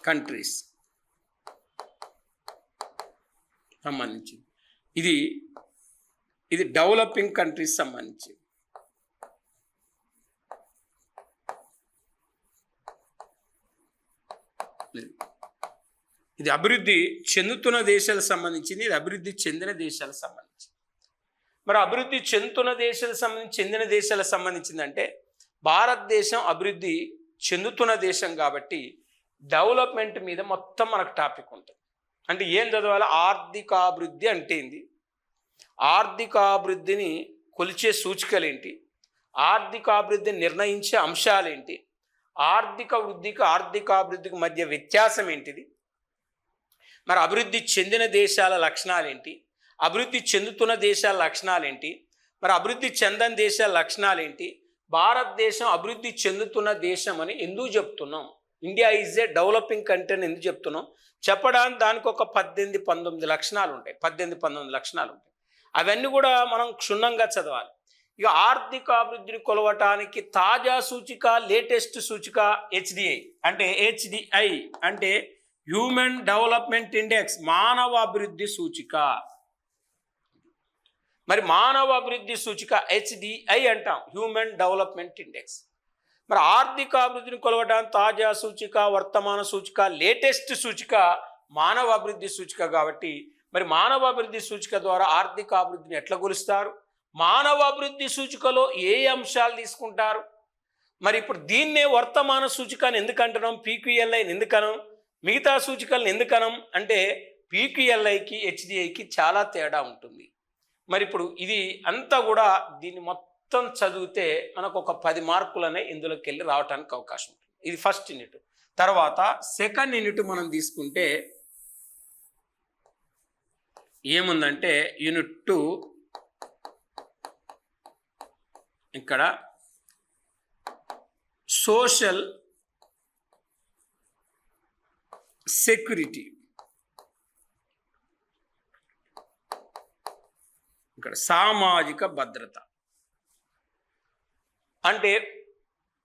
కంట్రీస్ సంబంధించింది. ఇది డెవలపింగ్ కంట్రీస్ సంబంధించి. ఇది అభివృద్ధి చెందుతున్న దేశాలకు సంబంధించింది, ఇది అభివృద్ధి చెందిన దేశాలకు సంబంధించింది. మరి అభివృద్ధి చెందుతున్న దేశాలకు సంబంధించి చెందిన దేశాలకు సంబంధించిందంటే భారతదేశం అభివృద్ధి చెందుతున్న దేశం కాబట్టి డెవలప్మెంట్ మీద మొత్తం మనకు టాపిక్ ఉంటుంది. అంటే ఏం చదవాలి? ఆర్థికాభివృద్ధి అంటే ఏంది, ఆర్థికాభివృద్ధిని కొలిచే సూచికలేంటి, ఆర్థికాభివృద్ధిని నిర్ణయించే అంశాలేంటి, ఆర్థికాభివృద్ధికి మధ్య వ్యత్యాసం ఏంటిది, మరి అభివృద్ధి చెందిన దేశాల లక్షణాలేంటి, అభివృద్ధి చెందుతున్న దేశాల లక్షణాలేంటి, మరి అభివృద్ధి చెందని దేశాల లక్షణాలేంటి, భారతదేశం అభివృద్ధి చెందుతున్న దేశం అని ఎందుకు చెప్తున్నాం, India is a developing country అని ఎందుకు చెప్తున్నాం చెప్పడానికి దానికి ఒక 18-19 లక్షణాలు ఉంటాయి. 18-19 లక్షణాలు ఉంటాయి. అవన్నీ కూడా మనం క్షుణ్ణంగా చదవాలి. ఇక ఆర్థిక అభివృద్ధిని కొలవటానికి తాజా సూచిక, లేటెస్ట్ సూచిక HDI. అంటే HDI అంటే హ్యూమన్ డెవలప్మెంట్ ఇండెక్స్, మానవ అభివృద్ధి సూచిక. మరి మానవ అభివృద్ధి సూచిక HDI అంటాం, హ్యూమన్ డెవలప్మెంట్ ఇండెక్స్. మరి ఆర్థిక అభివృద్ధిని కొలవడానికి తాజా సూచిక, వర్తమాన సూచిక, లేటెస్ట్ సూచిక మానవ అభివృద్ధి సూచిక. కాబట్టి మరి మానవ అభివృద్ధి సూచిక ద్వారా ఆర్థిక అభివృద్ధిని ఎట్లా కొలుస్తారు, మానవ అభివృద్ధి సూచికలో ఏ అంశాలు తీసుకుంటారు, మరి ఇప్పుడు దీన్నే వర్తమాన సూచికని ఎందుకంటున్నాం, PQLI ఎందుకనం, మిగతా సూచికలను ఎందుకనం అంటే PQLIకి HDIకి చాలా తేడా ఉంటుంది. మరి ఇప్పుడు ఇది అంతా కూడా దీన్ని మొత్తం చదివితే మనకు ఒక 10 మార్కులనే ఇందులోకి వెళ్ళి రావడానికి అవకాశం ఉంటుంది. ఇది ఫస్ట్ యూనిట్. తర్వాత సెకండ్ యూనిట్ మనం తీసుకుంటే ఏముందంటే యూనిట్ 2 ఇక్కడ సోషల్ సెక్యూరిటీ, ఇక్కడ సామాజిక భద్రత అంటే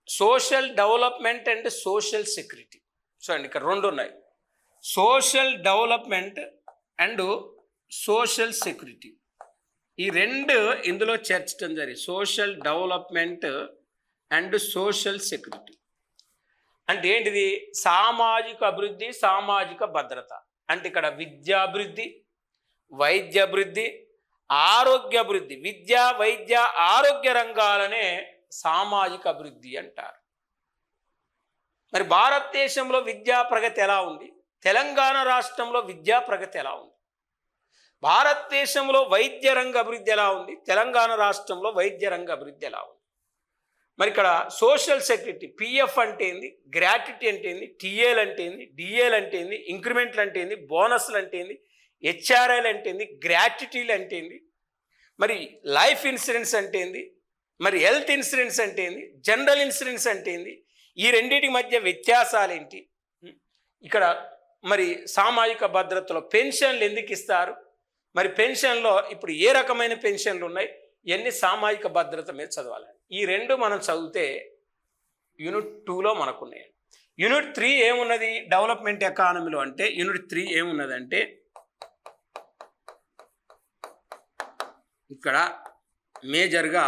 social development and social security. చూడండి ఇక్కడ రెండు ఉన్నాయి, social development and social security. ఈ రెండు ఇందులో చేర్చడం జరిగింది, social development and social security. అంటే ఏంటిది? సామాజిక అభివృద్ధి, సామాజిక భద్రత. అంటే ఇక్కడ విద్యాభివృద్ధి, వైద్యాభివృద్ధి, ఆరోగ్యాభివృద్ధి, విద్య, వైద్య, ఆరోగ్య రంగాలనే సామాజిక అభివృద్ధి అంటారు. మరి భారతదేశంలో విద్యా ప్రగతి ఎలా ఉంది, తెలంగాణ రాష్ట్రంలో విద్యా ప్రగతి ఎలా ఉంది, భారతదేశంలో వైద్య రంగ అభివృద్ధి ఎలా ఉంది, తెలంగాణ రాష్ట్రంలో వైద్య రంగ అభివృద్ధి ఎలా ఉంది. మరి ఇక్కడ సోషల్ సెక్యూరిటీ, PF అంటే ఏంది, గ్రాట్యుటీ అంటే ఏంది, TL అంటే ఏంది, DL అంటే ఏంది, ఇంక్రిమెంట్లు అంటే ఏంది, బోనస్లు అంటే ఏంది, HRL అంటే ఏంది, గ్రాట్యుటీలు అంటే ఏంది, మరి లైఫ్ ఇన్సూరెన్స్ అంటే ఏంది, మరి హెల్త్ ఇన్సూరెన్స్ అంటే ఏంది, జనరల్ ఇన్సూరెన్స్ అంటే ఏంది, ఈ రెండింటి మధ్య వ్యత్యాసాలు ఏంటి, ఇక్కడ మరి సామాజిక భద్రతలో పెన్షన్లు ఎందుకు ఇస్తారు, మరి పెన్షన్లో ఇప్పుడు ఏ రకమైన పెన్షన్లు ఉన్నాయి, ఇవన్నీ సామాజిక భద్రత మీద చదవాలి. ఈ రెండు మనం చదివితే యూనిట్ 2లో మనకున్నాయి. యూనిట్ 3 ఏమున్నది డెవలప్మెంట్ ఎకానమీలో అంటే, యూనిట్ 3 ఏమున్నదంటే ఇక్కడ మేజర్గా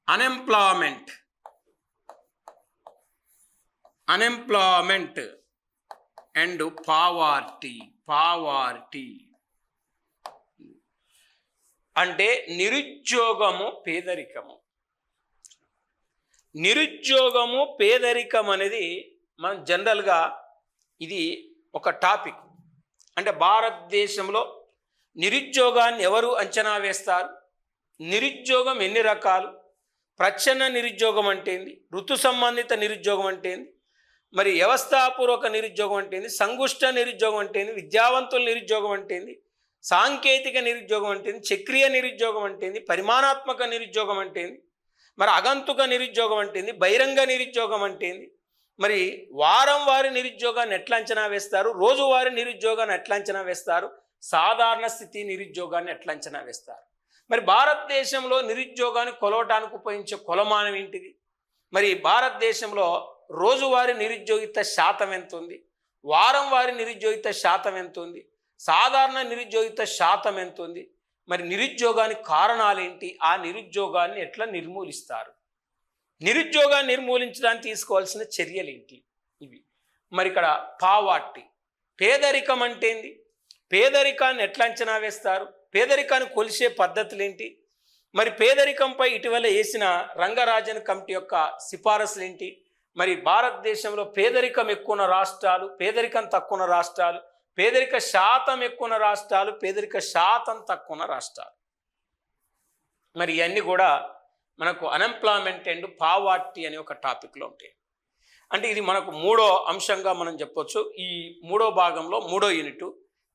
అన్ఎంప్లాయ్మెంట్ అండ్ పావర్టీ అంటే నిరుద్యోగము, పేదరికము. నిరుద్యోగము, పేదరికం అనేది మనం జనరల్గా ఇది ఒక టాపిక్. అంటే భారతదేశంలో నిరుద్యోగాన్ని ఎవరు అంచనా వేస్తారు, నిరుద్యోగం ఎన్ని రకాలు, ప్రచ్ఛన్న నిరుద్యోగం అంటే ఏంది, ఋతు సంబంధిత నిరుద్యోగం అంటే ఏంది, మరి వ్యవస్థాపూర్వక నిరుద్యోగం అంటే ఏంది, సంగుష్ట నిరుద్యోగం అంటే ఏంది, విద్యావంతుల నిరుద్యోగం అంటే ఏంది, సాంకేతిక నిరుద్యోగం అంటే ఏంది, చక్రీయ నిరుద్యోగం అంటే ఏంది, పరిమాణాత్మక నిరుద్యోగం అంటే ఏంది, మరి అగంతుక నిరుద్యోగం అంటే ఏంది, బహిరంగ నిరుద్యోగం అంటే ఏంది, మరి వారం వారి నిరుద్యోగాన్ని ఎట్లా అంచనా వేస్తారు, రోజువారీ నిరుద్యోగాన్ని ఎట్లా అంచనా వేస్తారు, సాధారణ స్థితి నిరుద్యోగాన్ని ఎట్లా అంచనా వేస్తారు. మరి భారతదేశంలో నిరుద్యోగాన్ని కొలవటానికి ఉపయోగించే కొలమానం ఏంటిది, మరి భారతదేశంలో రోజువారీ నిరుద్యోగిత శాతం ఎంత ఉంది, వారం వారి నిరుద్యోగిత శాతం ఎంత ఉంది, సాధారణ నిరుద్యోగిత శాతం ఎంత ఉంది, మరి నిరుద్యోగానికి కారణాలు ఏంటి, ఆ నిరుద్యోగాన్ని ఎట్లా నిర్మూలిస్తారు, నిరుద్యోగాన్ని నిర్మూలించడానికి తీసుకోవాల్సిన చర్యలు ఏంటి, ఇవి. మరి ఇక్కడ పావర్టీ, పేదరికం అంటే ఏంది, పేదరికాన్ని ఎట్లా అంచనా వేస్తారు, పేదరికాన్ని కొలిసే పద్ధతులు ఏంటి, మరి పేదరికంపై ఇటీవల వేసిన రంగరాజన్ కమిటీ యొక్క సిఫారసులు ఏంటి, మరి భారతదేశంలో పేదరికం ఎక్కువ ఉన్న రాష్ట్రాలు, పేదరికం తక్కువ ఉన్న రాష్ట్రాలు, పేదరిక శాతం ఎక్కువ ఉన్న రాష్ట్రాలు, పేదరిక శాతం తక్కువ ఉన్న రాష్ట్రాలు, మరి ఇవన్నీ కూడా మనకు అన్ఎంప్లాయ్మెంట్ అండ్ పావర్టీ అనే ఒక టాపిక్లో ఉంటాయి. అంటే ఇది మనకు మూడో అంశంగా మనం చెప్పొచ్చు. ఈ మూడో భాగంలో మూడో యూనిట్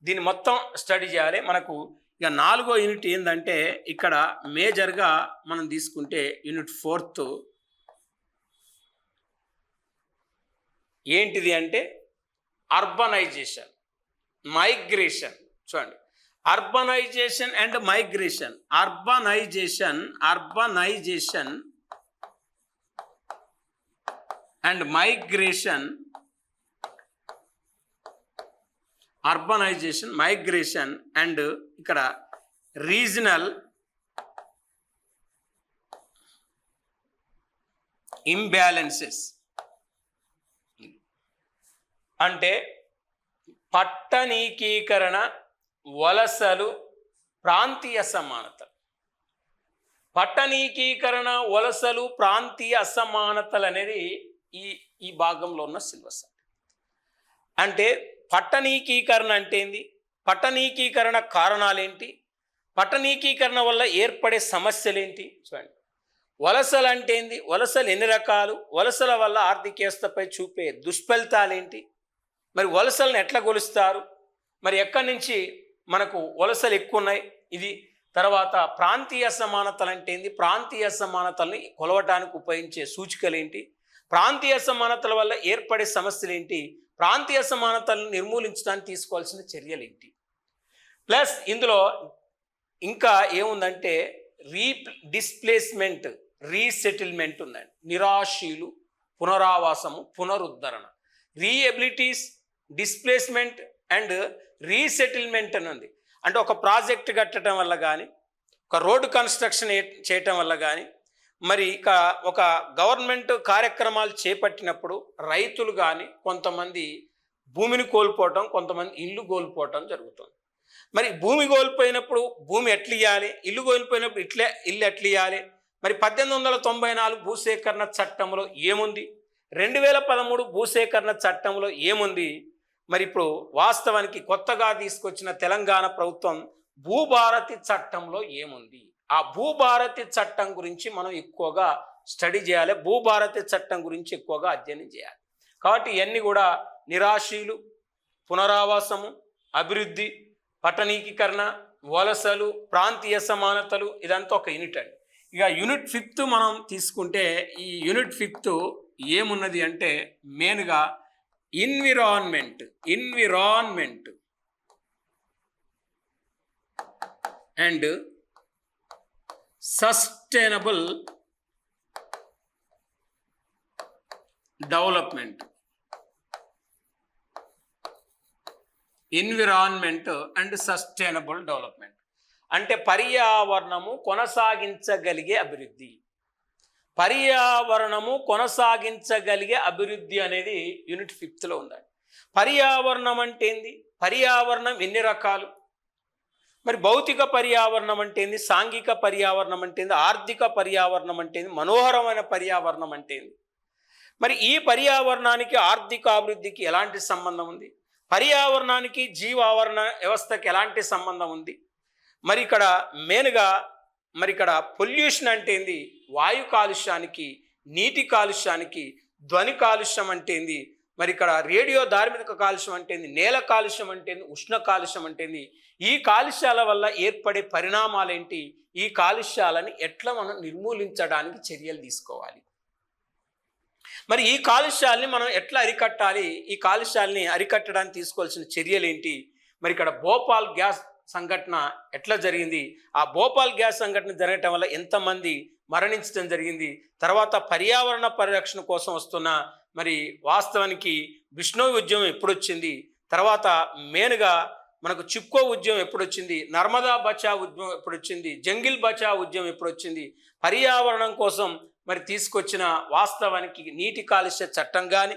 దీన్ని మొత్తం స్టడీ చేయాలి. మనకు ఇక నాలుగో యూనిట్ ఏంటంటే ఇక్కడ మేజర్గా మనం తీసుకుంటే యూనిట్ 4 ఏంటిది అంటే అర్బనైజేషన్, మైగ్రేషన్. చూడండి, urbanisation and migration, urbanisation and migration, urbanisation, migration and ఇక్కడ రీజనల్ ఇంబ్యాలెన్సెస్. అంటే పట్టణీకీకరణ, వలసలు, ప్రాంతీయ అసమానతలు. పట్టణీకీకరణ, వలసలు, ప్రాంతీయ అసమానతలు అనేది ఈ భాగంలో ఉన్న సిలబస్. అంటే పట్టణీకీకరణ అంటే ఏంది, పట్టణీకీకరణ కారణాలేంటి, పట్టణీకీకరణ వల్ల ఏర్పడే సమస్యలేంటి. చూడండి, వలసలు అంటే ఏంది, వలసలు ఎన్ని రకాలు, వలసల వల్ల ఆర్థిక వ్యవస్థపై చూపే దుష్ఫలితాలేంటి, మరి వలసలను ఎట్లా కొలుస్తారు, మరి ఎక్కడి నుంచి మనకు వలసలు ఎక్కువ ఉన్నాయి, ఇది. తర్వాత ప్రాంతీయ అసమానతలు అంటే ఏంది, ప్రాంతీయ అసమానతల్ని కొలవటానికి ఉపయోగించే సూచికలు ఏంటి, ప్రాంతీయ అసమానతల వల్ల ఏర్పడే సమస్యలు ఏంటి, ప్రాంతీయ అసమానతలను నిర్మూలించడానికి తీసుకోవాల్సిన చర్యలు ఏంటి. ప్లస్ ఇందులో ఇంకా ఏముందంటే డిస్ప్లేస్మెంట్, రీసెటిల్మెంట్ ఉందండి. నిరాశీలు, పునరావాసము, పునరుద్ధరణ, రీఎబిలిటీస్, డిస్ప్లేస్మెంట్ అండ్ రీసెటిల్మెంట్ అని ఉంది. అంటే ఒక ప్రాజెక్ట్ కట్టడం వల్ల కానీ, ఒక రోడ్డు కన్స్ట్రక్షన్ చేయటం వల్ల కానీ, మరి ఇక ఒక గవర్నమెంట్ కార్యక్రమాలు చేపట్టినప్పుడు రైతులు కానీ కొంతమంది భూమిని కోల్పోవటం, కొంతమంది ఇల్లు కోల్పోవటం జరుగుతుంది. మరి భూమి కోల్పోయినప్పుడు భూమి ఎట్లా ఇవ్వాలి, ఇల్లు కోల్పోయినప్పుడు ఇల్లు ఎట్లా ఇవ్వాలి, మరి 1894 భూసేకరణ చట్టంలో ఏముంది, 2013 భూసేకరణ చట్టంలో ఏముంది, మరి ఇప్పుడు వాస్తవానికి కొత్తగా తీసుకొచ్చిన తెలంగాణ ప్రభుత్వం భూభారతి చట్టంలో ఏముంది, ఆ భూభారతి చట్టం గురించి మనం ఎక్కువగా స్టడీ చేయాలి, భూభారతి చట్టం గురించి ఎక్కువగా అధ్యయనం చేయాలి. కాబట్టి ఇవన్నీ కూడా నిరాశీలు, పునరావాసము, అభివృద్ధి, పట్టణీకీకరణ, వలసలు, ప్రాంతీయ సమానతలు, ఇదంతా ఒక యూనిట్ అండి. ఇక యూనిట్ 5 మనం తీసుకుంటే ఈ యూనిట్ 5 ఏమున్నది అంటే మెయిన్గా environment and sustainable development. Environment and sustainable development అంటే పర్యావరణము కొనసాగించగలిగే అభివృద్ధి. పర్యావరణము కొనసాగించగలిగే అభివృద్ధి అనేది యూనిట్ 5లో ఉందండి. పర్యావరణం అంటే ఏంది, పర్యావరణం ఎన్ని రకాలు, మరి భౌతిక పర్యావరణం అంటే ఏంది, సాంఘిక పర్యావరణం అంటే ఏంది, ఆర్థిక పర్యావరణం అంటే ఏంది, మనోహరమైన పర్యావరణం అంటే ఏంది, మరి ఈ పర్యావరణానికి ఆర్థిక అభివృద్ధికి ఎలాంటి సంబంధం ఉంది, పర్యావరణానికి జీవావరణ వ్యవస్థకి ఎలాంటి సంబంధం ఉంది, మరి ఇక్కడ మెయిన్గా మరి ఇక్కడ పొల్యూషన్ అంటే ఏంది, వాయు కాలుష్యానికి, నీటి కాలుష్యానికి, ధ్వని కాలుష్యం అంటే ఏంది, మరి ఇక్కడ రేడియో ధార్మిక కాలుష్యం అంటే ఏంది, నేల కాలుష్యం అంటే ఏంది, ఉష్ణ కాలుష్యం అంటే ఏంది, ఈ కాలుష్యాల వల్ల ఏర్పడే పరిణామాలు ఏంటి, ఈ కాలుష్యాలని ఎట్లా మనం నిర్మూలించడానికి చర్యలు తీసుకోవాలి, మరి ఈ కాలుష్యాలని మనం ఎట్లా అరికట్టాలి, ఈ కాలుష్యాలని అరికట్టడానికి తీసుకోవాల్సిన చర్యలు ఏంటి, మరి ఇక్కడ భోపాల్ గ్యాస్ సంఘటన ఎట్లా జరిగింది, ఆ భోపాల్ గ్యాస్ సంఘటన జరగటం వల్ల ఎంతమంది మరణించడం జరిగింది, తర్వాత పర్యావరణ పరిరక్షణ కోసం వస్తున్న మరి వాస్తవానికి బిష్ణోయ్ ఉద్యమం ఎప్పుడు వచ్చింది, తర్వాత మెయిన్గా మనకు చిప్కో ఉద్యమం ఎప్పుడు వచ్చింది, నర్మదా బచావ్ ఉద్యమం ఎప్పుడు వచ్చింది, జంగిల్ బచావ్ ఉద్యమం ఎప్పుడు వచ్చింది, పర్యావరణం కోసం మరి తీసుకొచ్చిన వాస్తవానికి నీటి కాలుష్య చట్టం కానీ,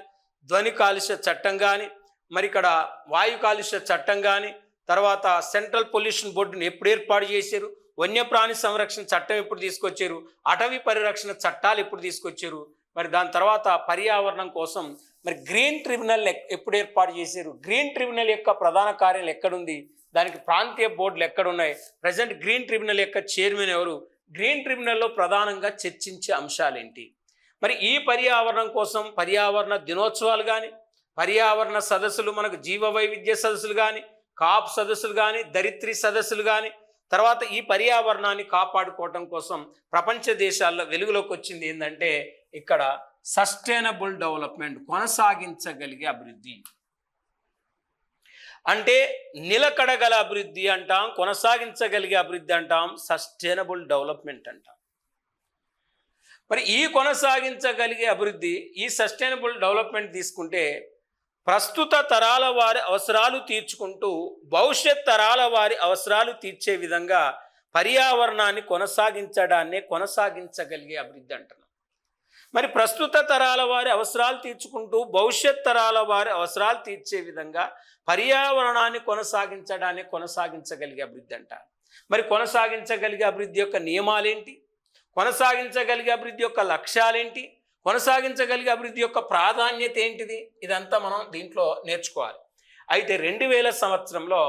ధ్వని కాలుష్య చట్టం కానీ, మరి ఇక్కడ వాయు కాలుష్య చట్టం కానీ, తర్వాత సెంట్రల్ పొల్యూషన్ బోర్డుని ఎప్పుడు ఏర్పాటు చేశారు, వన్యప్రాణి సంరక్షణ చట్టం ఎప్పుడు తీసుకొచ్చారు, అటవీ పరిరక్షణ చట్టాలు ఎప్పుడు తీసుకొచ్చారు, మరి దాని తర్వాత పర్యావరణం కోసం మరి గ్రీన్ ట్రిబ్యునల్ ఎప్పుడు ఏర్పాటు చేశారు, గ్రీన్ ట్రిబ్యునల్ యొక్క ప్రధాన కార్యాలయం ఎక్కడుంది, దానికి ప్రాంతీయ బోర్డులు ఎక్కడున్నాయి, ప్రజెంట్ గ్రీన్ ట్రిబ్యునల్ యొక్క చైర్మన్ ఎవరు, గ్రీన్ ట్రిబ్యునల్లో ప్రధానంగా చర్చించే అంశాలేంటి. మరి ఈ పర్యావరణం కోసం పర్యావరణ దినోత్సవాలు కానీ, పర్యావరణ సదస్సులు, మనకు జీవ వైవిధ్య సదస్సులు కానీ, కాప్ సదస్సులు కానీ, ధరిత్రి సదస్సులు కానీ, తర్వాత ఈ పర్యావరణాన్ని కాపాడుకోవటం కోసం ప్రపంచ దేశాల్లో వెలుగులోకి వచ్చింది ఏంటంటే ఇక్కడ సస్టైనబుల్ డెవలప్మెంట్, కొనసాగించగలిగే అభివృద్ధి. అంటే నిలకడగల అభివృద్ధి అంటాం, కొనసాగించగలిగే అభివృద్ధి అంటాం, సస్టైనబుల్ డెవలప్మెంట్ అంటాం. మరి ఈ కొనసాగించగలిగే అభివృద్ధి, ఈ సస్టైనబుల్ డెవలప్మెంట్ తీసుకుంటే ప్రస్తుత తరాల వారి అవసరాలు తీర్చుకుంటూ భవిష్యత్ తరాల వారి అవసరాలు తీర్చే విధంగా పర్యావరణాన్ని కొనసాగించడాన్నే కొనసాగించగలిగే అభివృద్ధి అంటున్నాం. మరి ప్రస్తుత తరాల వారి అవసరాలు తీర్చుకుంటూ భవిష్యత్ తరాల వారి అవసరాలు తీర్చే విధంగా పర్యావరణాన్ని కొనసాగించడాన్ని కొనసాగించగలిగే అభివృద్ధి అంటారు. మరి కొనసాగించగలిగే అభివృద్ధి యొక్క నియమాలేంటి, కొనసాగించగలిగే అభివృద్ధి యొక్క లక్ష్యాలేంటి, కొనసాగించగలిగే అభివృద్ధి యొక్క ప్రాధాన్యత ఏంటిది, ఇదంతా మనం దీంట్లో నేర్చుకోవాలి. అయితే 2000 సంవత్సరంలో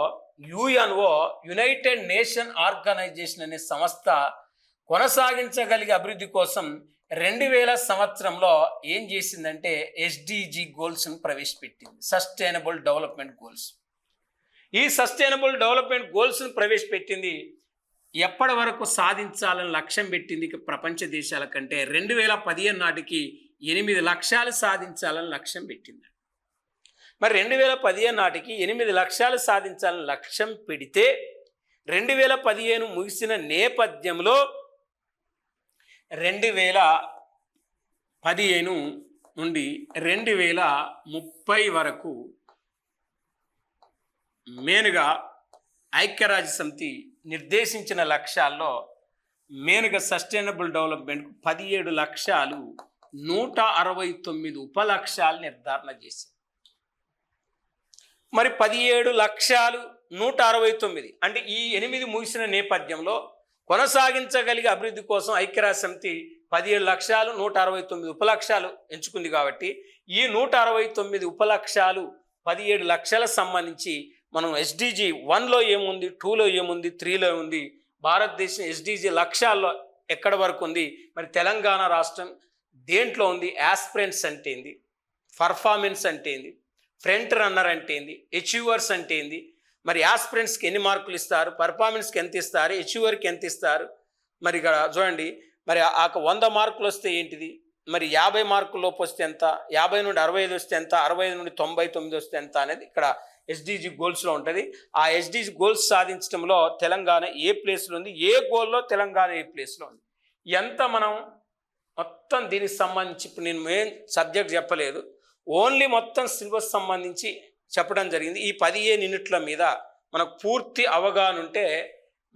యుఎన్ఓ, యునైటెడ్ నేషన్ ఆర్గనైజేషన్ అనే సంస్థ కొనసాగించగలిగే అభివృద్ధి కోసం 2000 సంవత్సరంలో ఏం చేసిందంటే ఎస్డిజి గోల్స్ను ప్రవేశపెట్టింది, సస్టైనబుల్ డెవలప్మెంట్ గోల్స్. ఈ సస్టైనబుల్ డెవలప్మెంట్ గోల్స్ను ప్రవేశపెట్టింది ఎప్పటి వరకు సాధించాలని లక్ష్యం పెట్టింది ప్రపంచ దేశాల కంటే 2015 నాటికి 8 లక్ష్యాలు సాధించాలని లక్ష్యం పెట్టింది. మరి 2015 నాటికి 8 లక్ష్యాలు సాధించాలని లక్ష్యం పెడితే 2015 ముగిసిన నేపథ్యంలో 2015 నుండి 2030 వరకు మెయిన్గా ఐక్యరాజ్య సమితి నిర్దేశించిన లక్ష్యాల్లో మెయిన్గా సస్టైనబుల్ డెవలప్మెంట్కు 17 లక్ష్యాలు, 169 ఉపలక్ష్యాలు నిర్ధారణ చేసింది. మరి 17 లక్ష్యాలు 169 అంటే ఈ 8 ముగిసిన నేపథ్యంలో కొనసాగించగలిగే అభివృద్ధి కోసం ఐక్యరాజ్య సమితి 17 లక్ష్యాలు 169 ఉపలక్ష్యాలు ఎంచుకుంది. కాబట్టి ఈ 169 ఉపలక్ష్యాలు 17 లక్షలకు సంబంధించి మనం ఎస్డిజి 1లో ఏముంది, 2లో ఏముంది, 3లో ఉంది, భారతదేశం ఎస్డిజి లక్ష్యాల్లో ఎక్కడ వరకు ఉంది, మరి తెలంగాణ రాష్ట్రం దేంట్లో ఉంది, యాస్పిరెంట్స్ అంటే ఏంది, పర్ఫార్మెన్స్ అంటే ఏంది, ఫ్రంట్ రన్నర్ అంటే ఏంది, అచీవర్స్ అంటే ఏంది, మరి యాస్పిరెంట్స్కి ఎన్ని మార్కులు ఇస్తారు, పర్ఫార్మెన్స్కి ఎంత ఇస్తారు, అచీవర్కి ఎంత ఇస్తారు. మరి ఇక్కడ చూడండి, మరి ఆ 100 మార్కులు వస్తే ఏంటిది, మరి 50 మార్కుల లోపు వస్తే ఎంత, 50 నుండి 65 వస్తే ఎంత, 65 నుండి 99 వస్తే ఎంత అనేది ఇక్కడ ఎస్డిజి గోల్స్లో ఉంటుంది. ఆ ఎస్డిజి గోల్స్ సాధించడంలో తెలంగాణ ఏ ప్లేస్లో ఉంది, ఏ గోల్లో తెలంగాణ ఏ ప్లేస్లో ఉంది, ఎంత మనం మొత్తం దీనికి సంబంధించి ఇప్పుడు నేను మెయిన్ సబ్జెక్ట్ చెప్పలేదు, ఓన్లీ మొత్తం సిలబస్ సంబంధించి చెప్పడం జరిగింది. ఈ 15 యూనిట్ల మీద మనకు పూర్తి అవగాహన ఉంటే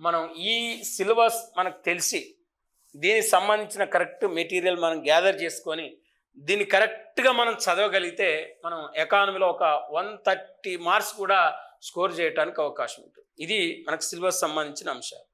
మనం ఈ సిలబస్ మనకు తెలిసి దీనికి సంబంధించిన కరెక్ట్ మెటీరియల్ మనం గ్యాదర్ చేసుకొని దీన్ని కరెక్ట్గా మనం చదవగలిగితే మనం ఎకానమీలో ఒక 130 మార్క్స్ కూడా స్కోర్ చేయడానికి అవకాశం ఉంటుంది. ఇది మనకు సిలబస్ సంబంధించిన అంశాలు.